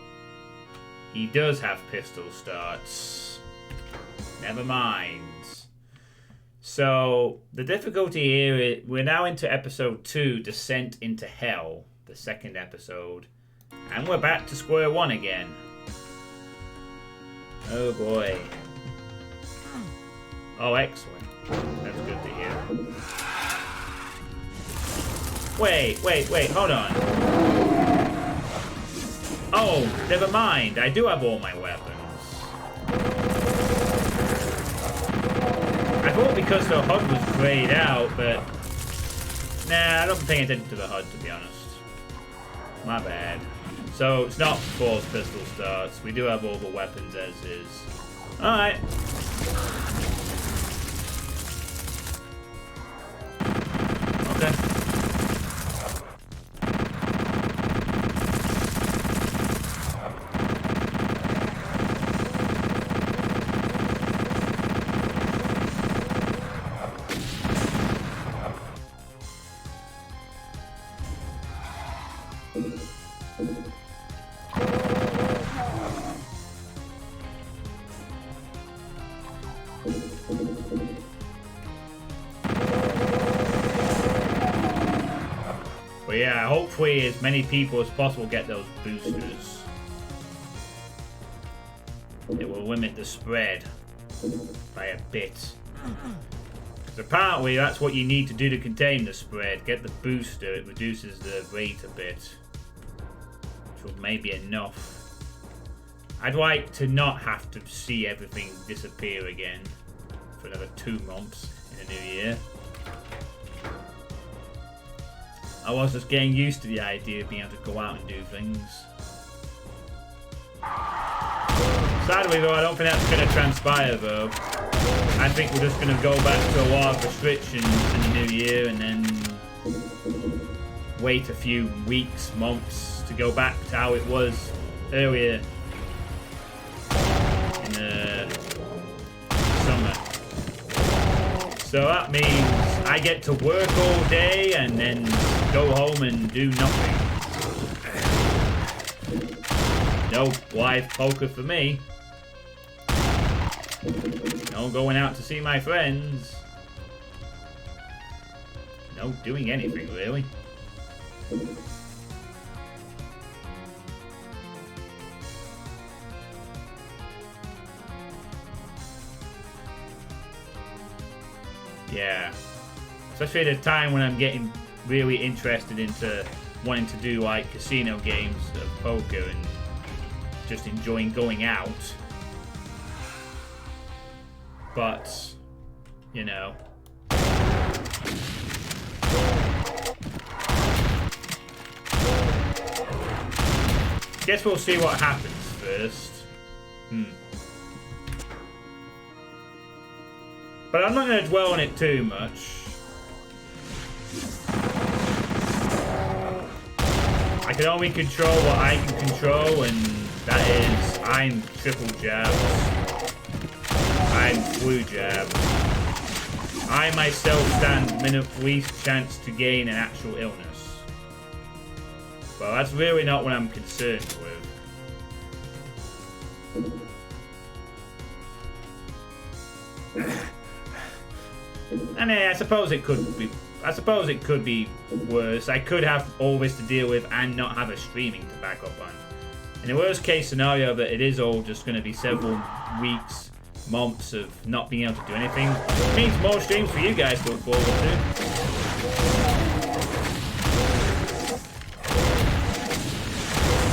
He does have pistol starts. Never mind. So, the difficulty here is, we're now into episode 2, Descent into Hell, the second episode. And we're back to square one again. Oh boy. Oh, excellent. That's good to hear. Wait, hold on. Oh, never mind. I do have all my weapons. I thought because the HUD was grayed out, but... Nah, I don't pay attention to the HUD, to be honest. My bad. So, it's not forced pistol starts. We do have all the weapons as is. Alright. Okay. But yeah, hopefully as many people as possible get those boosters. It will limit the spread by a bit. Because apparently that's what you need to do to contain the spread. Get the booster, it reduces the rate a bit. Which may be enough. I'd like to not have to see everything disappear again for another 2 months in the new year. I was just getting used to the idea of being able to go out and do things. Sadly though, I don't think that's going to transpire though. I think we're just going to go back to a lot of restrictions in the new year and then wait a few weeks, months to go back to how it was earlier in the summer. So that means I get to work all day and then go home and do nothing. No live poker for me. No going out to see my friends. No doing anything really. Yeah. Especially at a time when I'm getting really interested into wanting to do like casino games of poker and just enjoying going out. But, you know. Guess we'll see what happens first. But I'm not going to dwell on it too much. I can only control what I can control, and that is I'm triple jabs. I'm flu jabs. I myself stand least chance to gain an actual illness. Well, that's really not what I'm concerned with. And I suppose it could be. I suppose it could be worse. I could have all this to deal with and not have a streaming to back up on. In the worst case scenario, that it is all just going to be several weeks, months of not being able to do anything. It means more streams for you guys to look forward to.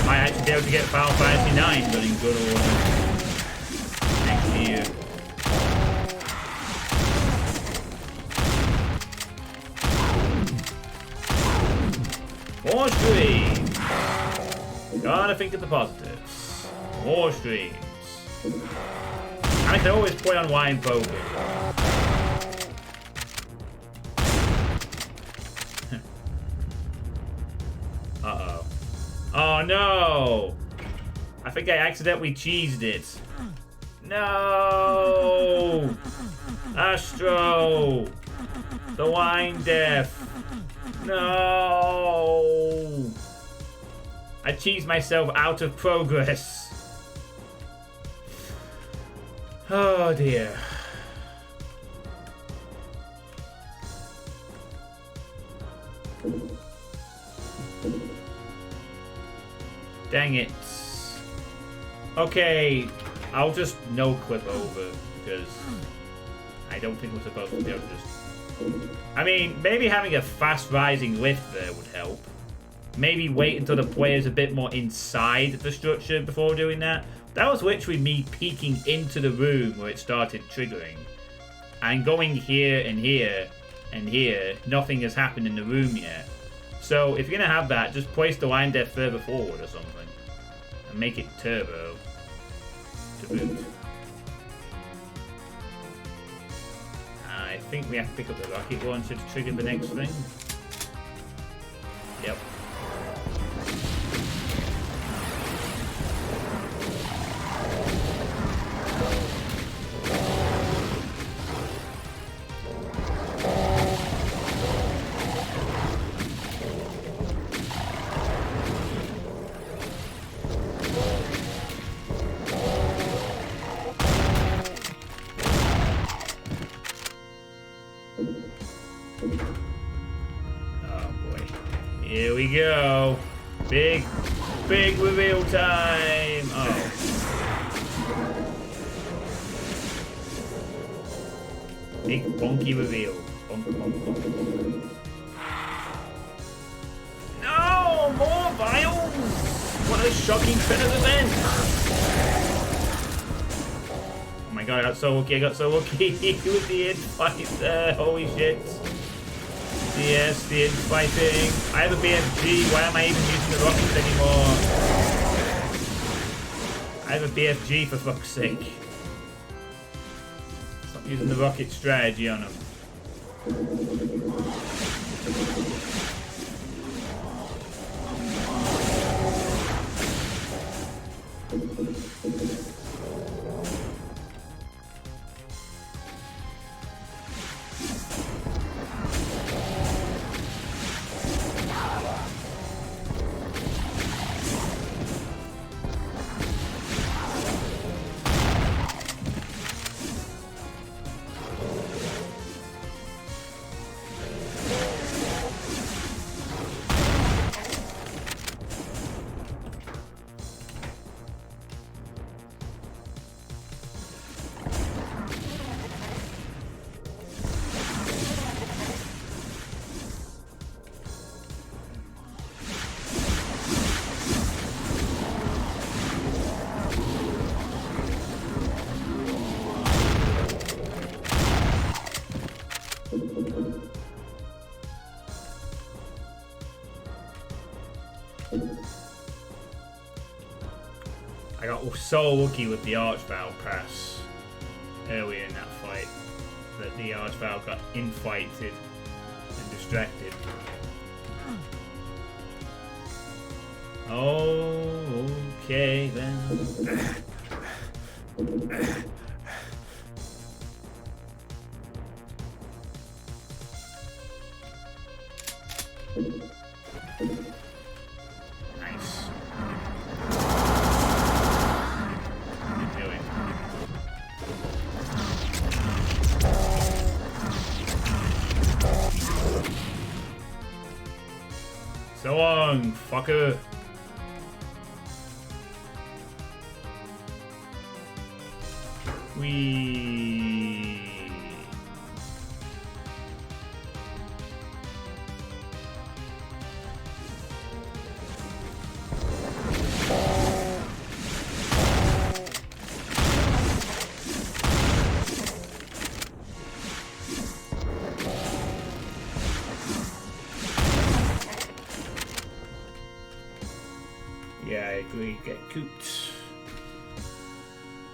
Might actually be able to get Final Fantasy 9 done in good order next year. More streams. Gotta think of the positives. More streams. And I can always play on wine poker. Uh-oh. Oh no! I think I accidentally cheesed it. No! Astro! The wine death. No! I cheesed myself out of progress. Oh dear. Dang it. Okay, I'll just no clip over because I don't think we're supposed to be able to just... I mean, maybe having a fast rising lift there would help. Maybe wait until the player's a bit more inside the structure before doing that. That was literally me peeking into the room where it started triggering. And going here and here and here, nothing has happened in the room yet. So if you're going to have that, just place the line depth further forward or something. And make it turbo to boot. I think we have to pick up the rocket launcher to trigger the next thing. Yep. Here we go. Big reveal time. Oh. Big bonky reveal. Bonk, bonk, bonk. No! More vials! What a shocking turn of events! Oh my god, I got so lucky, with the in-fight there. Holy shit. Yes, the in-fighting. I have a BFG. Why am I even using the rockets anymore? I have a BFG for fuck's sake. Stop using the rocket strategy on them. I got so lucky with the Archvile pass earlier in that fight. that the archvile got infighted and distracted. Oh, okay then. Nice. What are you doing? So long, fucker. Wee. Yeah, I agree. Get cooped.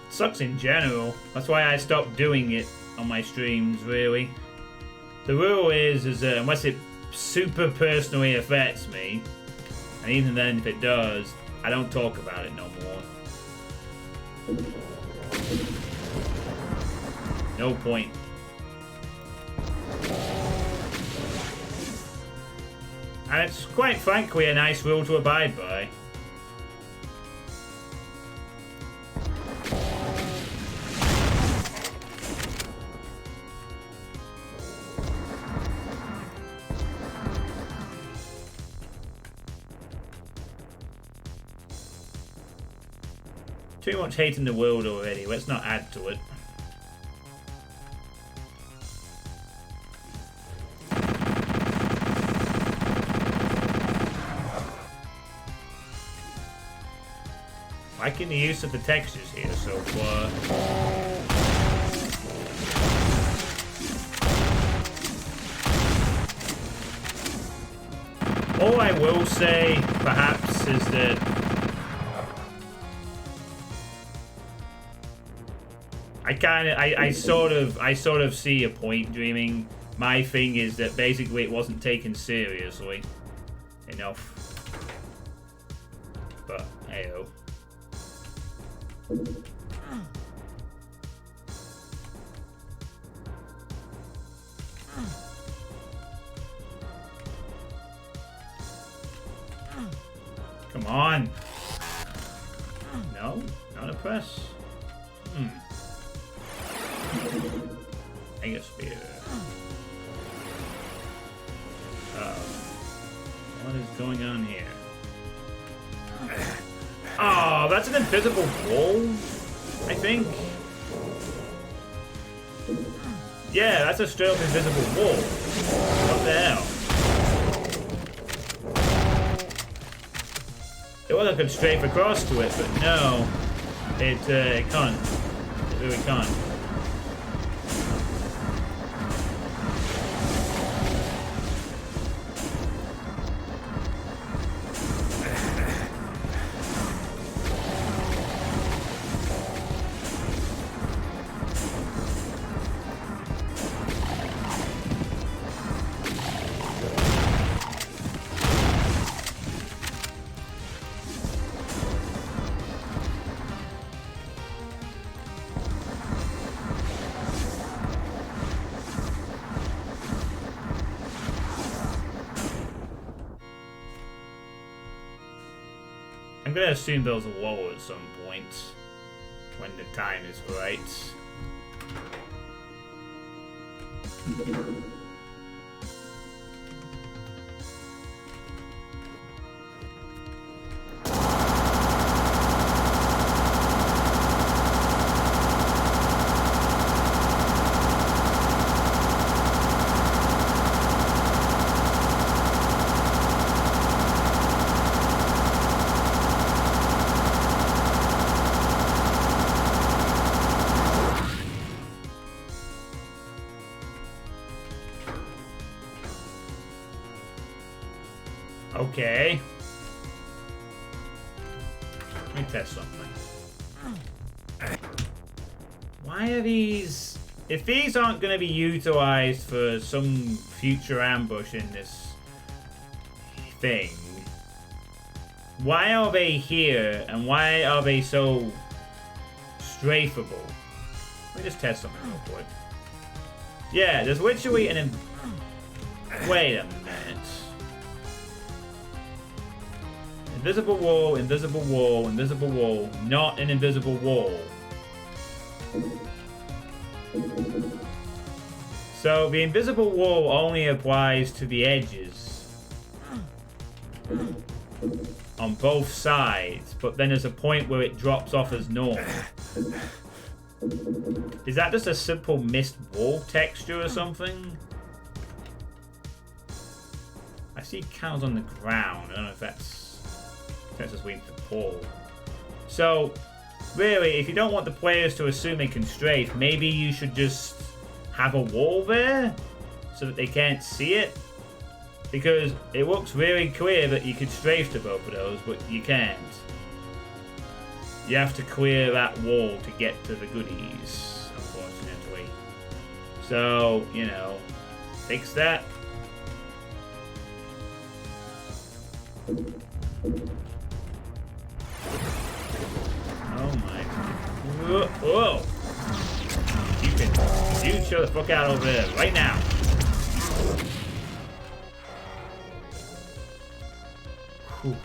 Sucks in general. That's why I stopped doing it on my streams, really. The rule is that unless it super personally affects me, and even then if it does, I don't talk about it no more. No point. And it's quite frankly a nice rule to abide by. Too much hate in the world already. Let's not add to it. Liking the use of the textures here so far. All I will say, perhaps, is that I sort of see a point, Dreaming. My thing is that basically it wasn't taken seriously enough. But hey-oh. Come on. No, not a press. Mega Spear. What is going on here? Oh, that's an invisible wall, I think. Yeah, that's a straight up invisible wall. What the hell? It was like a strafe across to it, but no. It can't. It really can't. I'm gonna assume those will lower at some point when the time is right. Okay. Let me test something. Why are these if these aren't going to be utilized for some future ambush in this thing, why are they here and why are they so strafable? Let me just test something real quick. Yeah, there's literally an... Wait a minute. Invisible wall, invisible wall, invisible wall. Not an invisible wall. So the invisible wall only applies to the edges on both sides, but then there's a point where it drops off as normal. Is that just a simple mist wall texture or something? I see cows on the ground. I don't know if that's just waiting for Paul. So, really, if you don't want the players to assume they can strafe, maybe you should just have a wall there so that they can't see it. Because it looks really clear that you could strafe to both of those, but you can't. You have to clear that wall to get to the goodies, unfortunately. So, you know, fix that. Oh my. Whoa! You show the fuck out over there right now. Whew.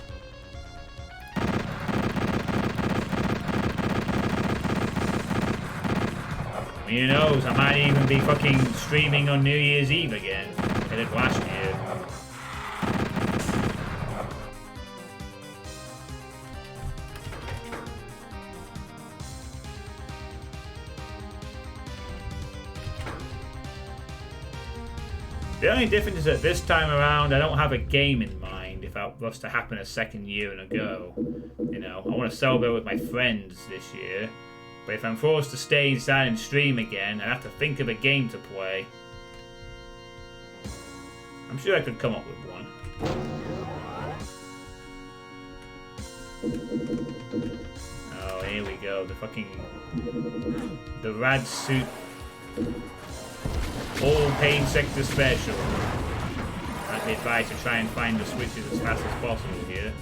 Who knows, I might even be fucking streaming on New Year's Eve again. I did last year. The only difference is that this time around, I don't have a game in mind if that was to happen a second year and ago. You know, I want to celebrate with my friends this year. But if I'm forced to stay inside and stream again, I'd have to think of a game to play. I'm sure I could come up with one. Oh, here we go. The rad suit. All pain sector special. I'd be advised to try and find the switches as fast as possible here.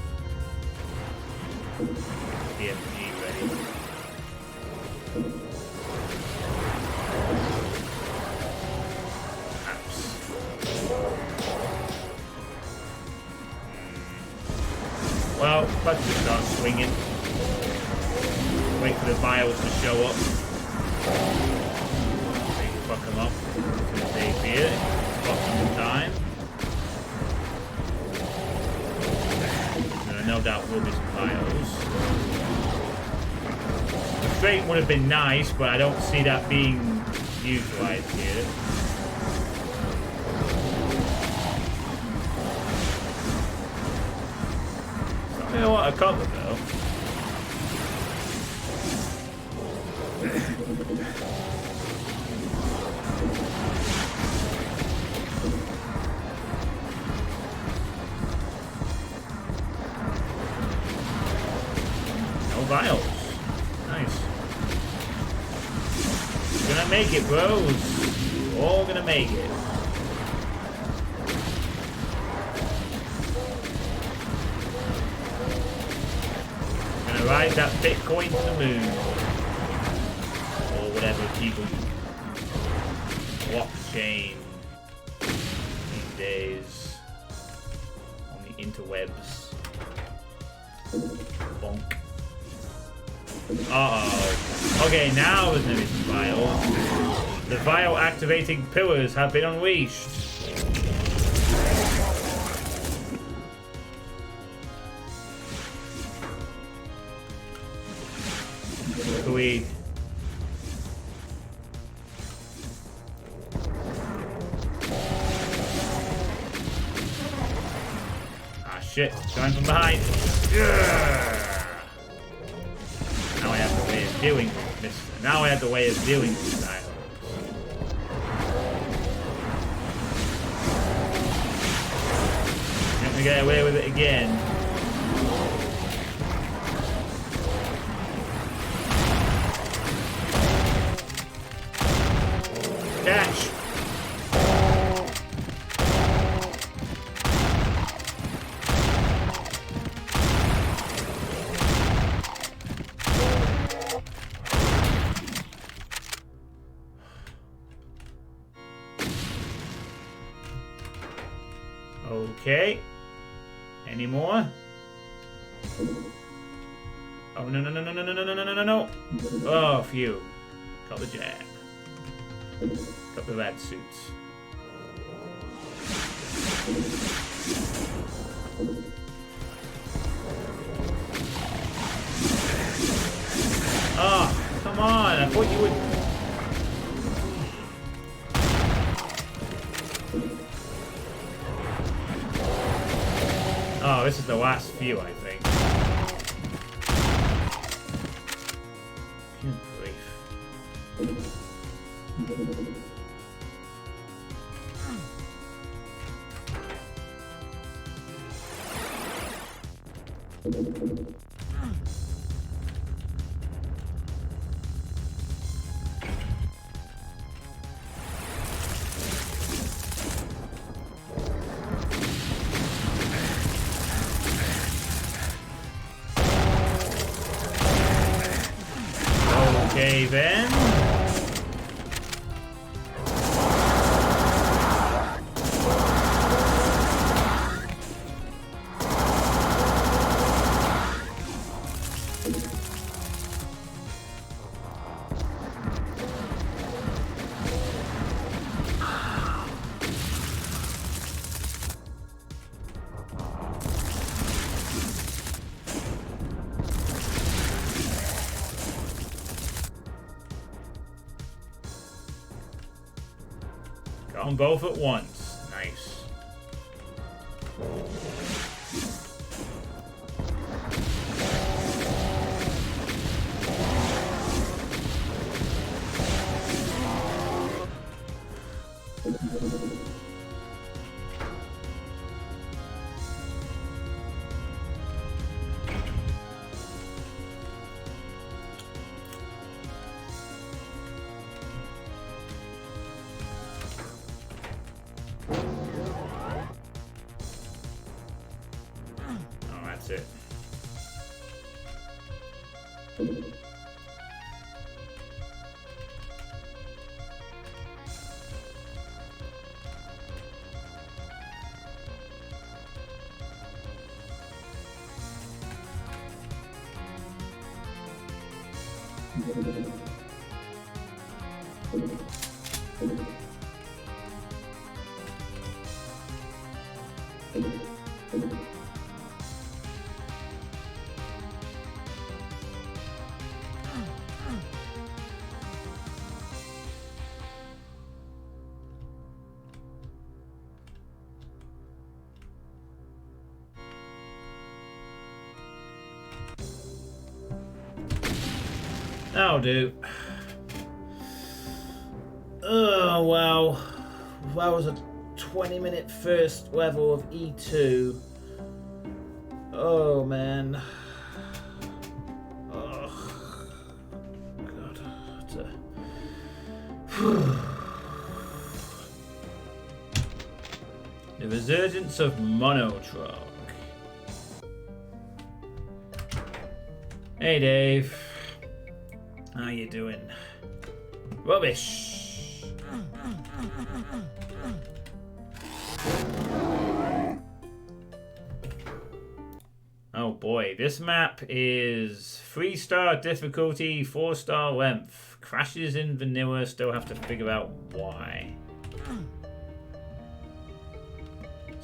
DMG ready. Apps. Well, let's just start swinging. Wait for the vials to show up. Fuck them up as soon as they appear. Spot them in time. There no doubt will be some vials. The straight would have been nice, but I don't see that being utilized here. You know what? A couple though. Vials. Nice. Gonna make it, bros. All gonna make it. Gonna ride that Bitcoin to the moon. Or whatever people blockchain these days on the interwebs. Bonk. Uh-oh. Okay, now there's no vials. The vial activating pillars have been unleashed. We... Ah shit, going from behind. Yeah. Now I have the way of dealing with this. Now I have the way of dealing with dialogues. I'm gonna get away with it again. Okay. Any more? Oh, no, no, no, no, no, no, no, no, no, no, no. Oh, phew. Got the jab. Got the red suits. Oh, come on. I thought you would... Oh, this is the last few, I think. Good grief. Okay, then. Got them both at once. Nice. That's it. That'll do. Oh, wow. That was a 20-minute first level of E2. Oh, man. Oh, God. The resurgence of Monotrog. Hey, Dave. How you doing? Rubbish. Oh boy, this map is 3-star difficulty, 4-star length. Crashes in vanilla, still have to figure out why.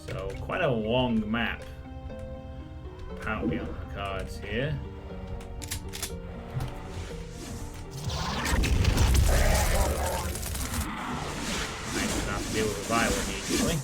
So, quite a long map. Apparently on the cards here. Nice enough to deal with the vial immediately.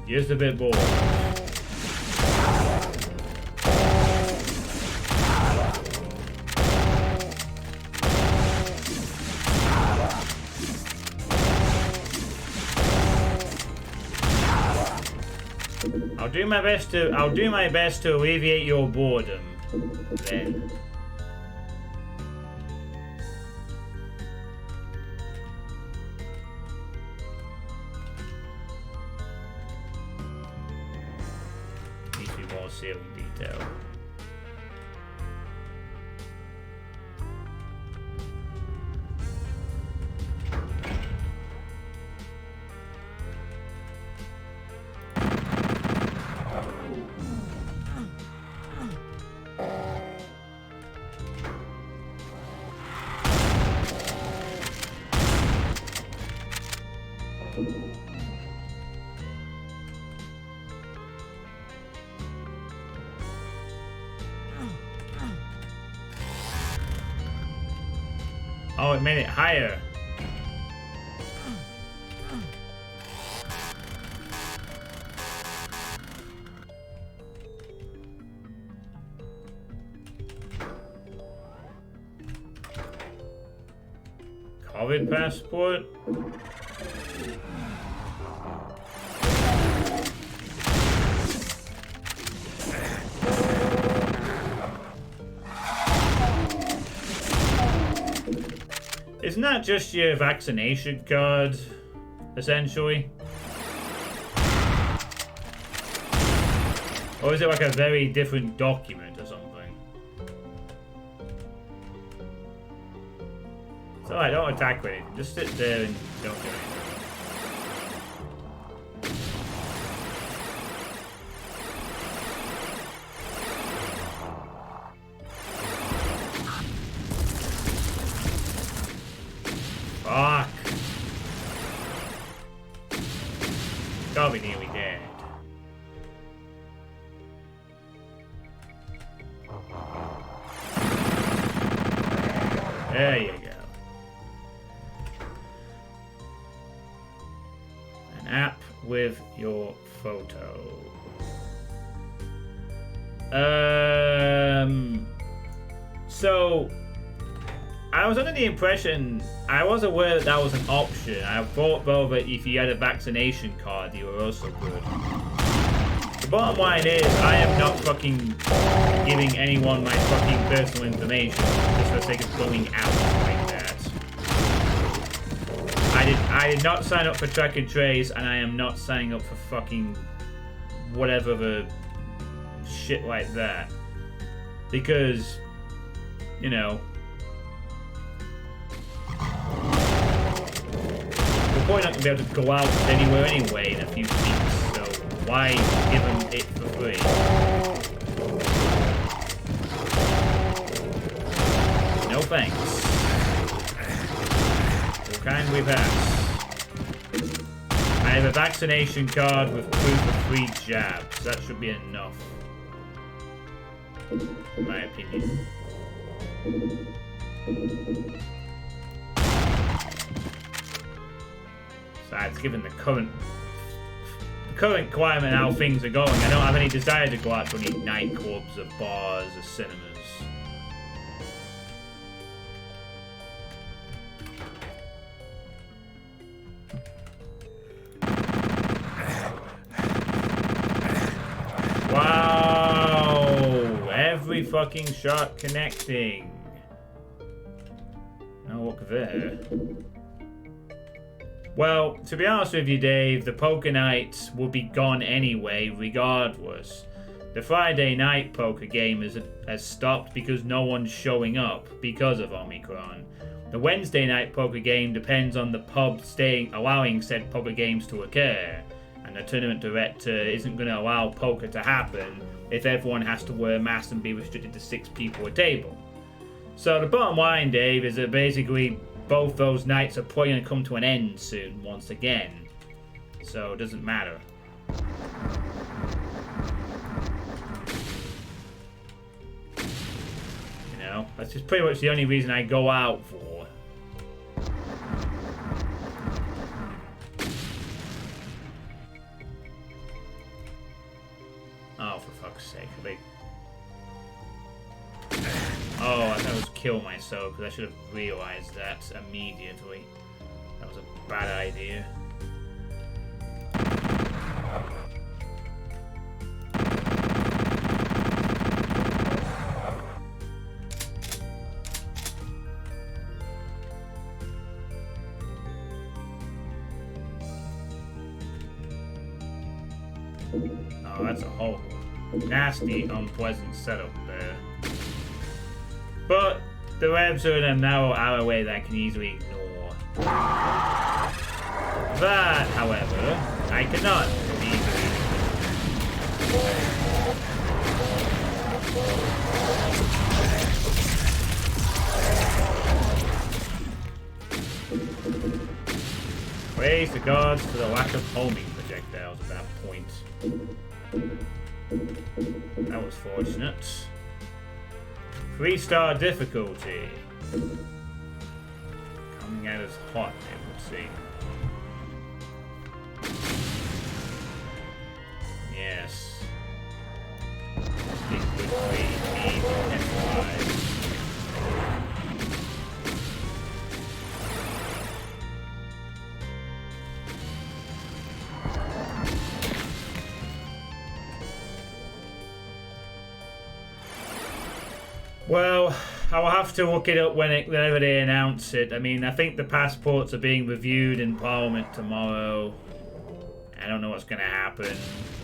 Just a bit bored. I'll do my best to alleviate your boredom. Then. Needs to be more ceiling detail. Oh, it made it higher. COVID passport? Isn't that just your vaccination card, essentially? Or is it like a very different document or something? It's alright, don't attack with it. Just sit there and don't do anything. Fuck. Gotta be nearly dead. There you go. An app with your photo. So I was under the impression, I was aware that was an option. I thought though that if you had a vaccination card, you were also good. The bottom line is, I am not fucking giving anyone my fucking personal information just for the sake of going out like that. I did not sign up for track and trace, and I am not signing up for fucking whatever the shit like that. Because, you know, we're probably not going to be able to go out anywhere anyway in a few weeks, so why give them it for free? No thanks. We'll kindly pass. I have a vaccination card with proof of 3 jabs. That should be enough. In my opinion. Besides, given the current climate and how things are going, I don't have any desire to go out to any nightclubs or bars or cinemas. Wow! Every fucking shot connecting. No look there. Well, to be honest with you, Dave, the poker nights will be gone anyway, regardless. The Friday night poker game has stopped because no one's showing up because of Omicron. The Wednesday night poker game depends on the pub allowing said poker games to occur, and the tournament director isn't going to allow poker to happen if everyone has to wear masks and be restricted to 6 people a table. So the bottom line, Dave, is that basically both those nights are probably going to come to an end soon, once again. So it doesn't matter. You know, that's just pretty much the only reason I go out for. Oh, for fuck's sake. Oh, I thought I was kill myself because I should have realized that immediately. That was a bad idea. Oh, that's a whole nasty, unpleasant setup there. But the webs are in a narrow alleyway that I can easily ignore. That, however, I cannot easily. Praise the gods for the lack of homing projectiles at that point. That was fortunate. 3-star difficulty. Coming out as hot, it would seem. Yes. Big good 3, easy, F5. Well, I'll have to look it up whenever they announce it. I mean, I think the passports are being reviewed in Parliament tomorrow. I don't know what's going to happen.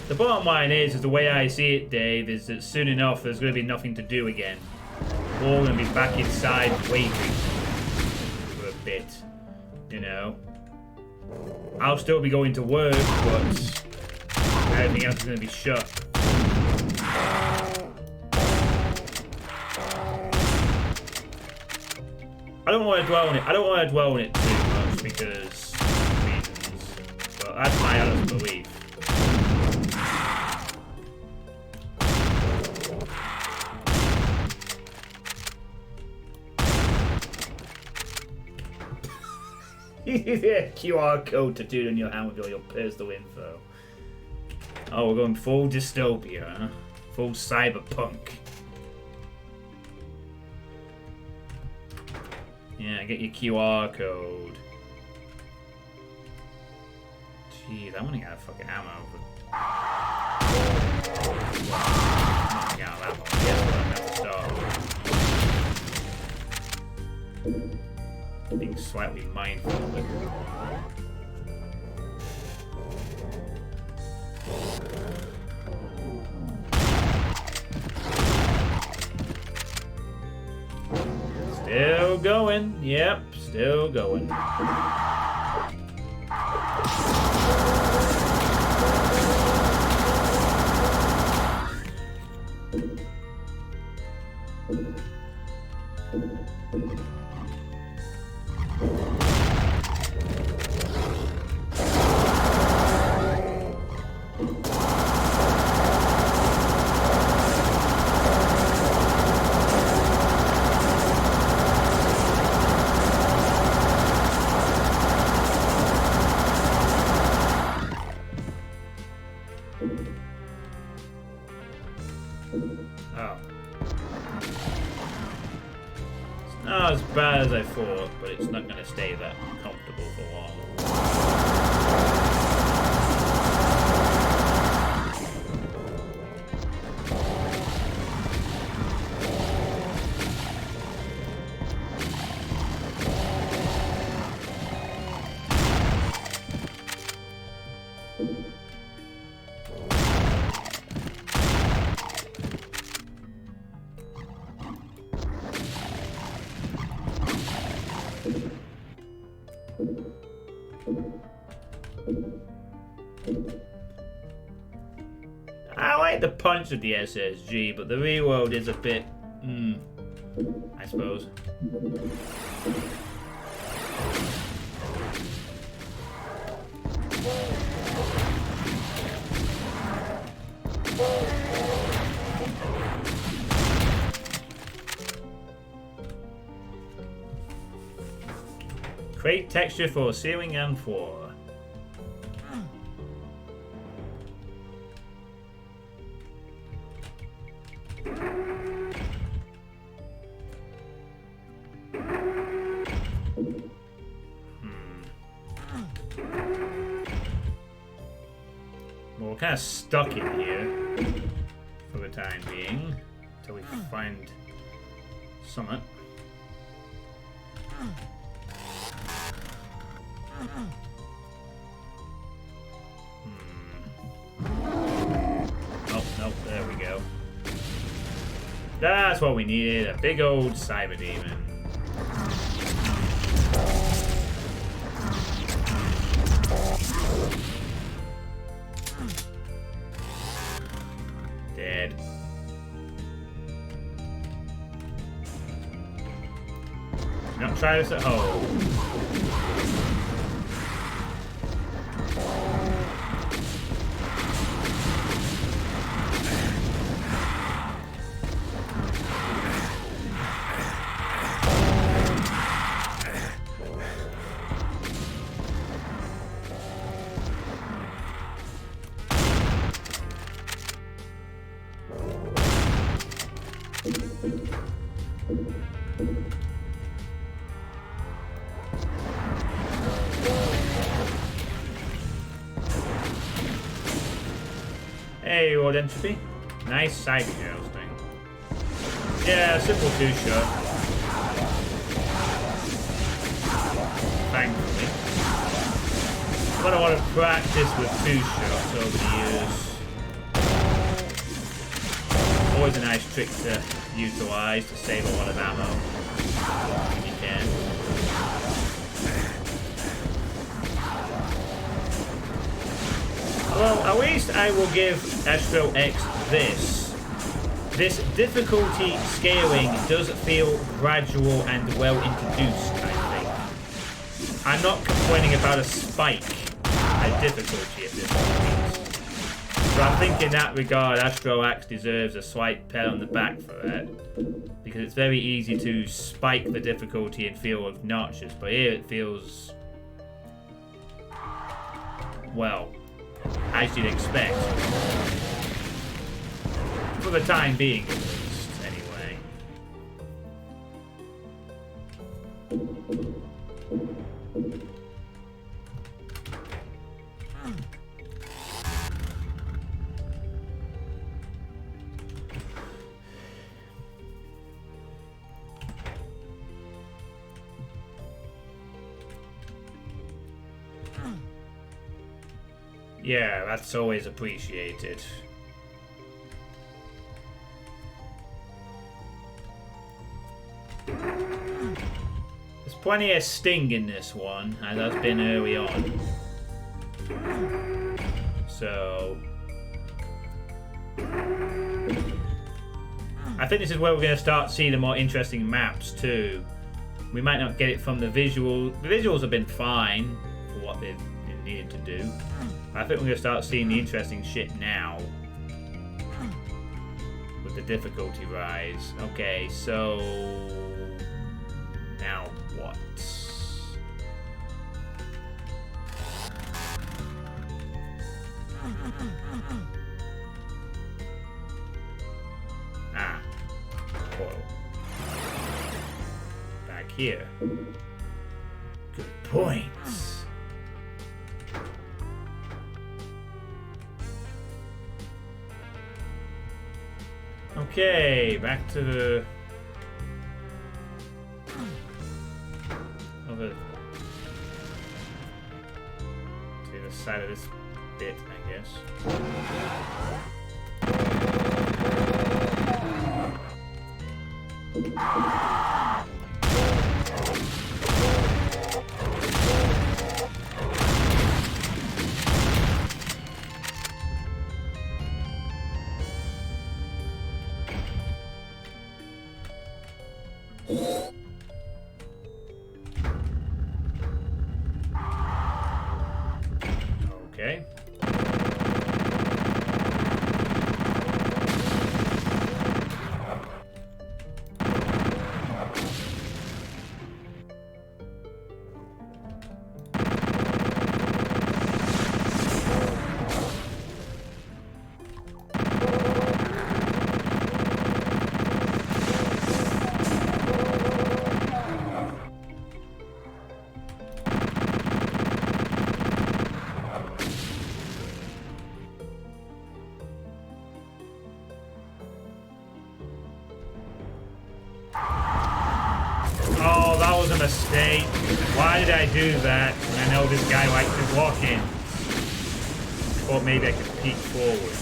The bottom line is the way I see it, Dave, is that soon enough there's going to be nothing to do again. We're all going to be back inside waiting for a bit, you know. I'll still be going to work, but everything else is going to be shut. I don't want to dwell on it. I don't want to dwell on it too much because of reasons. But that's my honest belief. QR code tattooed on your hand with all your personal info. Oh, we're going full dystopia, huh? Full cyberpunk. Yeah, get your QR code. Jeez, I'm running out of fucking ammo. Running out of ammo. Yes, but I'm going to start. Being slightly mindful of it. Still going. Yep, still going. Not as bad as I thought, but it's not going to stay that comfortable for long. I like the punch of the SSG, but the reload is a bit, I suppose. Create texture for ceiling and floor. Well, we're kind of stuck in here for the time being until we find something. Oh, there we go. That's what we needed, a big old cyber demon. Dead. Not try this at home. Hey, old entropy. Nice side girls thing. Yeah, simple two-shot. Thankfully. But I want to practice with two-shots over the years. Always a nice trick to utilize to save a lot of ammo. If you can. Well, at least I will give Astro X this. This difficulty scaling does feel gradual and well introduced, I think. I'm not complaining about a spike at difficulty at this point. So I think in that regard, Astro X deserves a slight pat on the back for that. Because it's very easy to spike the difficulty and feel obnoxious, but here it feels... well... as you'd expect. For the time being, at least, anyway. Yeah, that's always appreciated. There's plenty of sting in this one, as has been early on. So... I think this is where we're going to start seeing the more interesting maps too. We might not get it from the visual. The visuals have been fine for what they've needed to do. I think we're going to start seeing the interesting shit now. With the difficulty rise. Okay, so... now what? Ah. Portal. Back here. Good points. Okay, back to the other to the side of this bit, I guess. Okay. Oh, that was a mistake. Why did I do that when I know this guy likes to walk in? I thought maybe I could peek forward.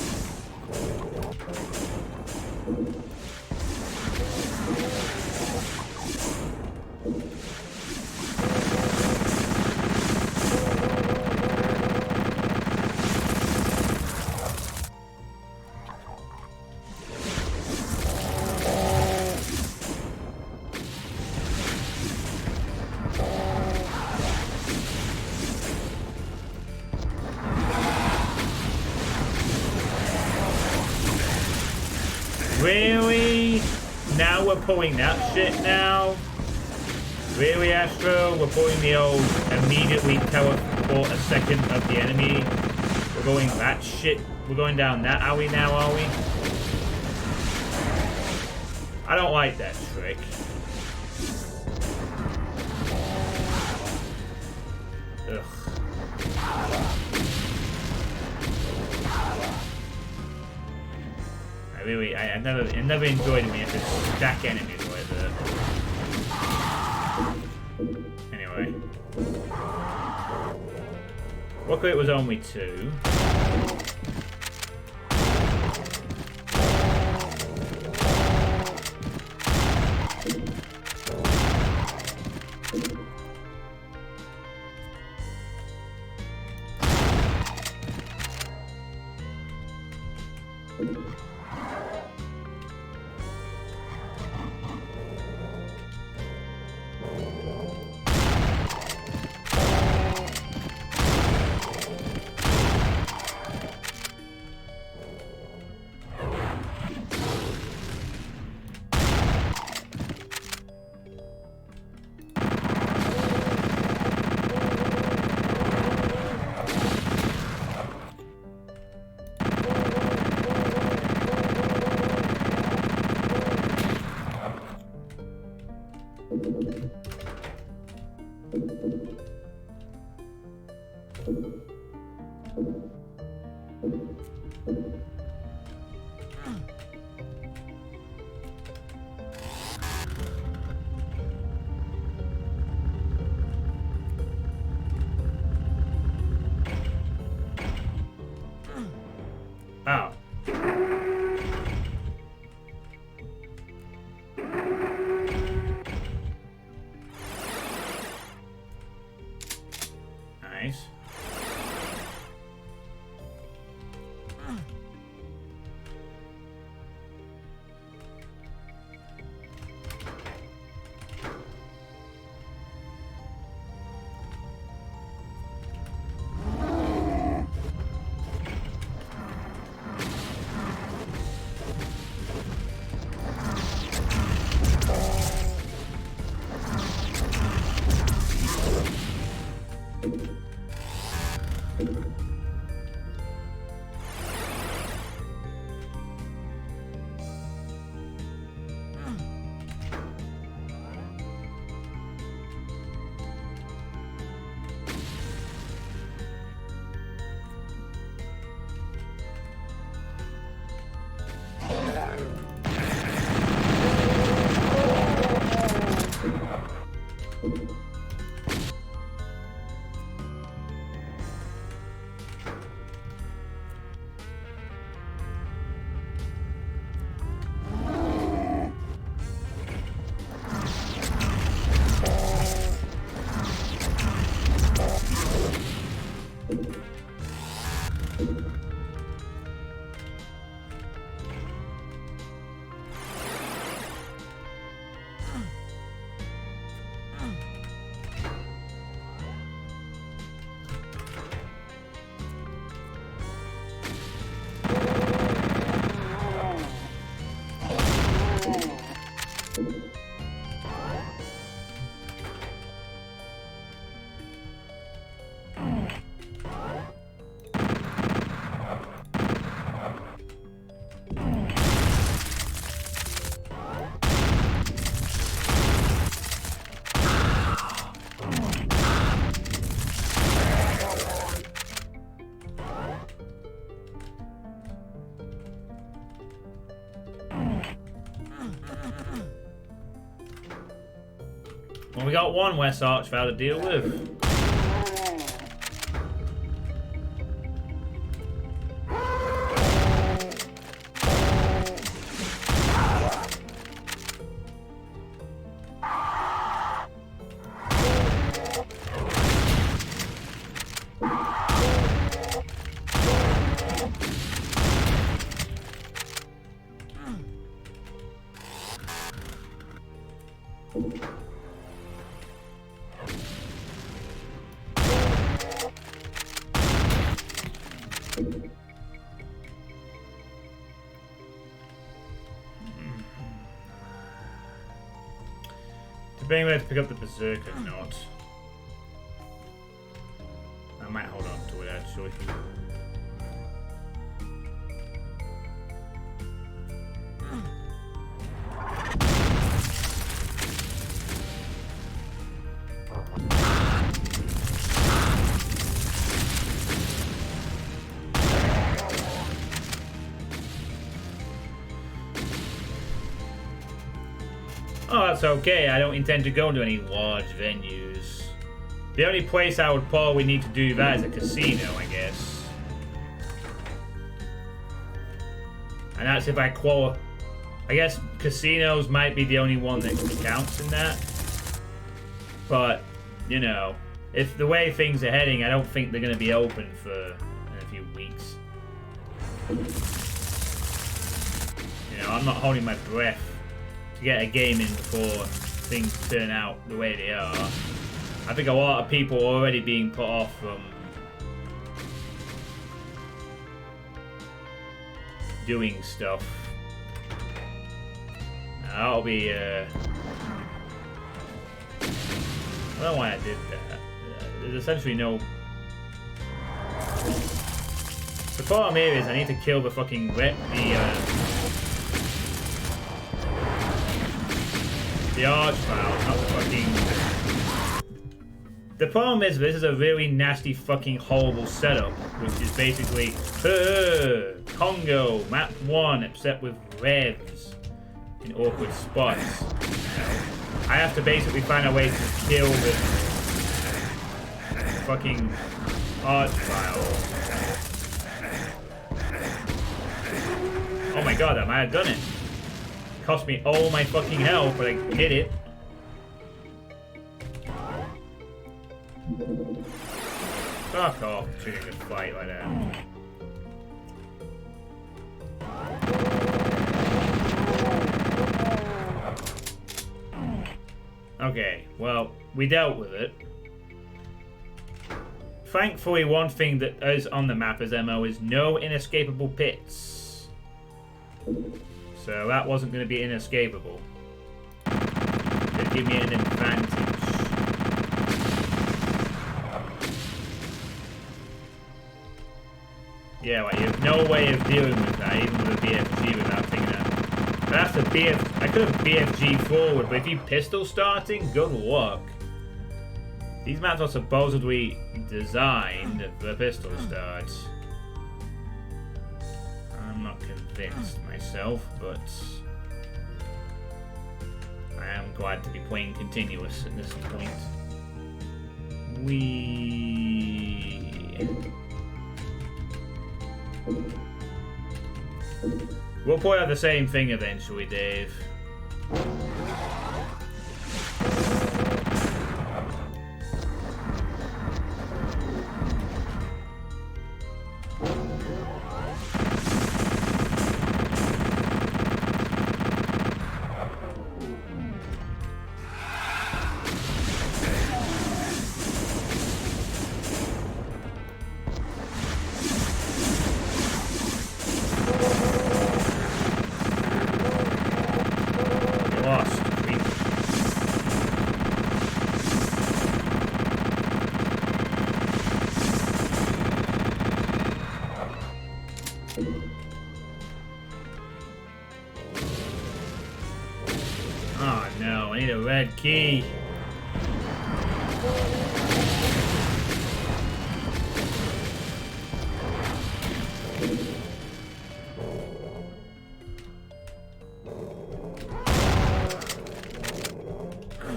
Really? Now we're pulling that shit now? Really, Astro? We're pulling the old immediately teleport a second of the enemy? We're going that shit? We're going down that alley now, are we? I don't like that trick. Ugh. I never enjoyed it when you have to stack enemies like that. Anyway. Luckily it was only 2. Oh. Nice. Well, we got one West Archvale to deal with. Debating whether to pick up the Berserk or not. I might hold on to it actually. Oh, that's okay. I don't intend to go to any large venues. The only place I would probably need to do that is a casino, I guess. And that's if I qualify. I guess casinos might be the only one that counts in that. But, you know, if the way things are heading, I don't think they're going to be open for in a few weeks. You know, I'm not holding my breath to get a game in before things turn out the way they are. I think a lot of people are already being put off from doing stuff. That'll be I don't know why I did that. There's essentially no... The problem here is I need to kill the fucking the Archvile, not the fucking... The problem is this is a really nasty fucking horrible setup, which is basically Congo, map 1, except with revs in awkward spots. I have to basically find a way to kill the fucking Archvile. Oh my god, I might have done it. Cost me all my fucking health, but I hit it. Fuck off, shooting a fight like that. Okay, well, we dealt with it. Thankfully, one thing that is on the map as MO is no inescapable pits. So that wasn't going to be inescapable. It'd give me an advantage. Yeah, like, you have no way of dealing with that, even with a BFG without taking that. I could have BFG forward, but if you pistol starting, good luck. These maps are supposedly designed for pistol starts. I'm not convinced myself, but I am glad to be playing continuous at this point. We'll play out the same thing eventually, Dave. Oh no, I need a red key.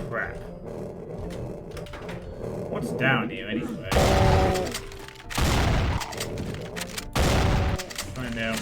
Crap. What's down here anyway? Find out.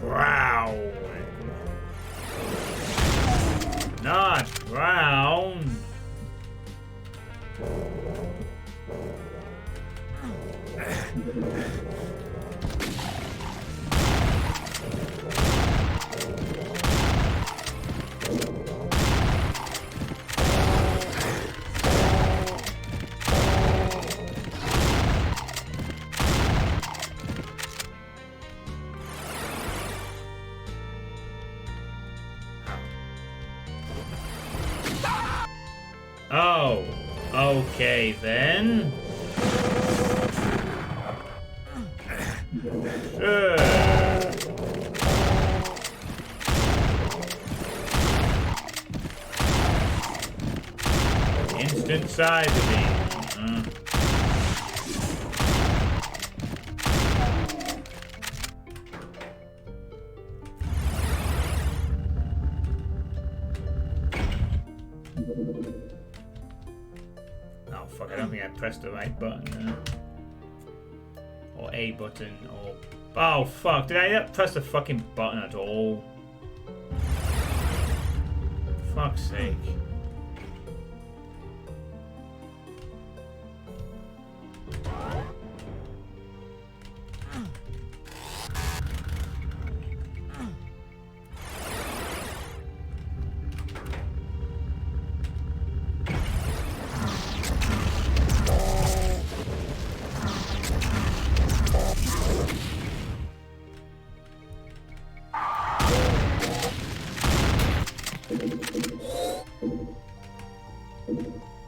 Brown. Not brown. Oh, okay then. Sure. Instant cyber beam. Oh fuck, I don't think I pressed the right button there. Or A button, or... Oh fuck, did I not press the fucking button at all? Fuck's sake.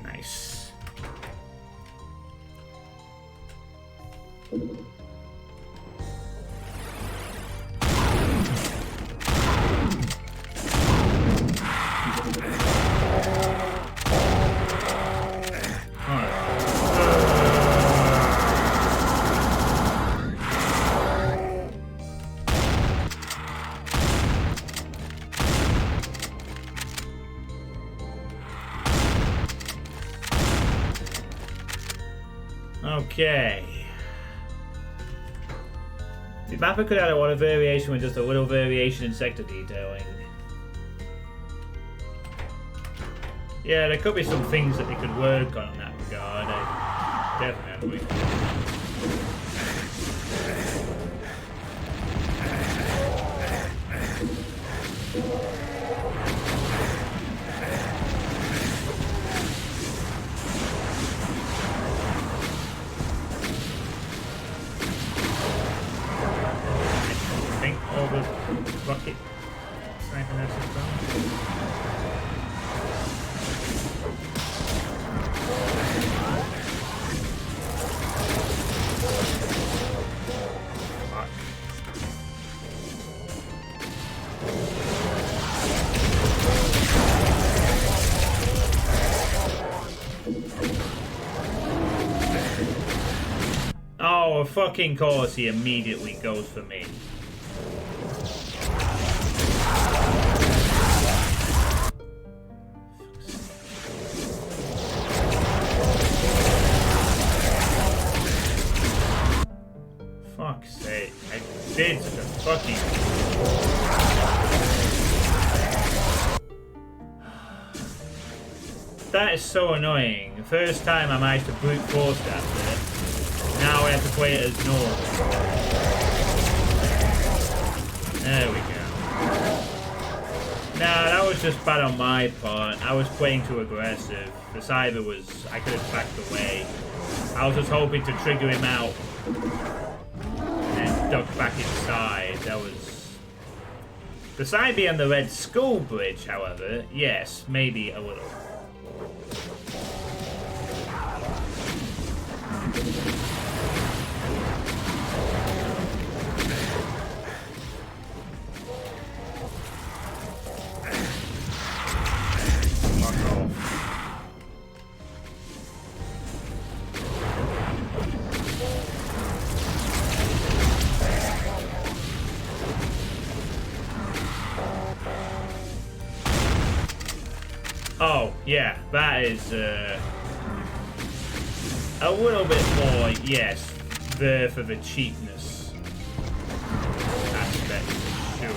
Nice. Okay. The mapper could add a lot of variation with just a little variation in sector detailing. Yeah, there could be some things that they could work on in that regard. Definitely. Rocket sniping us as well. Fuck. Oh, of fucking course he immediately goes for me. Fuck's sake, I did such a fucking... That is so annoying. The first time I managed to brute force that bit. Now I have to play it as normal. There we go. Nah, that was just bad on my part. I was playing too aggressive. The cyber was... I could have backed away. I was just hoping to trigger him out. And duck back inside. That was... The side being the Red Skull Bridge, however, yes, maybe a little. Oh, yeah, that is a little bit more, yes, there for the cheapness aspect, for sure.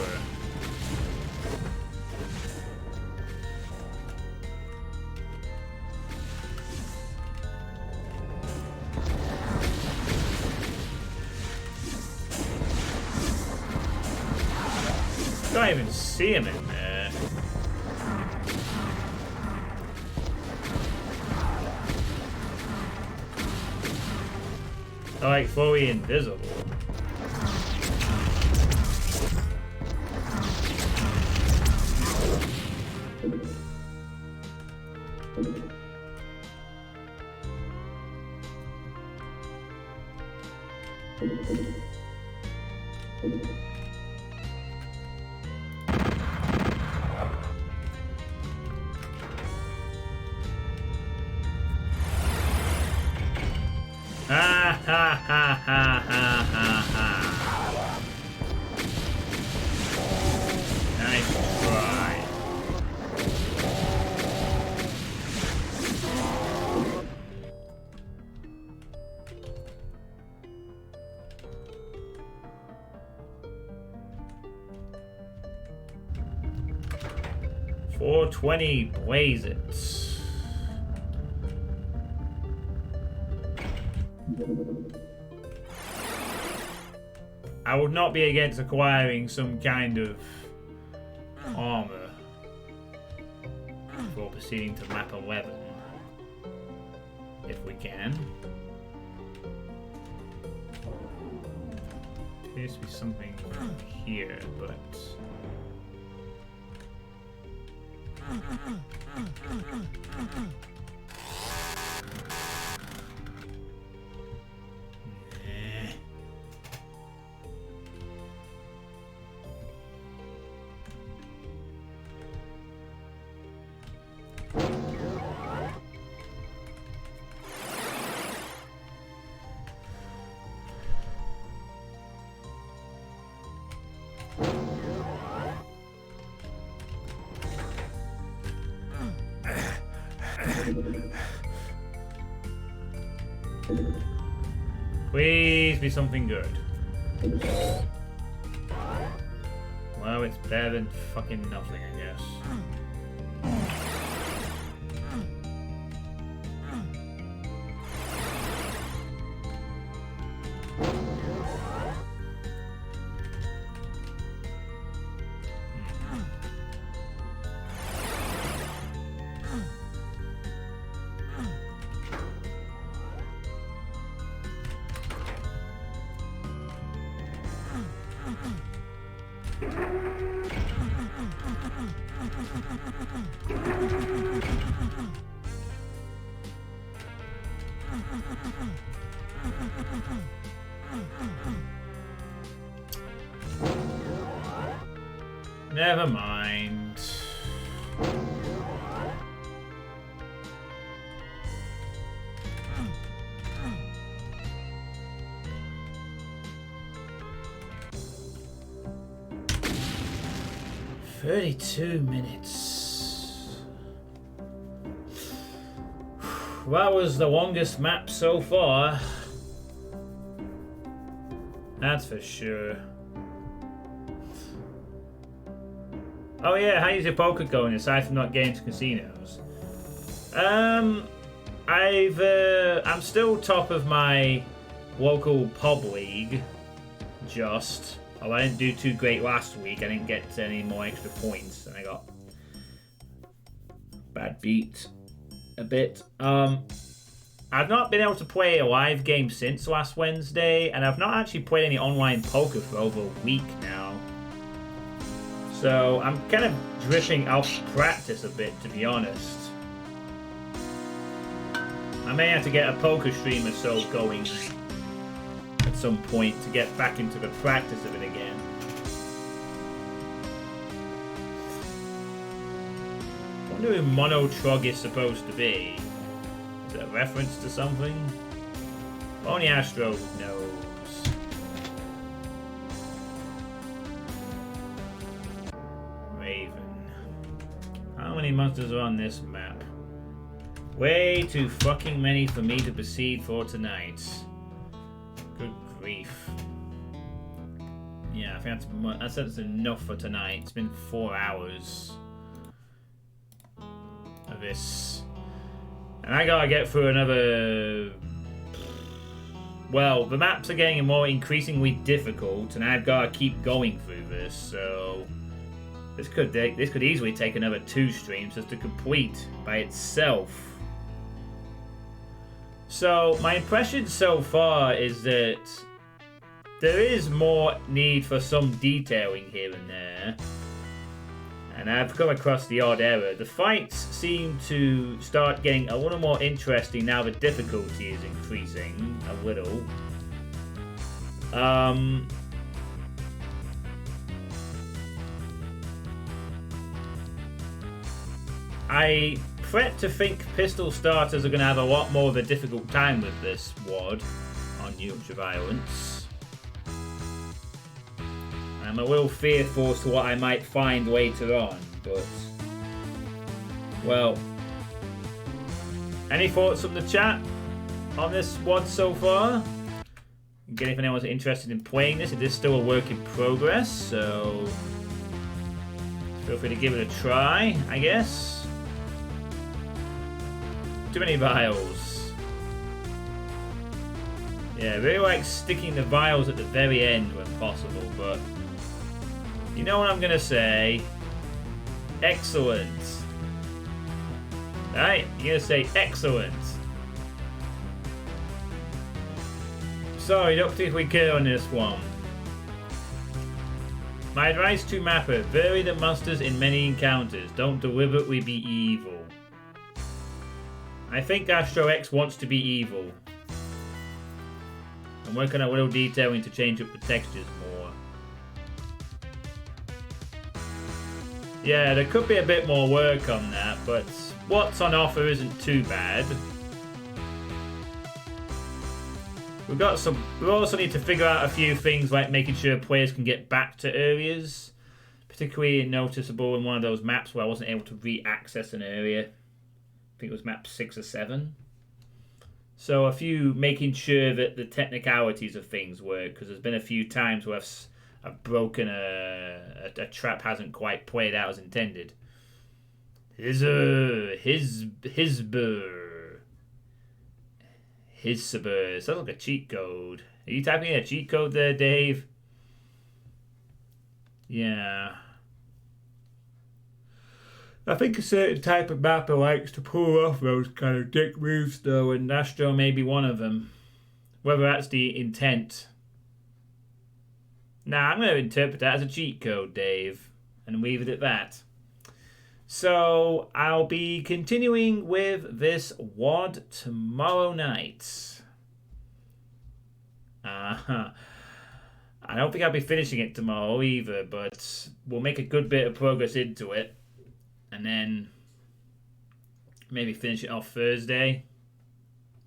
Can't even see him in there. They're like fully invisible. Ha ha ha ha ha ha ha. Nice try. $420 blaze it. I would not be against acquiring some kind of armor before proceeding to map 11, if we can. Appears to be something here, but please be something good. Well, it's better than fucking nothing, I guess. Never mind. "32 minutes. That was the longest map so far. That's for sure. Oh yeah, how's your poker going aside from not getting to casinos? I'm still top of my local pub league. Just. Although I didn't do too great last week, I didn't get any more extra points, and I got bad beat a bit. I've not been able to play a live game since last Wednesday, and I've not actually played any online poker for over a week now. So I'm kind of drifting out of practice a bit, to be honest. I may have to get a poker stream or so going at some point to get back into the practice of it again. I wonder who Mono Trog is supposed to be. Is it a reference to something? Only Astro knows. Raven. I don't many monsters are on this map? Way too fucking many for me to proceed for tonight. Good grief. Yeah, I think that's enough for tonight. It's been 4 hours of this. And I gotta get through another... Well, the maps are getting more increasingly difficult, and I've gotta keep going through this, so... This could easily take another 2 streams just to complete by itself. So, my impression so far is that there is more need for some detailing here and there. And I've come across the odd error. The fights seem to start getting a little more interesting now the difficulty is increasing a little. I fret to think pistol starters are going to have a lot more of a difficult time with this WOD on New Ultraviolence. I'm a little fearful as to what I might find later on, but... Well... Any thoughts from the chat on this WOD so far? Again, if anyone's interested in playing this, it is still a work in progress, so... Feel free to give it a try, I guess. Too many vials. Yeah, I really like sticking the vials at the very end when possible, but you know what I'm gonna say? Excellent. Right, you're gonna say excellent. Sorry, don't particularly care on this one. My advice to Mapper, vary the monsters in many encounters. Don't deliberately be evil. I think Astro X wants to be evil. I'm working on a little detailing to change up the textures more. Yeah, there could be a bit more work on that, but what's on offer isn't too bad. We also need to figure out a few things like making sure players can get back to areas. Particularly noticeable in one of those maps where I wasn't able to re-access an area. I think it was map 6 or 7. So a few making sure that the technicalities of things work, because there's been a few times where I've broken a trap hasn't quite played out as intended. Hisber. Sounds like a cheat code. Are you typing in a cheat code there, Dave? Yeah. I think a certain type of mapper likes to pull off those kind of dick moves, though, and Astro may be one of them. Whether that's the intent. Nah, I'm going to interpret that as a cheat code, Dave, and leave it at that. So, I'll be continuing with this WOD tomorrow night. I don't think I'll be finishing it tomorrow either, but we'll make a good bit of progress into it. And then maybe finish it off Thursday,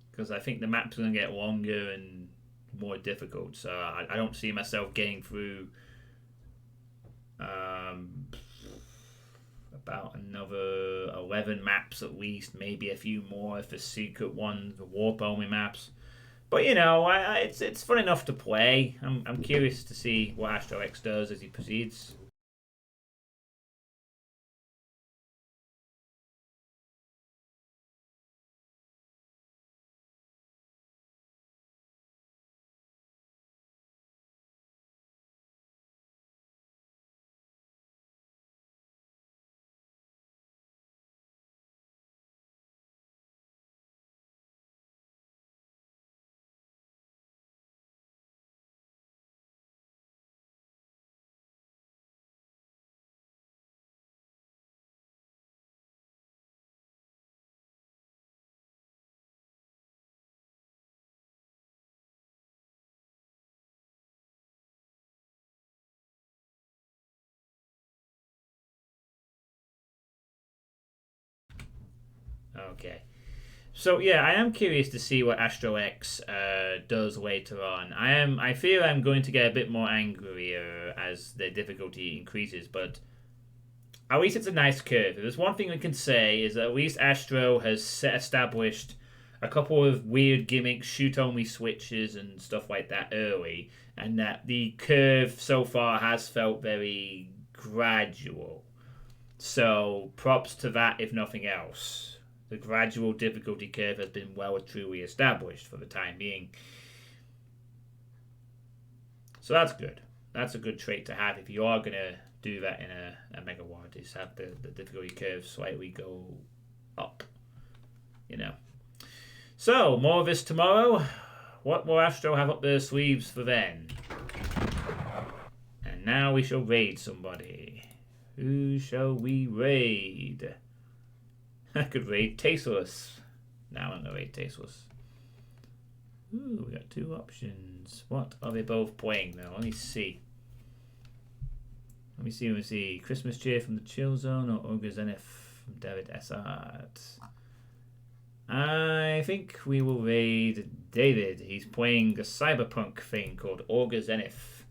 because I think the map's going to get longer and more difficult. So I don't see myself getting through about another 11 maps at least, maybe a few more if the secret ones, the warp only maps. But you know, it's fun enough to play. I'm curious to see what Astro X does as he proceeds. Okay. So yeah, I am curious to see what Astro X does later on. I fear I'm going to get a bit more angrier as the difficulty increases, but at least it's a nice curve. If there's one thing we can say is that at least Astro has established a couple of weird gimmicks, shoot-only switches and stuff like that early, and that the curve so far has felt very gradual. So props to that, if nothing else. The gradual difficulty curve has been well and truly established for the time being. So that's good. That's a good trait to have if you are going to do that in a Mega Ward, is have the difficulty curve slightly go up. You know. So, more of this tomorrow. What will Astro have up their sleeves for then? And now we shall raid somebody. Who shall we raid? I could raid Tasteless. Now I'm going to raid Tasteless. Ooh, we got two options. What are they both playing though? Let me see. Let me see. Christmas Cheer from the Chill Zone or Ogre Zenith from David Essart. I think we will raid David. He's playing a cyberpunk thing called Ogre Zenith,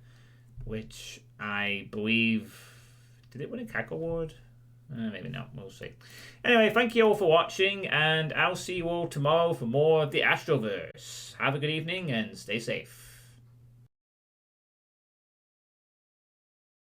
which I believe... Did it win a CAC award? Maybe not. We'll see. Anyway, thank you all for watching, and I'll see you all tomorrow for more of the Astroverse. Have a good evening and stay safe.